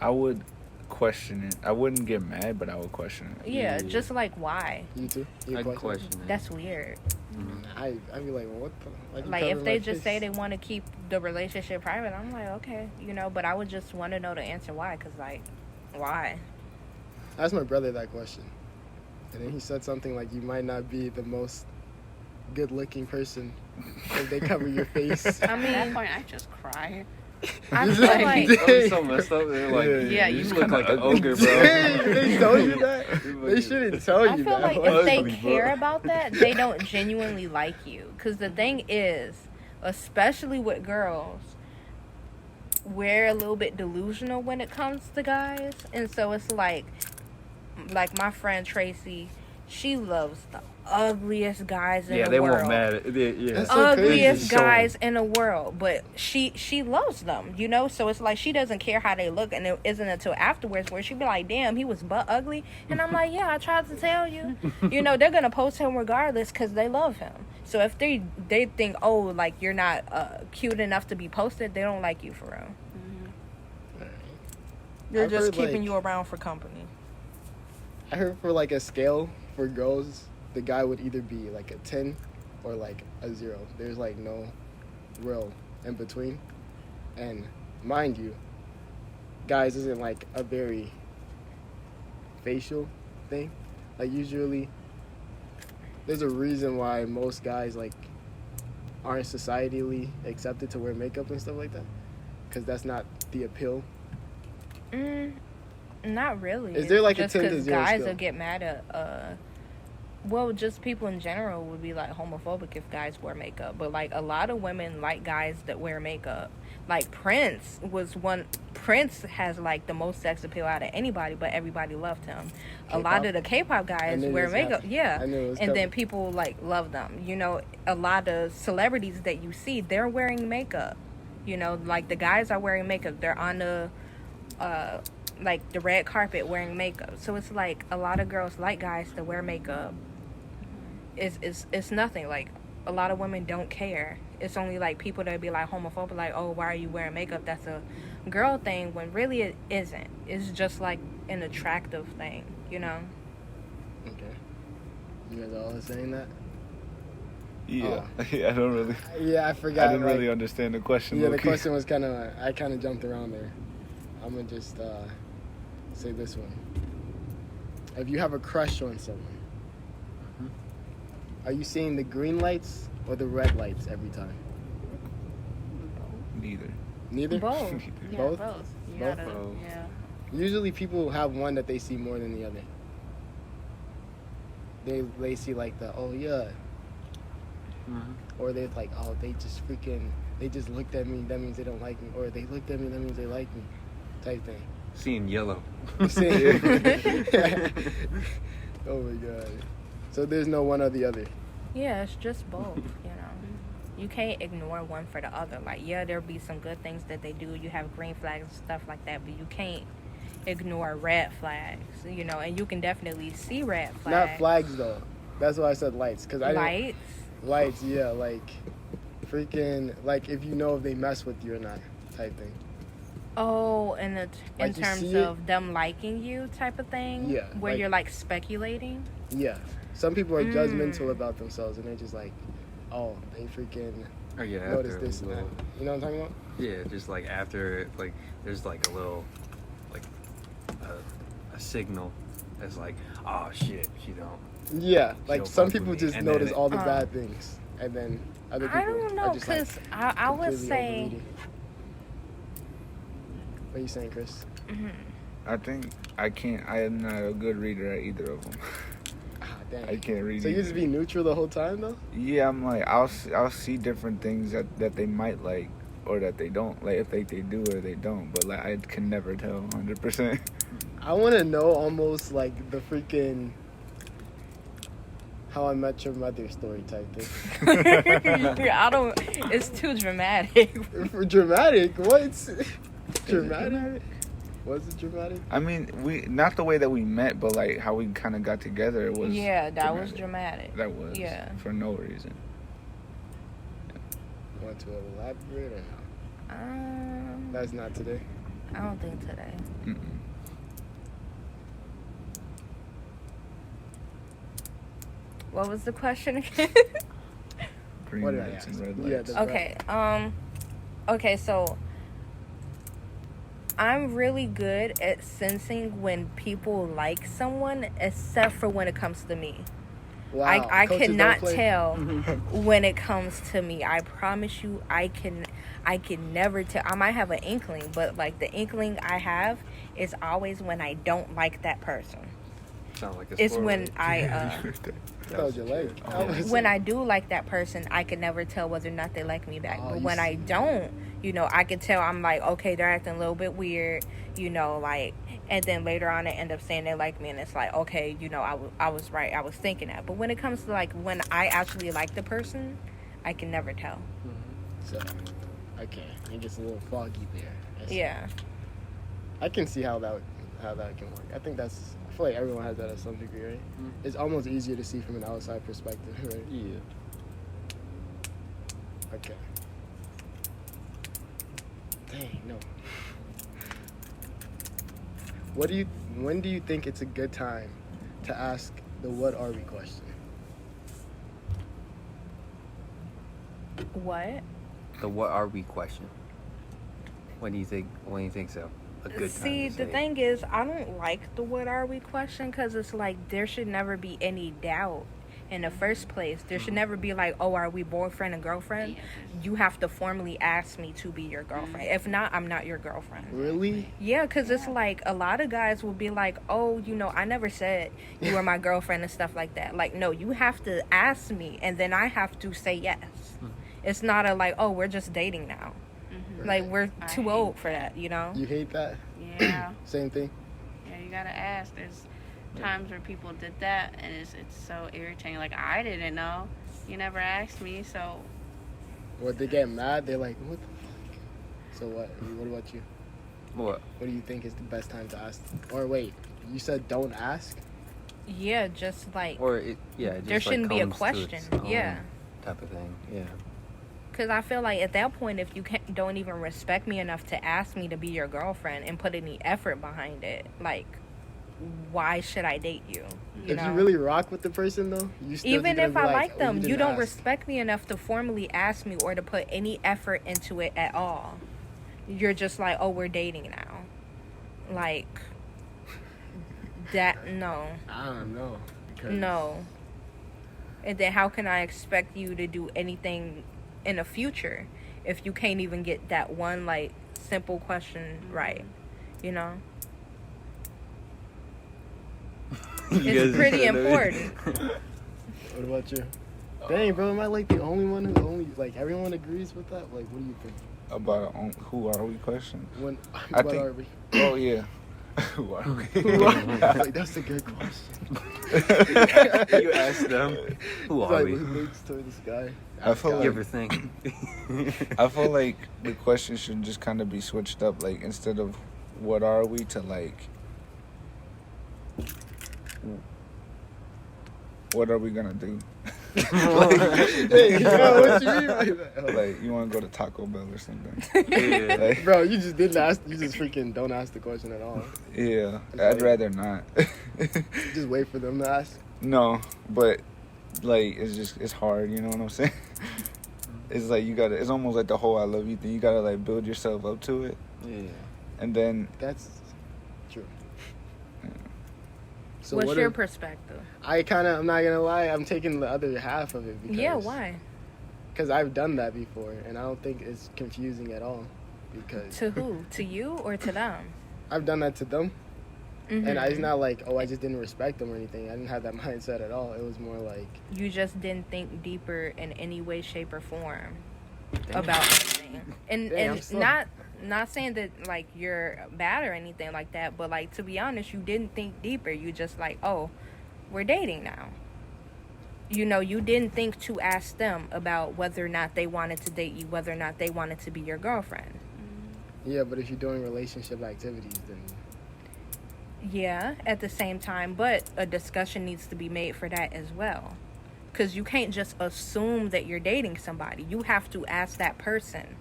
I would question it. I wouldn't get mad, but I would question it. Yeah, just like, why? You too? You I'd question it. That's weird. I'd be like, well, what the? You Like, covering if they my just face? say they want to keep the relationship private, I'm like, okay, you know, but I would just want to know the answer why, because, like, why? I asked my brother that question, and then he said something like, you might not be the most good-looking person if they cover your face. I At that mean, point, I just cry. I Is feel it? like, That was so messed up. They're like, Yeah, you you look like an ugly. ogre, bro. They told you that? They shouldn't tell I you feel that. like What? if they Ugly, bro. care about that, they don't genuinely like you. Because the thing is, especially with girls, we're a little bit delusional when it comes to guys. And so it's like my friend Tracy, she loves the ugliest guys in Yeah, the they world. weren't mad. Yeah. That's so crazy. Ugliest Show 'em. guys in the world, but she loves them, you know. So it's like she doesn't care how they look, and it isn't until afterwards where she be like, "Damn, he was butt ugly," and I'm like, "Yeah, I tried to tell you." You know, they're gonna post him regardless because they love him. So if they think, oh, like you're not cute enough to be posted, they don't like you for real. They're I've just heard, keeping like- you around for company. I heard for like a scale for girls, the guy would either be like a 10 or like a 0. There's like no real in between. And mind you, guys isn't like a very facial thing. Like usually there's a reason why most guys like aren't societally accepted to wear makeup and stuff like that, because that's not the appeal. Not really. Is there, like, a just 10 to 'cause 0 guys scale? will get mad at well, just people in general would be like homophobic if guys wear makeup, but like a lot of women like guys that wear makeup. Like Prince has like the most sex appeal out of anybody, but everybody loved him. A lot K-pop? of the K-pop guys I knew wear this makeup, happened. yeah, I knew it was and then coming. people like love them. You know, a lot of celebrities that you see, they're wearing makeup. You know, like the guys are wearing makeup. They're on the like the red carpet wearing makeup. So it's like a lot of girls like guys that wear makeup. It's nothing. Like a lot of women don't care. It's only like people that be like homophobic, like, oh, why are you wearing makeup? That's a girl thing, when really it isn't. It's just like an attractive thing, you know? Okay. You guys all saying that? Yeah. I don't really. Yeah, I forgot. I didn't like- really understand the question. Yeah, the low-key. question was I kind of jumped around there. I'm gonna just say this one. If you have a crush on someone, are you seeing the green lights or the red lights every time? Neither. Neither? Both. Yeah, Both? both. You Both? gotta, Both. yeah. Usually people have one that they see more than the other. They see like the, oh yeah, or they're like, oh, they just looked at me, that means they don't like me, or they looked at me, that means they like me, type thing. Seeing yellow. You see? Oh my god. So there's no one or the other. Yeah, it's just both, you know. You can't ignore one for the other. Like, yeah, there'll be some good things that they do. You have green flags and stuff like that, but you can't ignore red flags, you know. And you can definitely see red flags. Not flags though. That's why I said lights. Cause I Lights? Lights, yeah, like freaking, like if you know if they mess with you or not, type thing. Oh, in Like, you terms see it? of them liking you type of thing? Yeah, Where like- you're like speculating? Yeah. Some people are judgmental about themselves, and they're just like, oh, they freaking Oh yeah, notice after this a and that. little, You know what I'm talking about? yeah, just like after, like there's like a little, like a signal that's like, oh shit, she don't. Yeah. Like She'll some fuck with people me, just and notice then- all the bad things, and then other people I don't know, are just like because I would completely say... overreading. What are you saying, Chris? I think I am not a good reader at either of them. Ah, dang. I can't read So you either. just be neutral the whole time though? Yeah, I'm like, I'll see different things that they might like or that they don't. Like, if they do or they don't. But, like, I can never tell 100%. I want to know almost like the freaking How I Met Your Mother story type thing. I don't... It's too dramatic. For dramatic? What? Dramatic? Was it dramatic? I mean, not the way that we met, but, like, how we kind of got together was Yeah, that was dramatic. That was. Yeah. For no reason. You want to elaborate or no? That's not today. I don't think today. Mm-mm. What was the question again? Green What did I lights and ask? red Yeah, lights. the- Okay, so I'm really good at sensing when people like someone, except for when it comes to me. Wow. I Coaches don't cannot play? tell when it comes to me. I promise you, I can never tell. I might have an inkling, but like the inkling I have is always when I don't like that person. Sound like a It's spoiler. when That was your leg. when I do like that person, I can never tell whether or not they like me back. Oh, But you when I see. don't, you know, I can tell. I'm like, okay, they're acting a little bit weird, you know, like, and then later on, they end up saying they like me, and it's like, okay, you know, I was right. I was thinking that. But when it comes to like when I actually like the person, I can never tell. So, okay, it gets a little foggy there. I see. Yeah. I can see how that can work. I think that's. I feel like everyone has that at some degree, right? It's almost easier to see from an outside perspective, right? Yeah. Okay. Dang, no. When do you think it's a good time to ask the "What are we?" question? What? The what are we question. When do you think so? A good time See, to the say it. thing is, I don't like the "what are we" question because it's like there should never be any doubt in the first place. There should never be like, oh, are we boyfriend and girlfriend? You have to formally ask me to be your girlfriend. If not, I'm not your girlfriend. Really? Yeah, because it's like a lot of guys will be like, oh, you know, I never said you were my girlfriend and stuff like that. Like, no, you have to ask me and then I have to say yes. It's not a like, oh, we're just dating now. Like, we're I too hate old for that, you know? You hate that? Yeah. Same thing. Yeah, you gotta ask. There's times where people did that, and it's so irritating. Like, I didn't know. You never asked me, so Or they get mad, they're like, what the fuck? So what? What about you? What? What do you think is the best time to ask? Or wait, you said don't ask? Yeah, just like, Or it, yeah, it just there shouldn't be a comes to question. its own Yeah. type of thing. Yeah. because I feel like at that point, if you don't even respect me enough to ask me to be your girlfriend and put any effort behind it, like, why should I date you? If you really rock with the person though, you still Even gonna if be I like, like "Oh, them, you didn't don't ask." respect me enough to formally ask me or to put any effort into it at all. You're just like, oh, we're dating now. Like, that, no. I don't know. because- No. And then how can I expect you to do anything in the future if you can't even get that one, like, simple question right? You know? It's pretty important. What about you? Dang, bro, am I like the only one who like everyone agrees with that? Like, what do you think? About who are we question? When I what think- are we? Oh, yeah. Who are we? Like, that's a good question. You ask them, who It's are like, we? who looks toward the sky? I feel You like ever think? I feel like the question should just kind of be switched up. Like instead of what are we to like what are we gonna do? Hey, bro, what you mean by that? Like you want to go to Taco Bell or something? Yeah. Like, Bro, you just didn't ask. You just freaking don't ask the question at all. yeah, I'd rather not. Just wait for them to ask. No, but like it's hard. You know what I'm saying? It's like you gotta. It's almost like the whole "I love you" thing. You gotta like build yourself up to it, Yeah, and then that's true. So What's what your if- perspective? I'm not gonna lie, I'm taking the other half of it because Yeah, why? Because I've done that before, and I don't think it's confusing at all. Because To who? To you or to them? I've done that to them, and Mhm. it's not like, oh, I just didn't respect them or anything. I didn't have that mindset at all. It was more like, You just didn't think deeper in any way, shape, or form about anything. And Damn, I'm and slow. not saying that like you're bad or anything like that, but like to be honest, you didn't think deeper. You just like, oh, we're dating now. You know, you didn't think to ask them about whether or not they wanted to date you, whether or not they wanted to be your girlfriend. yeah, but if you're doing relationship activities, then Yeah, at the same time, but a discussion needs to be made for that as well. Because you can't just assume that you're dating somebody. You have to ask that person.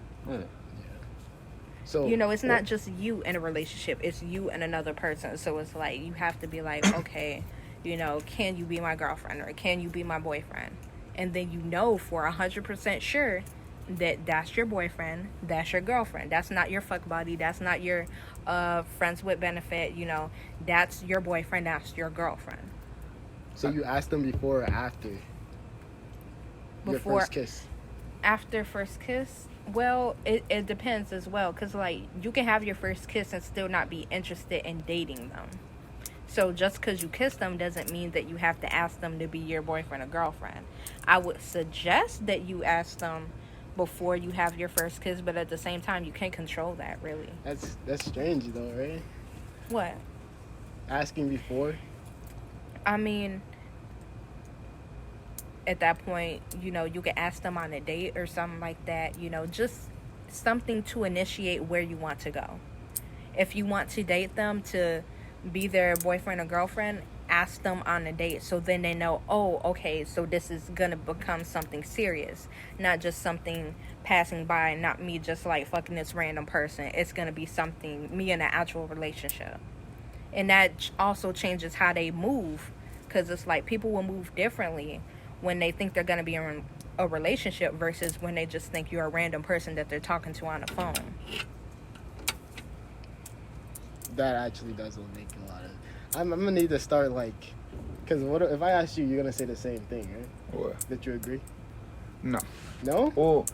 so You know, it's not just you in a relationship, it's you and another person. So it's like, you have to be like, okay, you know, can you be my girlfriend or can you be my boyfriend? And then you know for 100% sure that that's your boyfriend, that's your girlfriend. That's not your fuck buddy, that's not your friends with benefit, you know. That's your boyfriend, that's your girlfriend. So you asked them before or after your Before- first kiss? After first kiss, well, it depends as well, because like you can have your first kiss and still not be interested in dating them. So just because you kiss them doesn't mean that you have to ask them to be your boyfriend or girlfriend. I would suggest that you ask them before you have your first kiss, but at the same time you can't control that, really. That's strange though, right? What? Asking before. I mean, at that point, you know, you can ask them on a date or something like that, you know, just something to initiate where you want to go. If you want to date them to be their boyfriend or girlfriend, ask them on a date so then they know, oh, okay, so this is gonna become something serious, not just something passing by, not me just like fucking this random person. It's gonna be something, me in an actual relationship. And that also changes how they move, because it's like people will move differently when they think they're going to be in a relationship versus when they just think you're a random person that they're talking to on the phone. That actually doesn't make a lot of. I'm gonna need to start like, because what if I ask you, you're gonna say the same thing, right? What? That you agree? No. No? Well,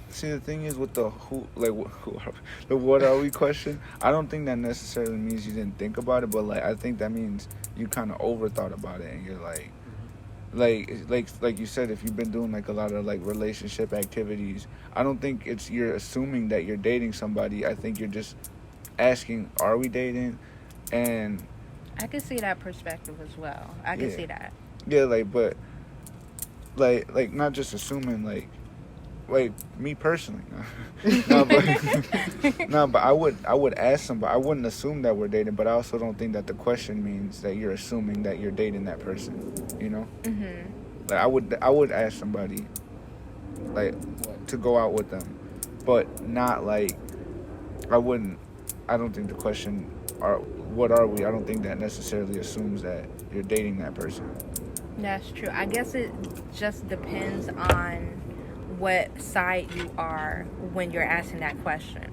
see, the thing is with the the what are we question, I don't think that necessarily means you didn't think about it, but like I think that means you kind of overthought about it, and you're like you said, if you've been doing like a lot of like relationship activities, I don't think it's you're assuming that you're dating somebody. I think you're just asking, are we dating? And I can see that perspective as well. I can see that. yeah, like, but like not just assuming, like me personally. No, but I would ask somebody. I wouldn't assume that we're dating, but I also don't think that the question means that you're assuming that you're dating that person. You know? Mm-hmm. Like I would ask somebody like to go out with them, but not like I don't think the question what are we? I don't think that necessarily assumes that you're dating that person. That's true. I guess it just depends on what side you are when you're asking that question.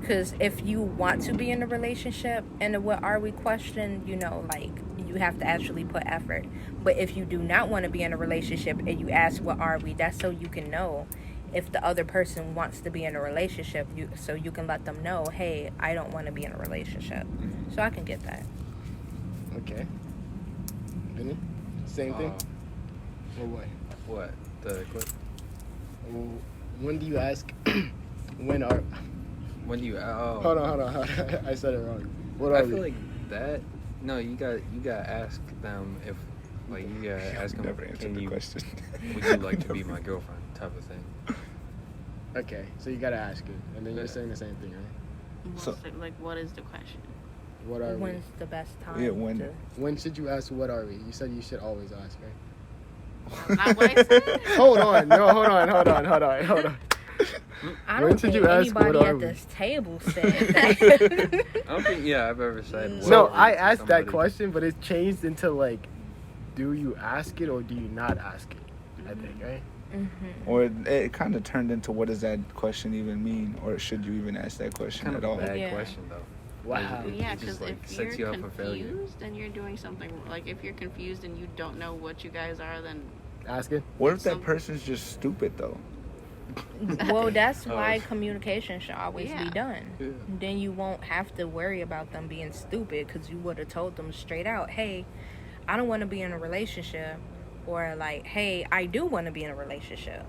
Because if you want to be in a relationship and the what are we question, you know, like you have to actually put effort. But if you do not want to be in a relationship and you ask what are we, that's so you can know if the other person wants to be in a relationship, so you can let them know, hey, I don't want to be in a relationship. So I can get that. Okay. Vinny? Same thing? Or what? What? The clip? Well, when do you ask? When do you? When do you? Hold on. I said it wrong. What are I we? feel like that. No, you gotta ask them if, like, you gotta ask them. Never answered the question. Would you like to be my girlfriend? Type of thing. Okay, so you gotta ask it, and then you're saying the same thing, right? So- What is the question? What are we? When's the best time? Yeah, when. to- When should you ask what are we? You said you should always ask, right? Not what I said. Hold on. No, hold on. I When don't should think you ask, anybody what are at we? this table said that. I don't think I've ever said. what No, are we I to asked that somebody. question, but it changed into like, do you ask it or do you not ask it? I think, right? Or it kind of turned into what does that question even mean? Or should you even ask that question Kind of at a all? bad Yeah. question though. Wow. It Yeah, just, because like, if sets you're you up for failure. confused, then you're doing something. Like if you're confused and you don't know what you guys are, then Ask it. What if that Some- person's just stupid though? Well, that's Oh. why communication should always Yeah. be done. Yeah. Then you won't have to worry about them being stupid because you would have told them straight out, hey, I don't want to be in a relationship. Or like, hey, I do want to be in a relationship.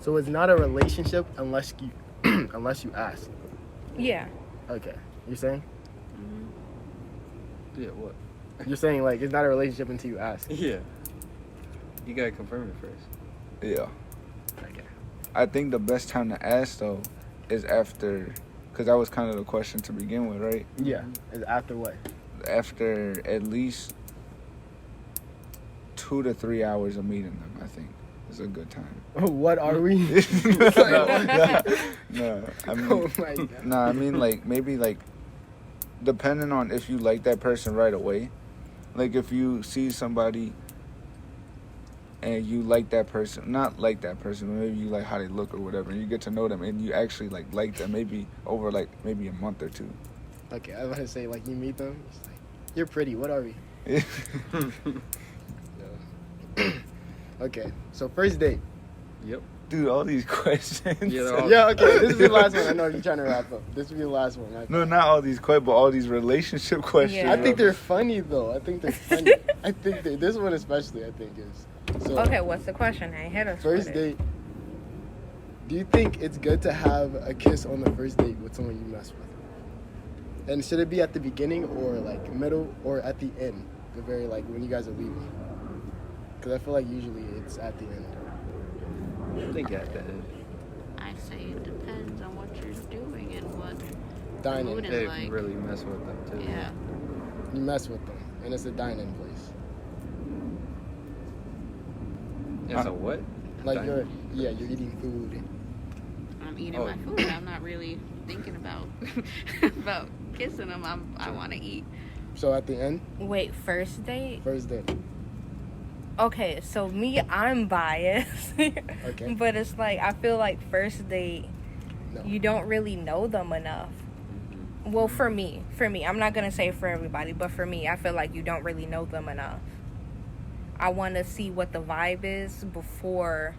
So it's not a relationship unless you unless you ask. Yeah. Okay. You're saying? Yeah. What? You're saying like it's not a relationship until you ask. Yeah. You gotta confirm it first. Yeah. Okay. I think the best time to ask though is after, because that was kind of the question to begin with, right? Yeah. Is after what? After at least 2 to 3 hours of meeting them, I think is a good time. What are we? No, I mean, Oh my god. no, I mean like maybe like depending on if you like that person right away. Like if you see somebody and you like that person, not like that person, but maybe you like how they look or whatever, and you get to know them and you actually like them maybe over like maybe a month or two. Okay, I was gonna say like you meet them. It's like, you're pretty. What are we? Okay, so first date. Yep. Dude, all these questions. Yeah, they're all- Yeah, okay. This will be the last one. I know you're trying to wrap up. This will be the last one. No, not all these questions, but all these relationship questions. Yeah. I think they're funny though. I think they're funny. I think this one especially. I think is. So, Okay, what's the question? I hit us First with it. date. Do you think it's good to have a kiss on the first date with someone you mess with? And should it be at the beginning or like middle or at the end? The very like when you guys are leaving. Because I feel like usually it's at the end. I think at the end. I say it depends on what you're doing and what Dining. Mood is They like- really mess with them too. yeah. You mess with them, and it's a dining place. It's a what? Like Dining? you're eating food. I'm eating Oh. my food. I'm not really thinking about about kissing them. I want to eat. So at the end, Wait, first date? first date. Okay, so me, I'm biased. Okay. But it's like, I feel like first date, No. you don't really know them enough. Well, for me, I'm not going to say for everybody, but for me, I feel like you don't really know them enough. I want to see what the vibe is before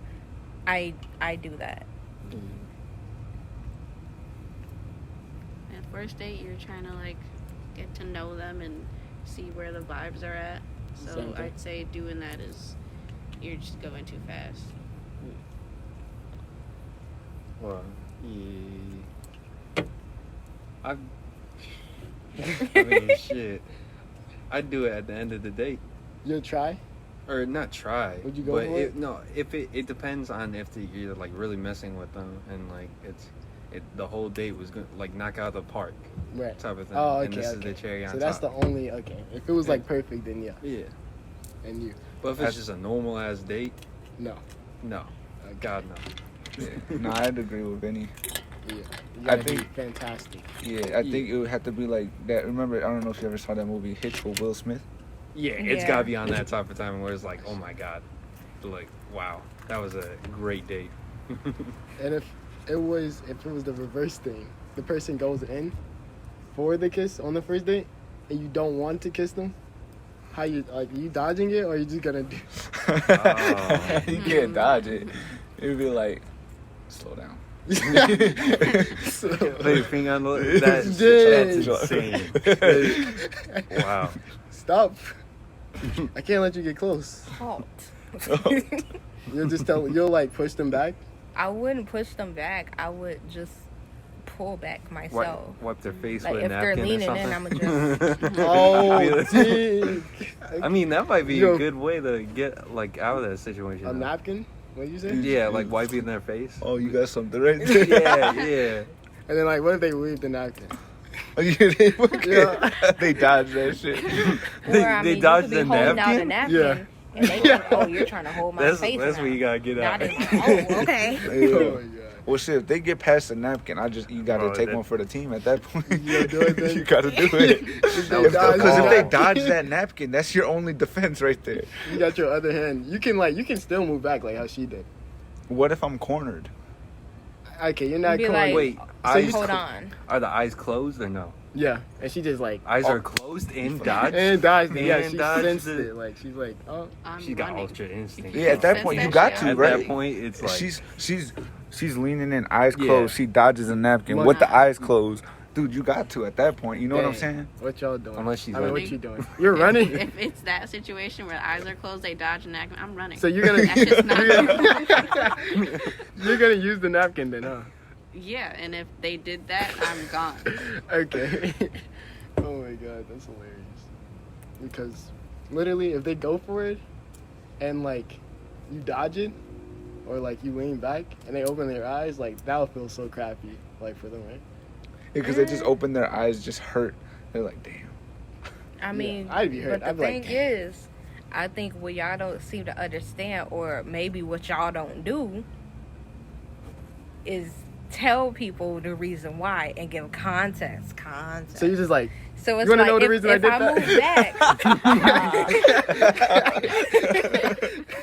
I do that. At first date, you're trying to like get to know them and see where the vibes are at. So Same thing. I'd say doing that is you're just going too fast. Well, yeah. I mean, shit. I'd do it at the end of the date. You'll try. Or not try. Would you go but for it? No, if it depends on if you're like really messing with them and like the whole date was going to like knock out the park Right. type of thing. Oh, And okay. this Okay. is the cherry on So that's top. the only okay. If it was like perfect, then yeah. Yeah. And you, But if it's just a normal ass date, no. no. Okay. God no. Yeah. No, I'd agree with Vinny. Yeah. You I gotta be think- fantastic. Yeah, I think it would have to be like that. Remember, I don't know if you ever saw that movie Hitch with Will Smith. Yeah, it's Yeah. gotta be on that type of time where it's like, oh my god, like wow, that was a great date. And if it was the reverse thing, the person goes in for the kiss on the first date, and you don't want to kiss them, how you like? Are you dodging it, or are you just gonna do? Oh. You can't dodge it. It'd be like, slow down. So- Put your finger on the that's Yes. insane. Wow. Stop! I can't let you get close. Halt. You'll like push them back. I wouldn't push them back. I would just pull back myself. Wipe their face Like with a if they're napkin leaning or in, something. I'ma just. Oh, dude. I mean, that might be Yo. a good way to get like out of that situation. A though. napkin? What did you say? Yeah, like wiping their face. Oh, you got something right there. Yeah. And then, like, what if they leave the napkin? They dodge that shit. They dodge the holding out a napkin? napkin. Yeah. And they think, oh, you're trying to hold my That's face. where now. you gotta get out. Not even, oh, okay. Oh, my God. Well, shit, if they get past the napkin, you gotta Bro, take that- one for the team at that point. You do it then? You gotta do it. They dodge Because if the they napkin. dodge that napkin, that's your only defense right there. You got your other hand. You can still move back like how she did. What if I'm cornered? Okay, you're not Be cornered. like, Wait, Hold eyes on. are the eyes closed or no? Yeah, and she just like Eyes are closed and dodged. and dodged it. Yeah, And she dodged sensed it. it. Like she's like, oh, She got ultra instinct. Yeah, at that point you got to, At right? that point, it's like She's leaning in, eyes Yeah. closed. She dodges a napkin Look. with the eyes closed. Dude, you got to at that point. You know what I'm dang, saying? What y'all doing? Unless she's I mean, what running. you doing? You're running. If it's that situation where the eyes are closed, they dodge and act, I'm running. So you're gonna That's just not you're gonna use the napkin then, huh? Yeah, and if they did that, I'm gone. Okay. Oh my god, that's hilarious. Because literally, if they go for it, and like you dodge it, or like you lean back and they open their eyes, like that'll feel so crappy, like for them, right? Because they just open their eyes, just hurt. They're like, damn. I mean, I'd be hurt. but I'd the be like, thing is, I think what y'all don't seem to understand, or maybe what y'all don't do, is tell people the reason why and give context. So you're just like, So it's you wanna like know the if, reason if I I did move back,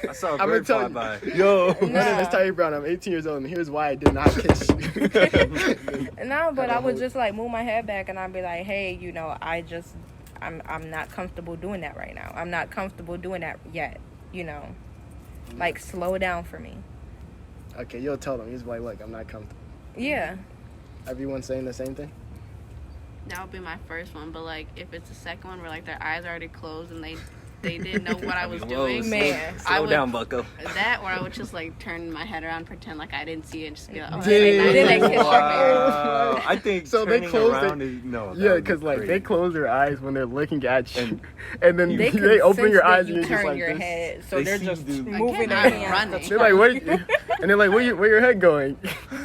I saw a I'm bird gonna fly tell by. Yo. my name is Tyree Brown. I'm 18 years old, and here's why I did not kiss you. no, but I would just like move my head back and I'd be like, hey, you know, I'm not comfortable doing that right now. I'm not comfortable doing that yet. You know, like slow down for me. Okay, you'll tell them. He's like, look, I'm not comfortable. Yeah. Everyone saying the same thing? That would be my first one, but like if it's the second one where like their eyes are already closed and they didn't know what I was doing, Man. I Slow would- down, bucko. that or I would just like turn my head around, pretend like I didn't see it, and just be like, oh, Dang. Then they kiss your Wow. I think So they turning close around is no. Yeah, because like they close their eyes when they're looking at you, and then They, they open sense your that eyes you and you're turn just like your this. head, so They they're see just you. moving their I'm hands. running. They're like, what? And they're like, where your head going?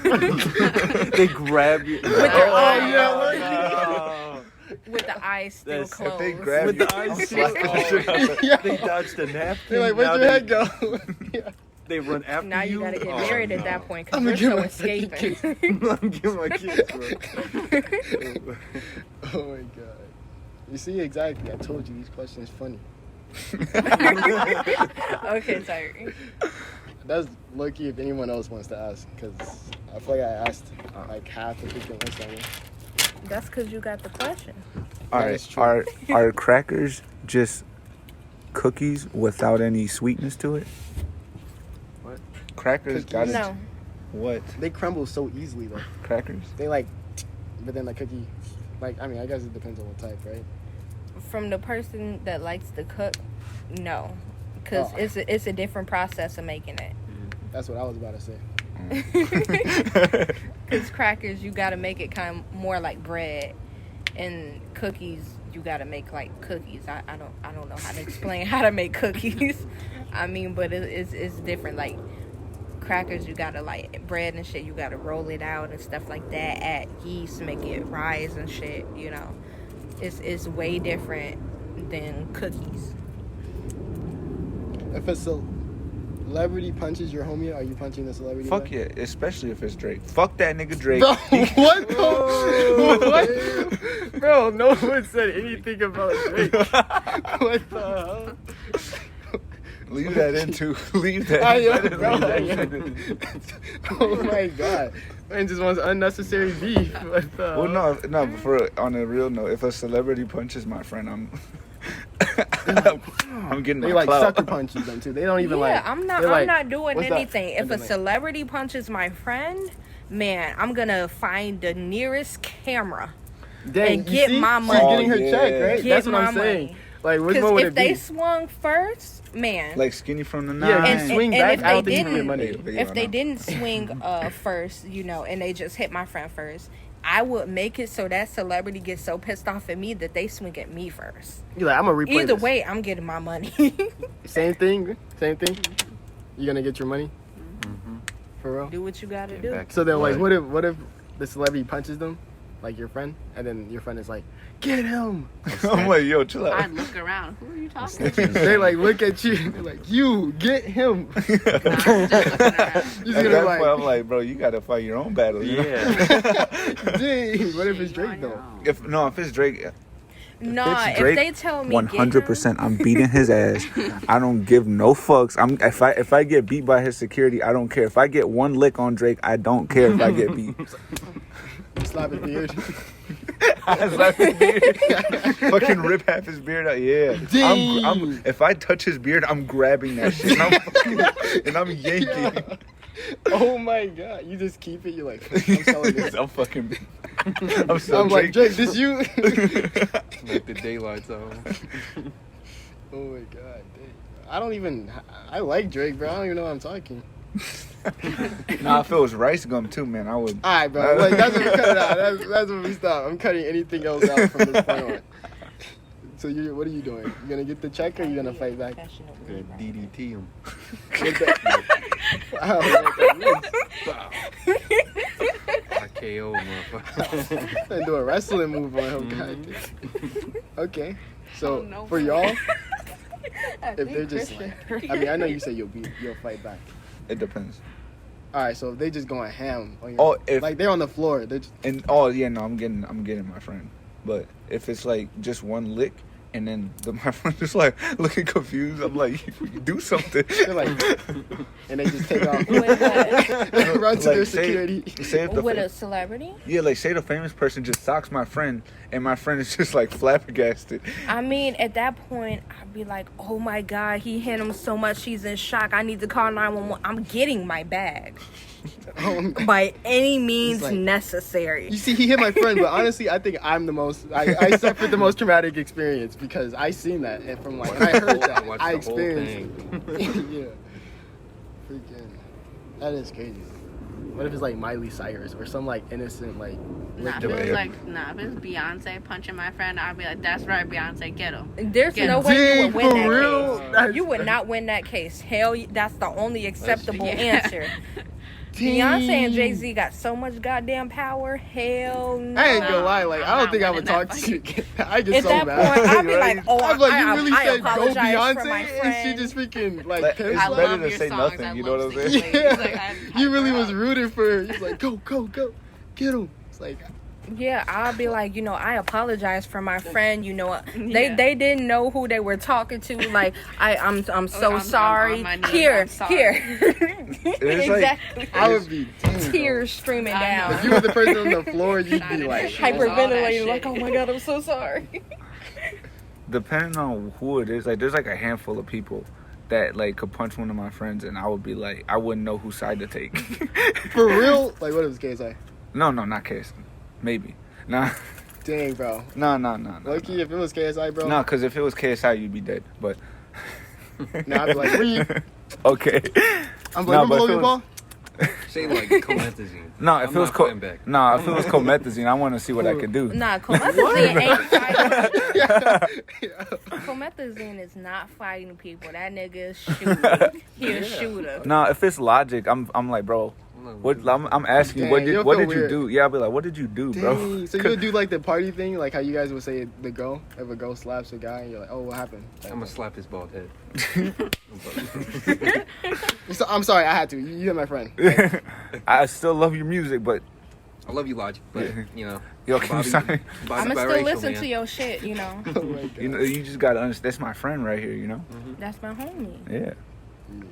They grab you. With their Oh, eyes, yeah. with the eyes still That's- if closed. they grab With you, the eyes I'm still slapping the shit out of Yeah. They dodge the napkin. They're like, where'd Now your head they- go? Yeah. They run after Now you gotta get married at that point because I'ma you're get so my escaping. I'm giving my kids, bro. Oh my god. You see, exactly. I told you these questions funny. Okay, sorry. That's lucky if anyone else wants to ask, because I feel like I asked like half the people list on it. That's because you got the question. All That right, is true. are crackers just cookies without any sweetness to it? What? Crackers got Cookies? it. No. What? They crumble so easily though. Crackers? They like, but then the cookie, like, I mean, I guess it depends on what type, right? From the person that likes to cook, no. Because Oh. it's a different process of making it. That's what I was about to say. Because crackers, you got to make it kind of more like bread. And cookies, you got to make like cookies. I don't know how to explain how to make cookies. I mean, but it's different. Like crackers, you got to like bread and shit, you got to roll it out and stuff like that. Add yeast, make it rise and shit, you know. It's way different than cookies. If a celebrity punches your homie, are you punching the celebrity? Fuck back? yeah, especially if it's Drake. Fuck that nigga Drake. Bro, what the? What? Bro, no one said anything about Drake. What the hell? Leave that in too. Leave that. I in. am, bro. I am. Oh my god. Man just wants unnecessary beef. What the Well, hell? no. But for on a real note, if a celebrity punches my friend, I'm getting my They like clout. sucker punch you them too. They don't even Yeah, like. I'm they're not like, doing "What's that?" anything. If And a then, like, celebrity punches my friend, man, I'm gonna find the nearest camera dang, and you get see? my She's money. getting her Oh, check, yeah. right? Get That's what my I'm saying. money. Like, which Because one would if it they be? swung first, man. Like Skinny from the Nine. Yeah, And- if you swing and back, if I don't they think you can get didn't- money. If they didn't swing first, you know, and they just hit my friend first, I would make it so that celebrity gets so pissed off at me that they swing at me first. You're like, I'm gonna replay Either this. way, I'm getting my money. Same thing. You gonna get your money? Mm-hmm. For real? Do what you gotta do. So then, like, what if the celebrity punches them, like your friend, and then your friend is like, get him. I'm like, yo, chill I'd out. look around. Who are you talking to? They like look at you. They're like, you get him. Nah, I'm just looking around. You're At gonna that like, point, I'm like, bro, you gotta fight your own battle. You know? Yeah. dang. What if it's Shit, Drake on though? your own. If it's Drake, Nah, it's Drake, if they tell me 100%, I'm beating his ass. I don't give no fucks. If I get beat by his security, I don't care. If I get one lick on Drake, I don't care if I get beat. Slap his beard. I slap his beard. Fucking rip half his beard out. Yeah. Dang. If I touch his beard, I'm grabbing that shit. And I'm yanking. Oh my god! You just keep it. You're like, I'm selling this. I'm fucking. I'm like, Drake, this you? Like the daylight zone. Oh my god, dang. I like Drake, bro. I don't even know what I'm talking. Nah, if it was rice gum too, man, I would. Alright, bro. Like, that's when we cut it out. That's when we stop. I'm cutting anything else out from this point on. So what are you doing? You gonna get the check or you gonna fight back? Gonna DDT him. Wow, I KO motherfucker. and do a wrestling move on him. God damn. Okay. So Oh, no for way. y'all, if they're just like, I mean, I know you say you'll fight back. It depends. All right, so if they just going ham on your, Oh, if like they're on the floor, they're just, and oh yeah, no, I'm getting my friend. But if it's like just one lick, and then my friend just like looking confused, I'm like, do something. they're like, and they just take off, With what? run to Like, their say- security. Say if the With a celebrity? yeah, like say the famous person just socks my friend, and my friend is just like flabbergasted. I mean, at that point, I'd be like, oh my God, he hit him so much, he's in shock. I need to call 911. I'm getting my bag by any means like- necessary. You see, he hit my friend, but honestly, I think I'm the most. I suffered the most traumatic experience because I seen that, and from like when I heard that, Watch I the whole experienced. thing. Yeah, freaking, that is crazy. What if it's like Miley Cyrus or some like innocent like? Nah, if the it was babe. like, if it's Beyonce punching my friend, I'd be like, that's right, Beyonce, get him. There's Get no him. way you Dang, would win for that real? case. That's- You would not win that case. Hell, that's the only acceptable Yeah. answer. Beyonce and Jay-Z got so much goddamn power. Hell no. I ain't gonna lie, like I'm I don't not think I would winning that talk to you. I get At so that mad. point, I'd be Right? like, oh, I'm like, you I really said go apologize Beyonce, for my and she friend. just freaking like Like, pissed. it's I better love to your say songs. nothing, I you know what I'm love saying? Six Yeah. Ladies. Like, I'd You hype really her was up. rooting for her. He's like, go, get him. It's like, Yeah, I'll be like, I apologize for my friend. Yeah. They didn't know who they were talking to. Like, I'm so I'm sorry. on my knees. Here, I'm sorry. here. It's like- Exactly. I would be dang, Tears streaming I know. down. If you were the person on the floor, you'd Not be in like, that shit. All that Hyperventilating, shit. like, oh my God, I'm so sorry. Depending on who it is, like there's like a handful of people that like could punch one of my friends, and I would be like, I wouldn't know whose side to take. for real? Like, what is KSI? No, not Case. Maybe. Nah. Dang, bro. No. Loki, if it was KSI, bro. No, because if it was KSI, you'd be dead. But Nah, I'd be like, read. okay. I'm No, like, but below if your it ball? Say like comethazine. No, if I'm it was not fighting back. if it was comethazine, I want to see what I could do. Nah, comethazine ain't fighting. Yeah. Comethazine is not fighting people. That nigga is shooting. He a shooter. No, if it's logic, I'm like, bro. What I'm asking you, Dang, you'll what feel did you weird. do? Yeah, I'll be like, what did you do, bro? Dang. So you would do like the party thing, like how you guys would say the girl, if a girl slaps a guy, you're like, oh, what happened? I'm gonna slap his bald head. So, I'm sorry, I had to. You're my friend. I still love your music, but I love you, Logic, but yo, can you Bobby- sign? I'ma Bobby still biracial, listen man. to your shit, Oh my God. You just gotta understand. That's my friend right here. You know. That's my homie. Yeah.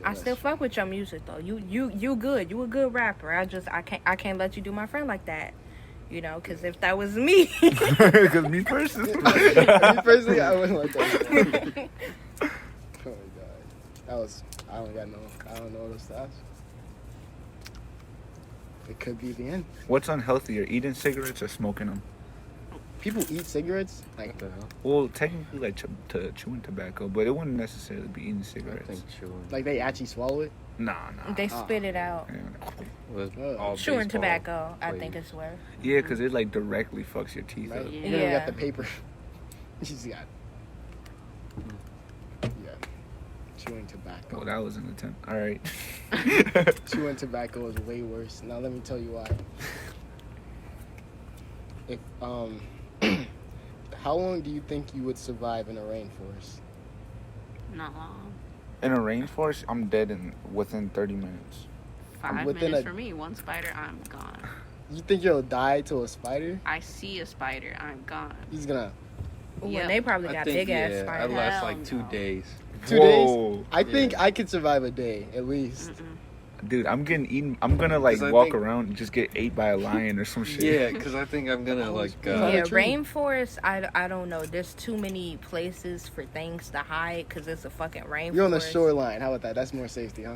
I still fuck with your music though. You good. You a good rapper. I can't let you do my friend like that. Because if that was me, Because me personally. Me personally, I wouldn't let that. Oh my God. I don't know those stats. It could be the end. What's unhealthier, eating cigarettes or smoking them? people eat cigarettes? Like, What the hell? Well, technically, like chewing tobacco, but it wouldn't necessarily be eating I cigarettes. think chewing. like they actually swallow it? Nah. They spit it out. Was Oh. all Chewing baseball tobacco, I players. think it's worse. Yeah, because it like directly fucks your teeth Right? up. You don't even Yeah. got the paper. She's got. Yeah. Chewing tobacco. Oh, that was an attempt. All right. Chewing tobacco is way worse. Now let me tell you why. If how long do you think you would survive in a rainforest? Not long. In a rainforest, I'm dead within 30 minutes. 5 within minutes a- for me. One spider, I'm gone. You think you'll die to a spider? I see a spider, I'm gone. He's gonna Well, Yeah. they probably I got think, big ass yeah, I'd spiders. last Hell like 2 no. days. 2 days. Whoa. I think Yeah. I could survive a day at least. Dude, I'm getting eaten. I'm gonna like 'Cause I walk think- around and just get ate by a lion or some shit. Yeah, because I think I'm gonna like. Climb Yeah, a tree. rainforest. I don't know. There's too many places for things to hide because it's a fucking rainforest. You're on the shoreline. How about that? That's more safety, huh?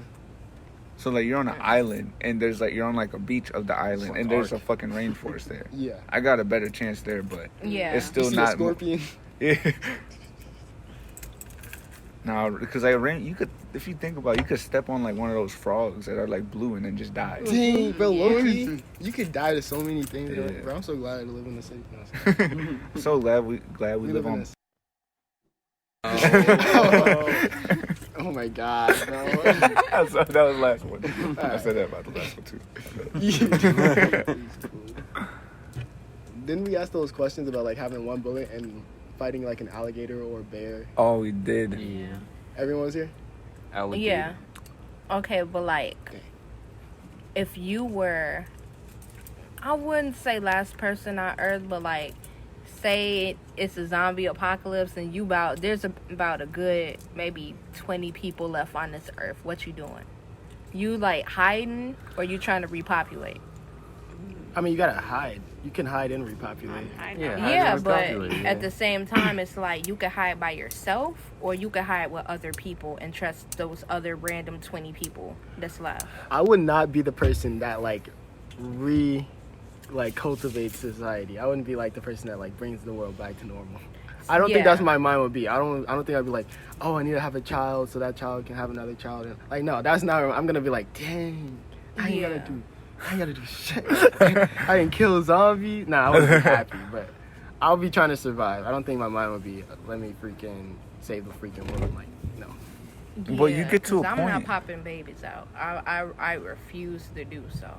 So like you're on an island and there's like you're on like a beach of the island like and there's a arc. fucking rainforest there. Yeah. I got a better chance there, but Yeah. it's You still see not. a scorpion. Yeah. No, because like you could, if you think about it, you could step on like one of those frogs that are like blue and then just die. Dang, bro, Yeah. low-key, you could die to so many things. Bro. Yeah. Bro, I'm so glad I live in the city. No, So glad we live in on. this. Oh. Oh my god, bro. that was the last one. I Alright. said that about the last one too. Didn't we ask those questions about like having one bullet and fighting like an alligator or a bear? Oh, we did. Yeah. Everyone was here? Alligator. Yeah. Okay, but like, if you were, I wouldn't say last person on Earth, but like, say it's a zombie apocalypse and there's about a good maybe 20 people left on this Earth. What you doing? You like hiding or you trying to repopulate? I mean, you gotta hide. You can hide and repopulate. Yeah. Yeah, hide but and repopulate, at yeah. the same time, it's like you could hide by yourself or you could hide with other people and trust those other random 20 people that's left. I would not be the person that like cultivates society. I wouldn't be like the person that like brings the world back to normal. I don't think that's what my mind would be. I don't think I'd be like, oh, I need to have a child so that child can have another child. Like, no, that's not. I'm gonna be like, dang, I ain't gotta do shit. I didn't kill a zombie. Nah, I wouldn't be happy, but I'll be trying to survive. I don't think my mind would be, let me freaking save the freaking world. Like, no. But you get to a 'cause I'm not point- popping babies out. I refuse to do so.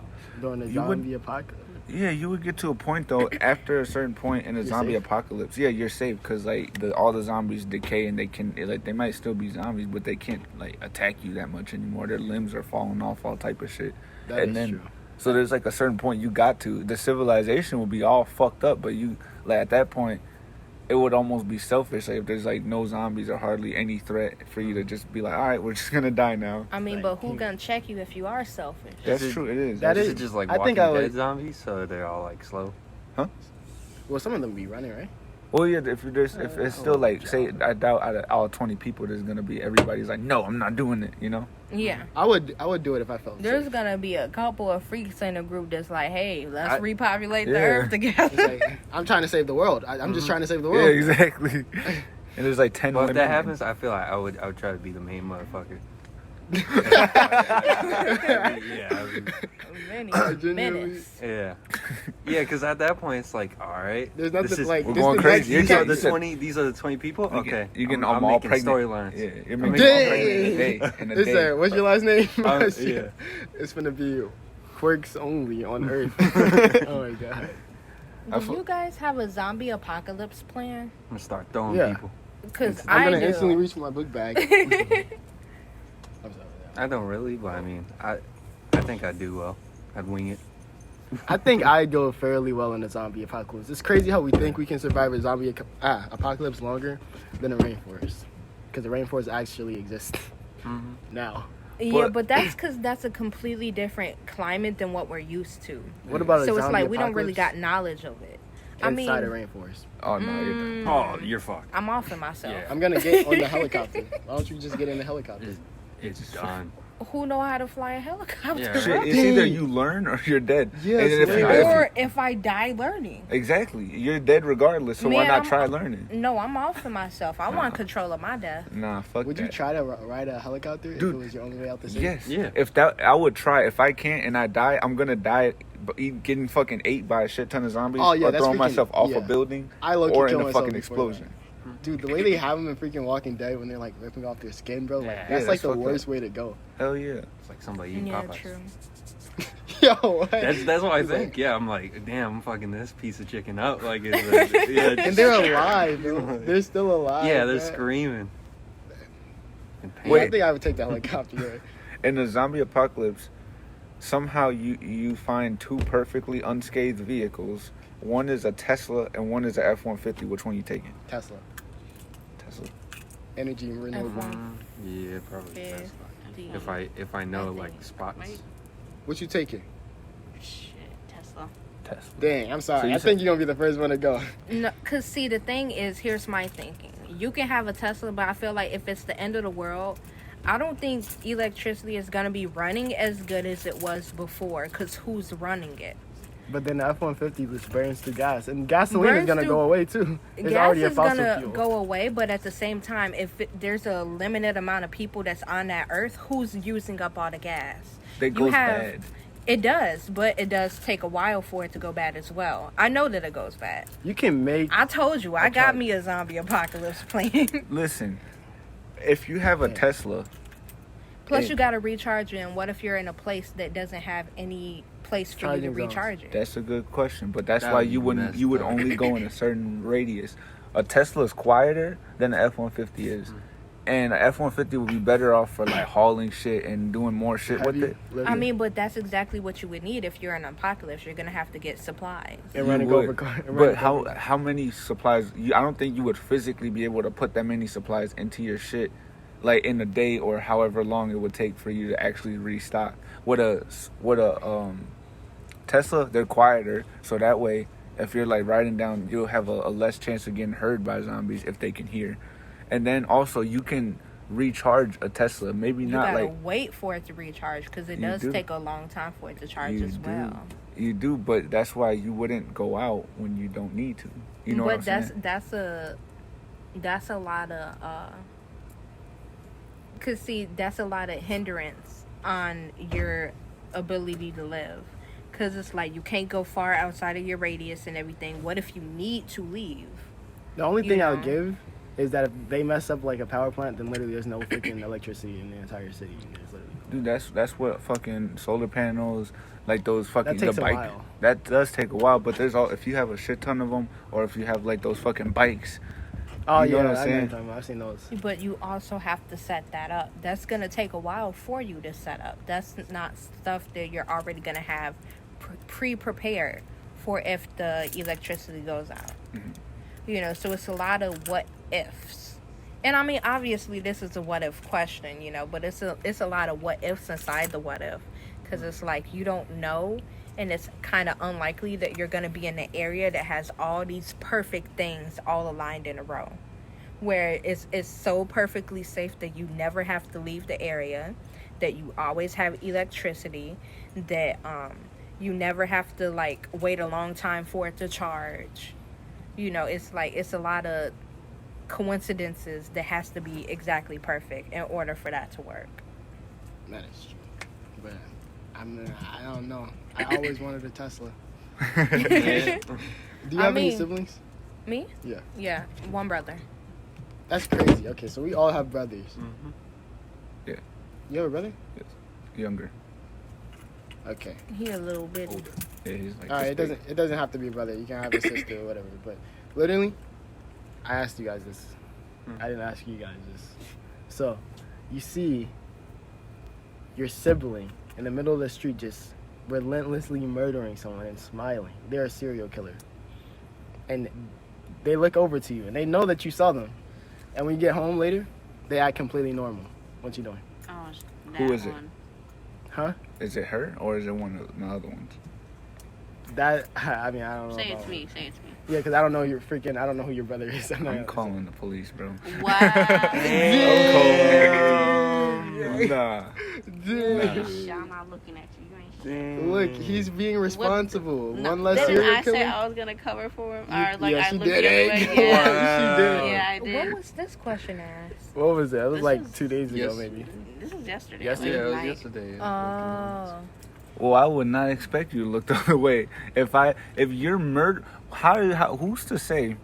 During the You would- zombie apocalypse. Yeah, you would get to a point though. After a certain point in a You're zombie safe. apocalypse, yeah, you're safe because like all the zombies decay and they might still be zombies, but they can't like attack you that much anymore. Their limbs are falling off, all type of shit. That and is then true. so there's like a certain point you got to. The civilization will be all fucked up, but you like at that point, it would almost be selfish. Like if there's like no zombies or hardly any threat for you to just be like, all right, we're just gonna die now. I mean, Like, but who gonna check you if you are selfish? That's it- true. It is. that Is is- it just like I think Walking I would- Dead zombies, so they're all like slow? Well, some of them be running, right? Well, yeah. If it's still like say, I doubt out of all 20 people, there's gonna be everybody's like, no, I'm not doing it. You know. Yeah. I would do it if I felt There's safe. gonna be a couple of freaks in the group that's like, hey, let's repopulate the yeah. Earth together. It's like, I'm trying to save the world. I'm just trying to save the Yeah, world. exactly. And there's like 10 Well, if women. that happens, I feel like I would try to be the main motherfucker. Vinny, Genuinely. menace. Yeah, because at that point it's like, all right, There's this nothing is- like We're this going the crazy. next- These are You the said- 20. These are the 20 people. Okay, You're getting I'm all making pregnant. storylines. Yeah, you're I'm making making all pregnant in a day. In a It's day. what's your last name? Yeah. It's gonna be quirks only on Earth. Oh my god. Do you guys have a zombie apocalypse plan? I'm gonna start throwing Yeah. people. Because I'm I gonna do. instantly reach for my book bag. I'm sorry. I don't really, but I mean, I think I'd do well. I'd wing it. I think I go fairly well in a zombie apocalypse. It's crazy how we think we can survive a zombie apocalypse longer than a rainforest, because the rainforest actually exists now. Yeah, but that's because that's a completely different climate than what we're used to. What about a So zombie it's like we don't really apocalypse got knowledge of it. I mean, inside a rainforest? Oh no, you're done. Oh, you're fucked. I'm offing myself. Yeah. I'm gonna get on the helicopter. Why don't you just get in the helicopter? It's done. who know how to fly a helicopter. Yeah. Shit, it's either you learn or you're dead. Yes, And Or if I die learning. exactly, you're dead regardless. So why Man, not try learning? No, I'm off for myself. I want control of my death. Nah, fuck Would that. you try to ride a helicopter if Dude, it was your only way out the city? Yes. Yeah. If that, I would try. If I can't and I die, I'm gonna die getting fucking ate by a shit ton of zombies, Oh, yeah, or that's throwing freaking- myself off yeah. a building, I low-key or in kill a myself fucking before explosion. Dude, the way they have them in freaking Walking Dead when they're like ripping off their skin, bro, like Yeah. that's Yeah, like that's the fucked worst up. way to go. Hell yeah. It's like somebody eating Yeah, Popeyes. true. Yo, what? That's what I He's like- think. Yeah, I'm like, damn, I'm fucking this piece of chicken up. Like, it's yeah, And they're alive, bro. They're still alive. yeah, they're man. screaming. In pain. Wait, I think I would take the helicopter. In the zombie apocalypse, somehow you find two perfectly unscathed vehicles. One is a Tesla and one is a F-150. Which one you taking? Tesla, Tesla. energy and renewable. Yeah, probably. Yeah. Tesla. If I know I like think- spots. wait. What you taking? Shit, Tesla. Tesla. Dang, I'm sorry. So you I said- think you're gonna be the first one to go. No, cause see, the thing is, here's my thinking. You can have a Tesla, but I feel like if it's the end of the world, I don't think electricity is gonna be running as good as it was before. Cause who's running it? But then the F-150 just burns through gas, and gasoline is Burns gonna through- go away too. It's Gas already a is fossil gonna fuel. go away, but at the same time, there's a limited amount of people that's on that earth, who's using up all the gas? That goes bad. It does, but it does take a while for it to go bad as well. I know that it goes bad. You can make. I told you, I got Okay. me a zombie apocalypse plan. Listen, if you have a Yeah. Tesla, Plus, Yeah. you gotta recharge it. And what if you're in a place that doesn't have any place for you to Charging zones. recharge it? that's a good question. But that's That why would you be wouldn't. messed You would up. only go in a certain radius. A Tesla is quieter than the F-150 is, and a F-150 would be better off for like hauling shit and doing more shit with it. I mean, but that's exactly what you would need if you're in an apocalypse. You're gonna have to get supplies. and You running would. over. And But running how over- how many supplies? I don't think you would physically be able to put that many supplies into your shit, like in a day or however long it would take for you to actually restock. With a Tesla, they're quieter, so that way, if you're like riding down, you'll have a less chance of getting heard by zombies if they can hear. And then also you can recharge a Tesla. Maybe You not gotta like wait for it to recharge because it You does do. take a long time for it to charge You as do. well. you do, but that's why you wouldn't go out when you don't need to. You know but what I'm saying? that's a lot of cause see that's a lot of hindrance on your ability to live. Cause it's like you can't go far outside of your radius and everything. What if you need to leave? The only you thing I would know. give is that if they mess up like a power plant, then literally there's no freaking electricity in the entire city. There's literally no- Dude, that's what fucking solar panels, like those fucking That takes the a bike. while. That does take a while, but there's all if you have a shit ton of them, or if you have like those fucking bikes. Oh You know yeah, what I'm I know what saying? you're talking about. I've seen those. But you also have to set that up. That's gonna take a while for you to set up. That's not stuff that you're already gonna have pre-prepared for if the electricity goes out. Mhm. You know, so it's a lot of what ifs. And I mean, obviously, this is a what if question, you know, but it's a lot of what ifs inside the what if, because it's like you don't know, and it's kind of unlikely that you're gonna be in an area that has all these perfect things all aligned in a row, where it's so perfectly safe that you never have to leave the area, that you always have electricity, that you never have to like wait a long time for it to charge. You know, it's like it's a lot of coincidences that has to be exactly perfect in order for that to work. That is true. But I don't know. I always wanted a Tesla. Do you I have any mean- siblings? Me? Yeah. Yeah, one brother. That's crazy. Okay, so we all have brothers. Mm-hmm. You have a brother? Younger. Okay. He a little bit. Older. Yeah, he's like. All right. this It doesn't have to be a brother. You can have a sister or whatever. But literally, I asked you guys this. I didn't ask you guys this. So, you see your sibling in the middle of the street just relentlessly murdering someone and smiling. They're a serial killer. And they look over to you and they know that you saw them. And when you get home later, they act completely normal. What you doing? Oh, Who is it? one. Huh? Is it her or is it one of the other ones? That, I mean, I don't know. Say about- it's me. Say it's me. Yeah, because I don't know your freaking, I don't know who your brother is. I'm calling the police, bro. Wow. I'm calling. Nah. Dude. I'm not looking at you. You ain't shit. Damn. Look, he's being responsible. No, One less didn't serial I say killer. I was gonna cover for him? You- Or like yeah, I she looked did the other it. way? Wow. Yeah. She did. Yeah, I What did. was this question asked? What was that? It was This like was 2 days ago, yes- maybe. This was yesterday. Yesterday? Yeah, it was Night. yesterday. Oh. Well, I would not expect you to look the other way. If you're murder, how who's to say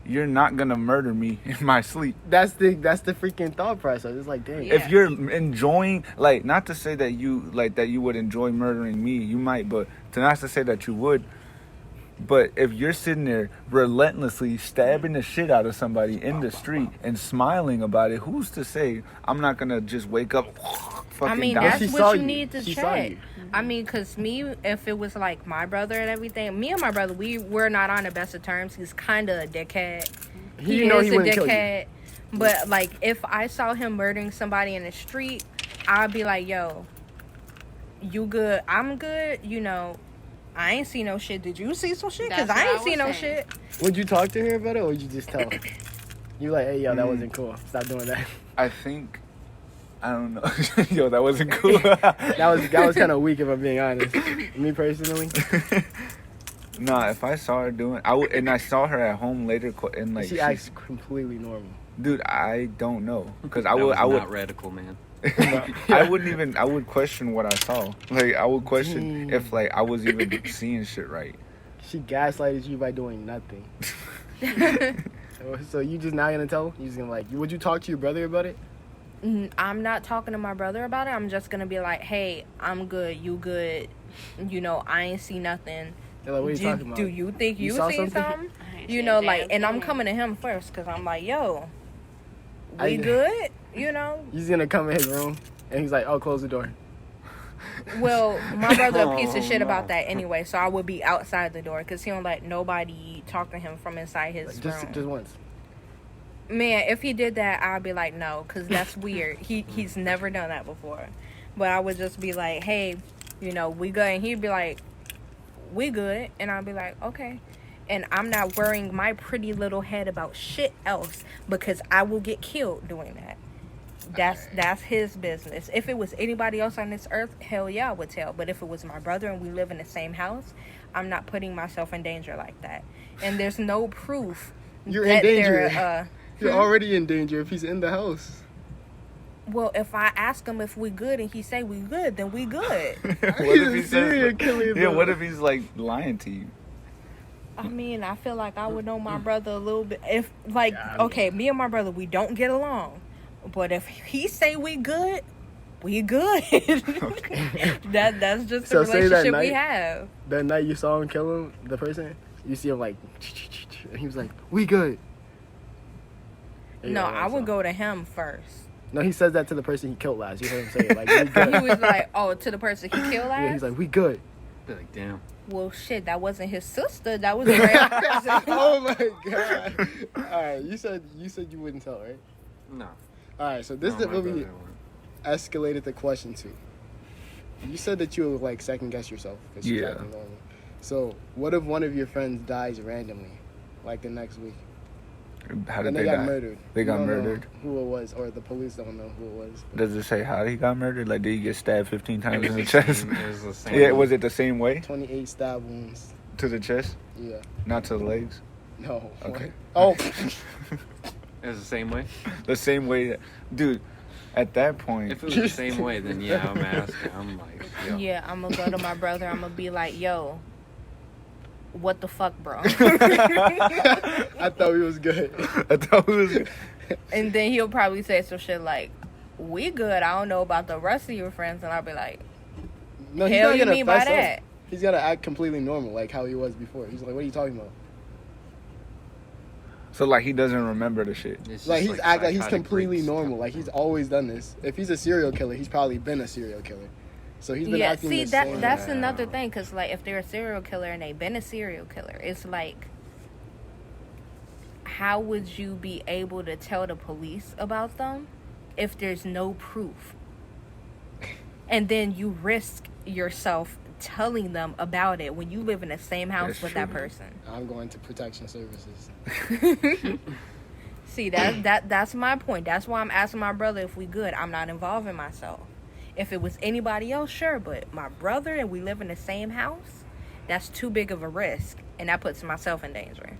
you're not gonna murder me in my sleep? That's the freaking thought process. It's like, dang. Yeah. If you're enjoying, like, not to say that you would enjoy murdering me, you might, but not to say that you would. But if you're sitting there relentlessly stabbing the shit out of somebody in the street and smiling about it, who's to say I'm not gonna just wake up? Fucking I mean, die? that's She what saw you you. need to She saw check. you. I mean, because me, if it was like my brother and everything, me and my brother, we're not on the best of terms. He's kind of a dickhead. You know is he a wouldn't kill you. dickhead. But, like, if I saw him murdering somebody in the street, I'd be like, yo, you good? I'm good. You know, I ain't see no shit. Did you see some shit? Because That's I what ain't I see was no saying. shit. Would you talk to her about it, or would you just tell her? You like, hey, yo, that wasn't cool. Stop doing that. I think, I don't know. Yo, that wasn't cool. That was kind of weak, if I'm being honest. Me personally. Nah, if I saw her doing, and I saw her at home later, and like, She acts completely normal. dude, I don't know, because That was I would, not radical, man. I wouldn't even, I would question what I saw. Like, I would question Dang. if like I was even seeing shit right. She gaslighted you by doing nothing. So you just not gonna tell? You just gonna like? Would you talk to your brother about it? I'm not talking to my brother about it. I'm just going to be like, hey, I'm good. You good? You know, I ain't see nothing. They're like, what are you talking about? Do you think You you saw see something? something? I ain't You seen know, a like, damn and I'm thing. coming to him first because I'm like, yo, I- we good? You know? He's gonna come in his room and he's like, oh, close the door. Well, my brother a piece of Oh, shit no. about that anyway, so I would be outside the door because he don't let nobody talk to him from inside his Like, room. just once. Man, if he did that, I'd be like, no, because that's weird. He's never done that before. But I would just be like, hey, you know, we good. And he'd be like, we good. And I'd be like, okay. And I'm not worrying my pretty little head about shit else because I will get killed doing that. That's his business. If it was anybody else on this earth, hell yeah, I would tell. But if it was my brother and we live in the same house, I'm not putting myself in danger like that. And there's no proof You're in that danger. they're, You're already in danger if he's in the house. well, if I ask him if we good and he say we good, then we good. What He's if a he serial says, killer, yeah, though. what if he's like lying to you? I mean, I feel like I would know my brother a little bit. If, like, okay, me and my brother, we don't get along. But if he say we good, we good. That's just So the say that relationship we night- have. That night you saw him kill him, the person, you see him like, and he was like, we good. And No, you're like, I would so- go to him first. No, he says that to the person he killed last. You heard him say it, like, we He good. was like, oh, to the person he killed Yeah, last? he's like, we good. Be like, damn. Well, shit, that wasn't his sister. That was a random person. Oh my god. Alright, you said you wouldn't tell, right? No. Alright, so this No, is my what we brother wouldn't. escalated the question to. You said that you would like second guess yourself because you're Yeah. acting normal. So what if one of your friends dies randomly, like the next week, How did and they they got die? murdered? They You got don't know murdered? Who it was, or the police don't know who it was. Does it say how he got murdered? Like, did he get stabbed 15 It times was in the the chest? same- it was the same. Yeah, was it the same way 28 stab wounds. to the chest, Yeah. not to the legs? No. Okay. Oh. It was the same way? The same way, that, dude. At that point, If it was the same way, then yeah, I'm asking. I'm like, yo. Yeah, I'm gonna go to my brother. I'm gonna be like, yo, what the fuck, bro? I thought he was good. I thought it was. And then he'll probably say some shit like, we good. I don't know about the rest of your friends. And I'll be like, No, he's hell not you gonna mean by fess up. that? He's gotta act completely normal, like how he was before. He's like, "What are you talking about?" So like he doesn't remember the shit. It's Like just he's act like he's psychotic completely breaks. normal. Like he's always done this. If he's a serial killer, he's probably been a serial killer. So he's been Yeah, acting see, the same. that's another thing. Because, like, if they're a serial killer and they've been a serial killer, it's like, how would you be able to tell the police about them if there's no proof? And then you risk yourself telling them about it when you live in the same house That's with true. that person. I'm going to protection services. See, that's my point. That's why I'm asking my brother if we good. I'm not involving myself. If it was anybody else, sure, but my brother and we live in the same house, that's too big of a risk, and that puts myself in danger.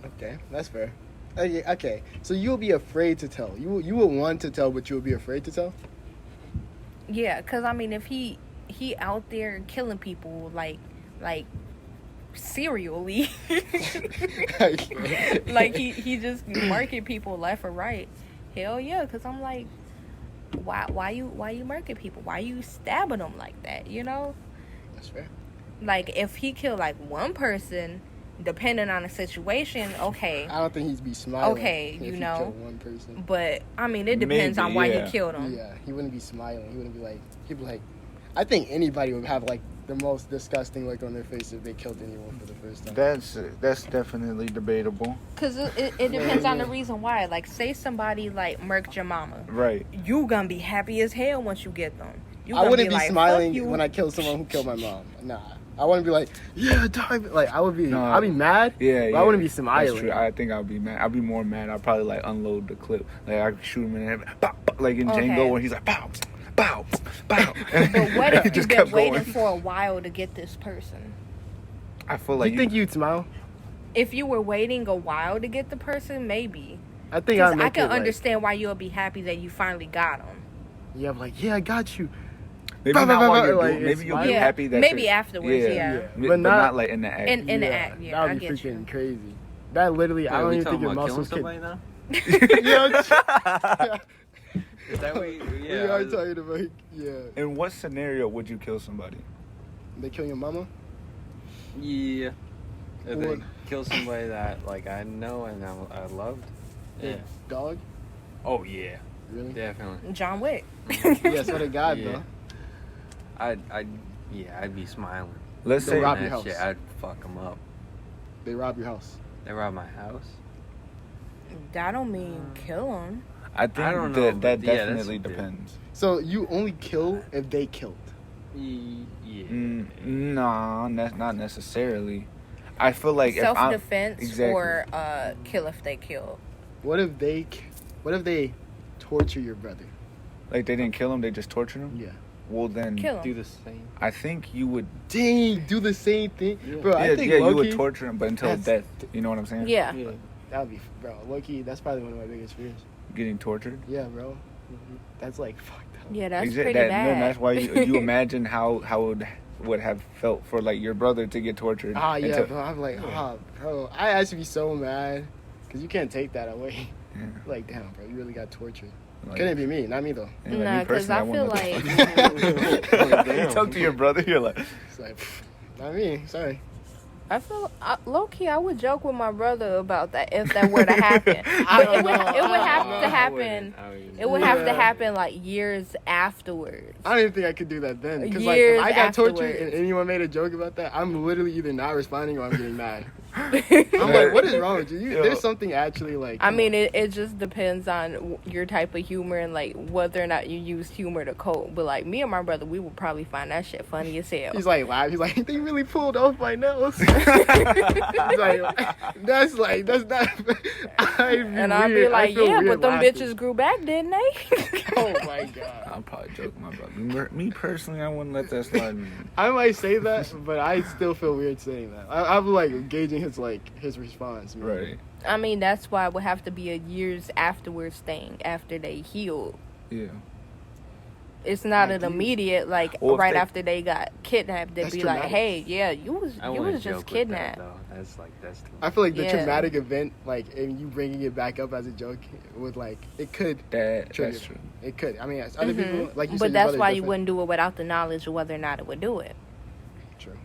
Okay, that's fair. Okay, so you'll be afraid to tell. You will want to tell, but you'll be afraid to tell? Yeah, because, I mean, if he out there killing people, like serially, like he just marking people left or right, hell yeah, because I'm like, why you marking people? Why you stabbing them like that, you know? That's fair. Like, if he killed, like, one person, depending on the situation, okay. I don't think he'd be smiling. Okay, if you he know. killed one person. But, I mean, it depends on why he killed him. Yeah, he wouldn't be smiling. He wouldn't be like, he'd be like, I think anybody would have, like, the most disgusting look on their face if they killed anyone for the first time. That's definitely debatable. Because it depends on the reason why. Like, say somebody, like, murked your mama. Right. You gonna be happy as hell once you get them. I wouldn't be like, smiling when I killed someone who killed my mom. Nah. I wouldn't be like, yeah, dog. Like, I'd be mad. Yeah, but I wouldn't be smiling. That's true. I think I'd be mad. I'd be more mad. I'd probably, like, unload the clip. Like, I could shoot him in the head. Pow, pow, like in Django when he's like, pow, pow, pow. But what if you've been waiting for a while to get this person? I feel like you think you'd smile? If you were waiting a while to get the person, maybe. I think I can understand why you'll be happy that you finally got them. Yeah, I'm like, yeah, I got you. Maybe not while you're doing. Maybe you'll be happy that. Maybe afterwards, yeah. But not like in the act. In the act, yeah. That would be freaking crazy. That literally, I don't even think your muscles could. Now? Is that what we are talking about? Yeah. In what scenario would you kill somebody? They kill your mama? Yeah. If they kill somebody that, like, I know and I loved. Yeah. Dog? Oh, yeah. Really? Definitely. John Wick. Yeah, so they God, though. I'd be smiling. Let's say rob your house. Shit, I'd fuck them up. They rob your house. They rob my house. That don't mean kill them. I think don't know, that yeah, definitely depends. So you only kill if they killed? Yeah. No, not necessarily. I feel like self-defense or kill if they kill. What if they torture your brother? Like they didn't kill him, they just tortured him? Yeah. Well then, kill him. Do the same. I think you would. Dang, do the same thing, yeah. bro. I think you would torture him, but until death. You know what I'm saying? Yeah. That would be, bro. Low-key, that's probably one of my biggest fears. Getting tortured. Yeah, bro. Mm-hmm. That's like fucked up. Yeah, that's pretty bad. Then that's why you imagine how it would have felt for like your brother to get tortured. Yeah, bro. I'm like, bro. I actually be so mad because you can't take that away. Yeah. Like, damn, bro, you really got tortured. Like, Couldn't be me, not me though. Yeah, nah, because I feel like you talk to your brother, you're like, it's like, not me. Sorry. I feel low key. I would joke with my brother about that if that were to happen. But it would have to happen. It would have to happen like years afterwards. I don't even think I could do that then. Because like, Years if I got tortured afterwards. and anyone made a joke about that, I'm literally either not responding or I'm getting mad. I'm like, what is wrong with you? There's something actually like. I mean, it just depends on your type of humor and like whether or not you use humor to cope. But like me and my brother, we would probably find that shit funny as hell. He's like, laugh. He's like, they really pulled off my nose. He's like, that's not. I'd be like, yeah, but them bitches grew back, didn't they? Oh my god. I'll probably joke with my brother. Me personally, I wouldn't let that slide. I might say that, but I still feel weird saying that. I'm like gauging his response. Man. Right. I mean, that's why it would have to be a years afterwards thing after they healed. Yeah. It's not an immediate right after they got kidnapped. They'd be traumatic. like, "Hey, yeah, you was just kidnapped." That's too I feel like the traumatic event, like, and you bringing it back up as a joke, would like it could. That's trigger. true. It could. I mean, other people like you said. But your that's brother why is you different. wouldn't do it without the knowledge of whether or not it would do it. True.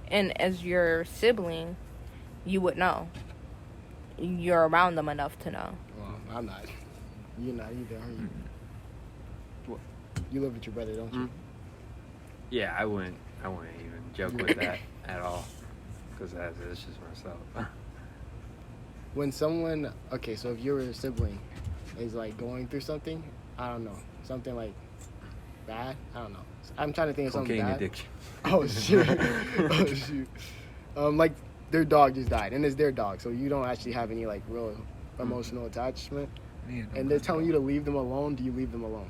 And as your sibling, you would know. You're around them enough to know. Well, I'm not. You're not either, are you? What? You live with your brother, don't you? Yeah, I wouldn't even joke with that at all, because it's just myself. When someone, so if your sibling is like going through something, I don't know, something like bad, I don't know. I'm trying to think of something Cocaine bad. addiction. Oh shit. Like their dog just died, and it's their dog, so you don't actually have any like real emotional attachment, Yeah, and they're telling you to leave them alone, do you leave them alone?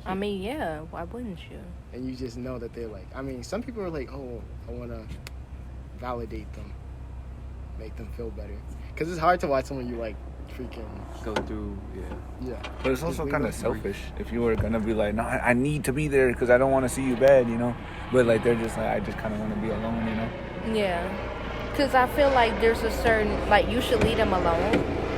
I mean, yeah, why wouldn't you? And you just know that they're like, I mean, some people are like, oh, I want to validate them, make them feel better. Because it's hard to watch someone you like freaking... Go through, Yeah. But it's Just also leave kind them of free. selfish if you were gonna be like, no, I need to be there because I don't want to see you bad, you know. But like they're just like, I just kind of want to be alone, you know. Yeah. Because I feel like there's a certain, like, you should leave them alone,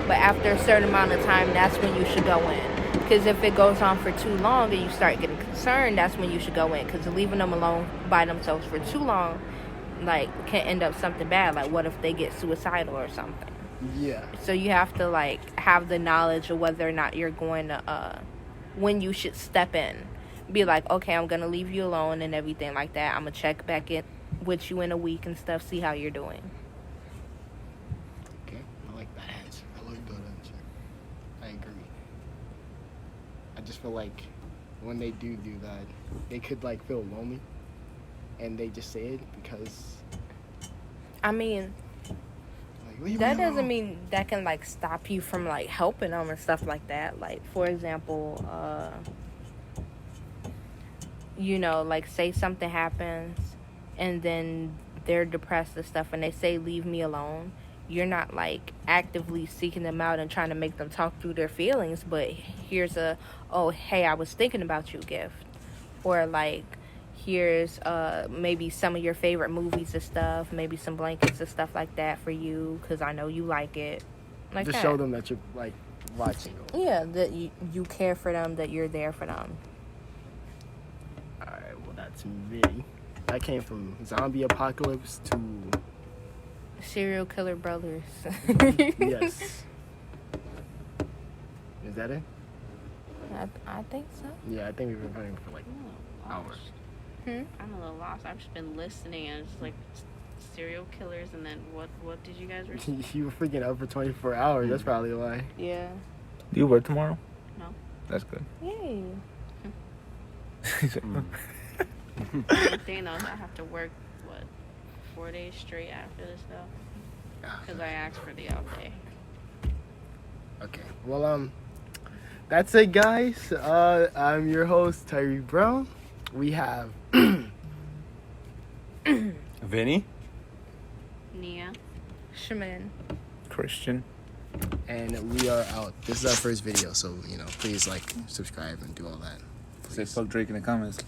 but after a certain amount of time, that's when you should go in. Because if it goes on for too long and you start getting concerned, that's when you should go in. Because leaving them alone by themselves for too long, like, can end up something bad. Like, what if they get suicidal or something? Yeah. So you have to, like, have the knowledge of whether or not you're going to, when you should step in. Be like, okay, I'm going to leave you alone and everything like that. I'm going to check back in with you in a week and stuff, see how you're doing. Okay, I like that answer. I like that answer. I agree. I just feel like when they do that, they could like feel lonely, and they just say it because I mean, like, leave that me doesn't alone. mean that can, like, stop you from, like, helping them and stuff like that. Like, for example, you know, like, say something happens and then they're depressed and stuff and they say, leave me alone. You're not, like, actively seeking them out and trying to make them talk through their feelings, but here's a, oh, hey, I was thinking about you gift. Or, like, here's maybe some of your favorite movies and stuff, maybe some blankets and stuff like that for you because I know you like it. Like Just that. show them that you're like watching them. Yeah, that you care for them, that you're there for them. All right, well that's Vinny. That came from zombie apocalypse to Serial killer brothers. yes. Is that it? I think so. Yeah, I think we've been playing for like hours. I'm a little lost. I've just been listening and it's like serial killers and then what did you guys read? You were freaking up for 24 hours. That's probably why. Yeah. Do you work tomorrow? No. That's good. Yay. The thing though is I have to work 4 days straight after this though because I asked for the off day. Okay. Well, that's it, guys. I'm your host, Tyree Brown. We have Vinny? Nia. Shaman. Christian. and we are out. This is our first video, so please like, subscribe, and do all that. Say fuck Drake in the comments.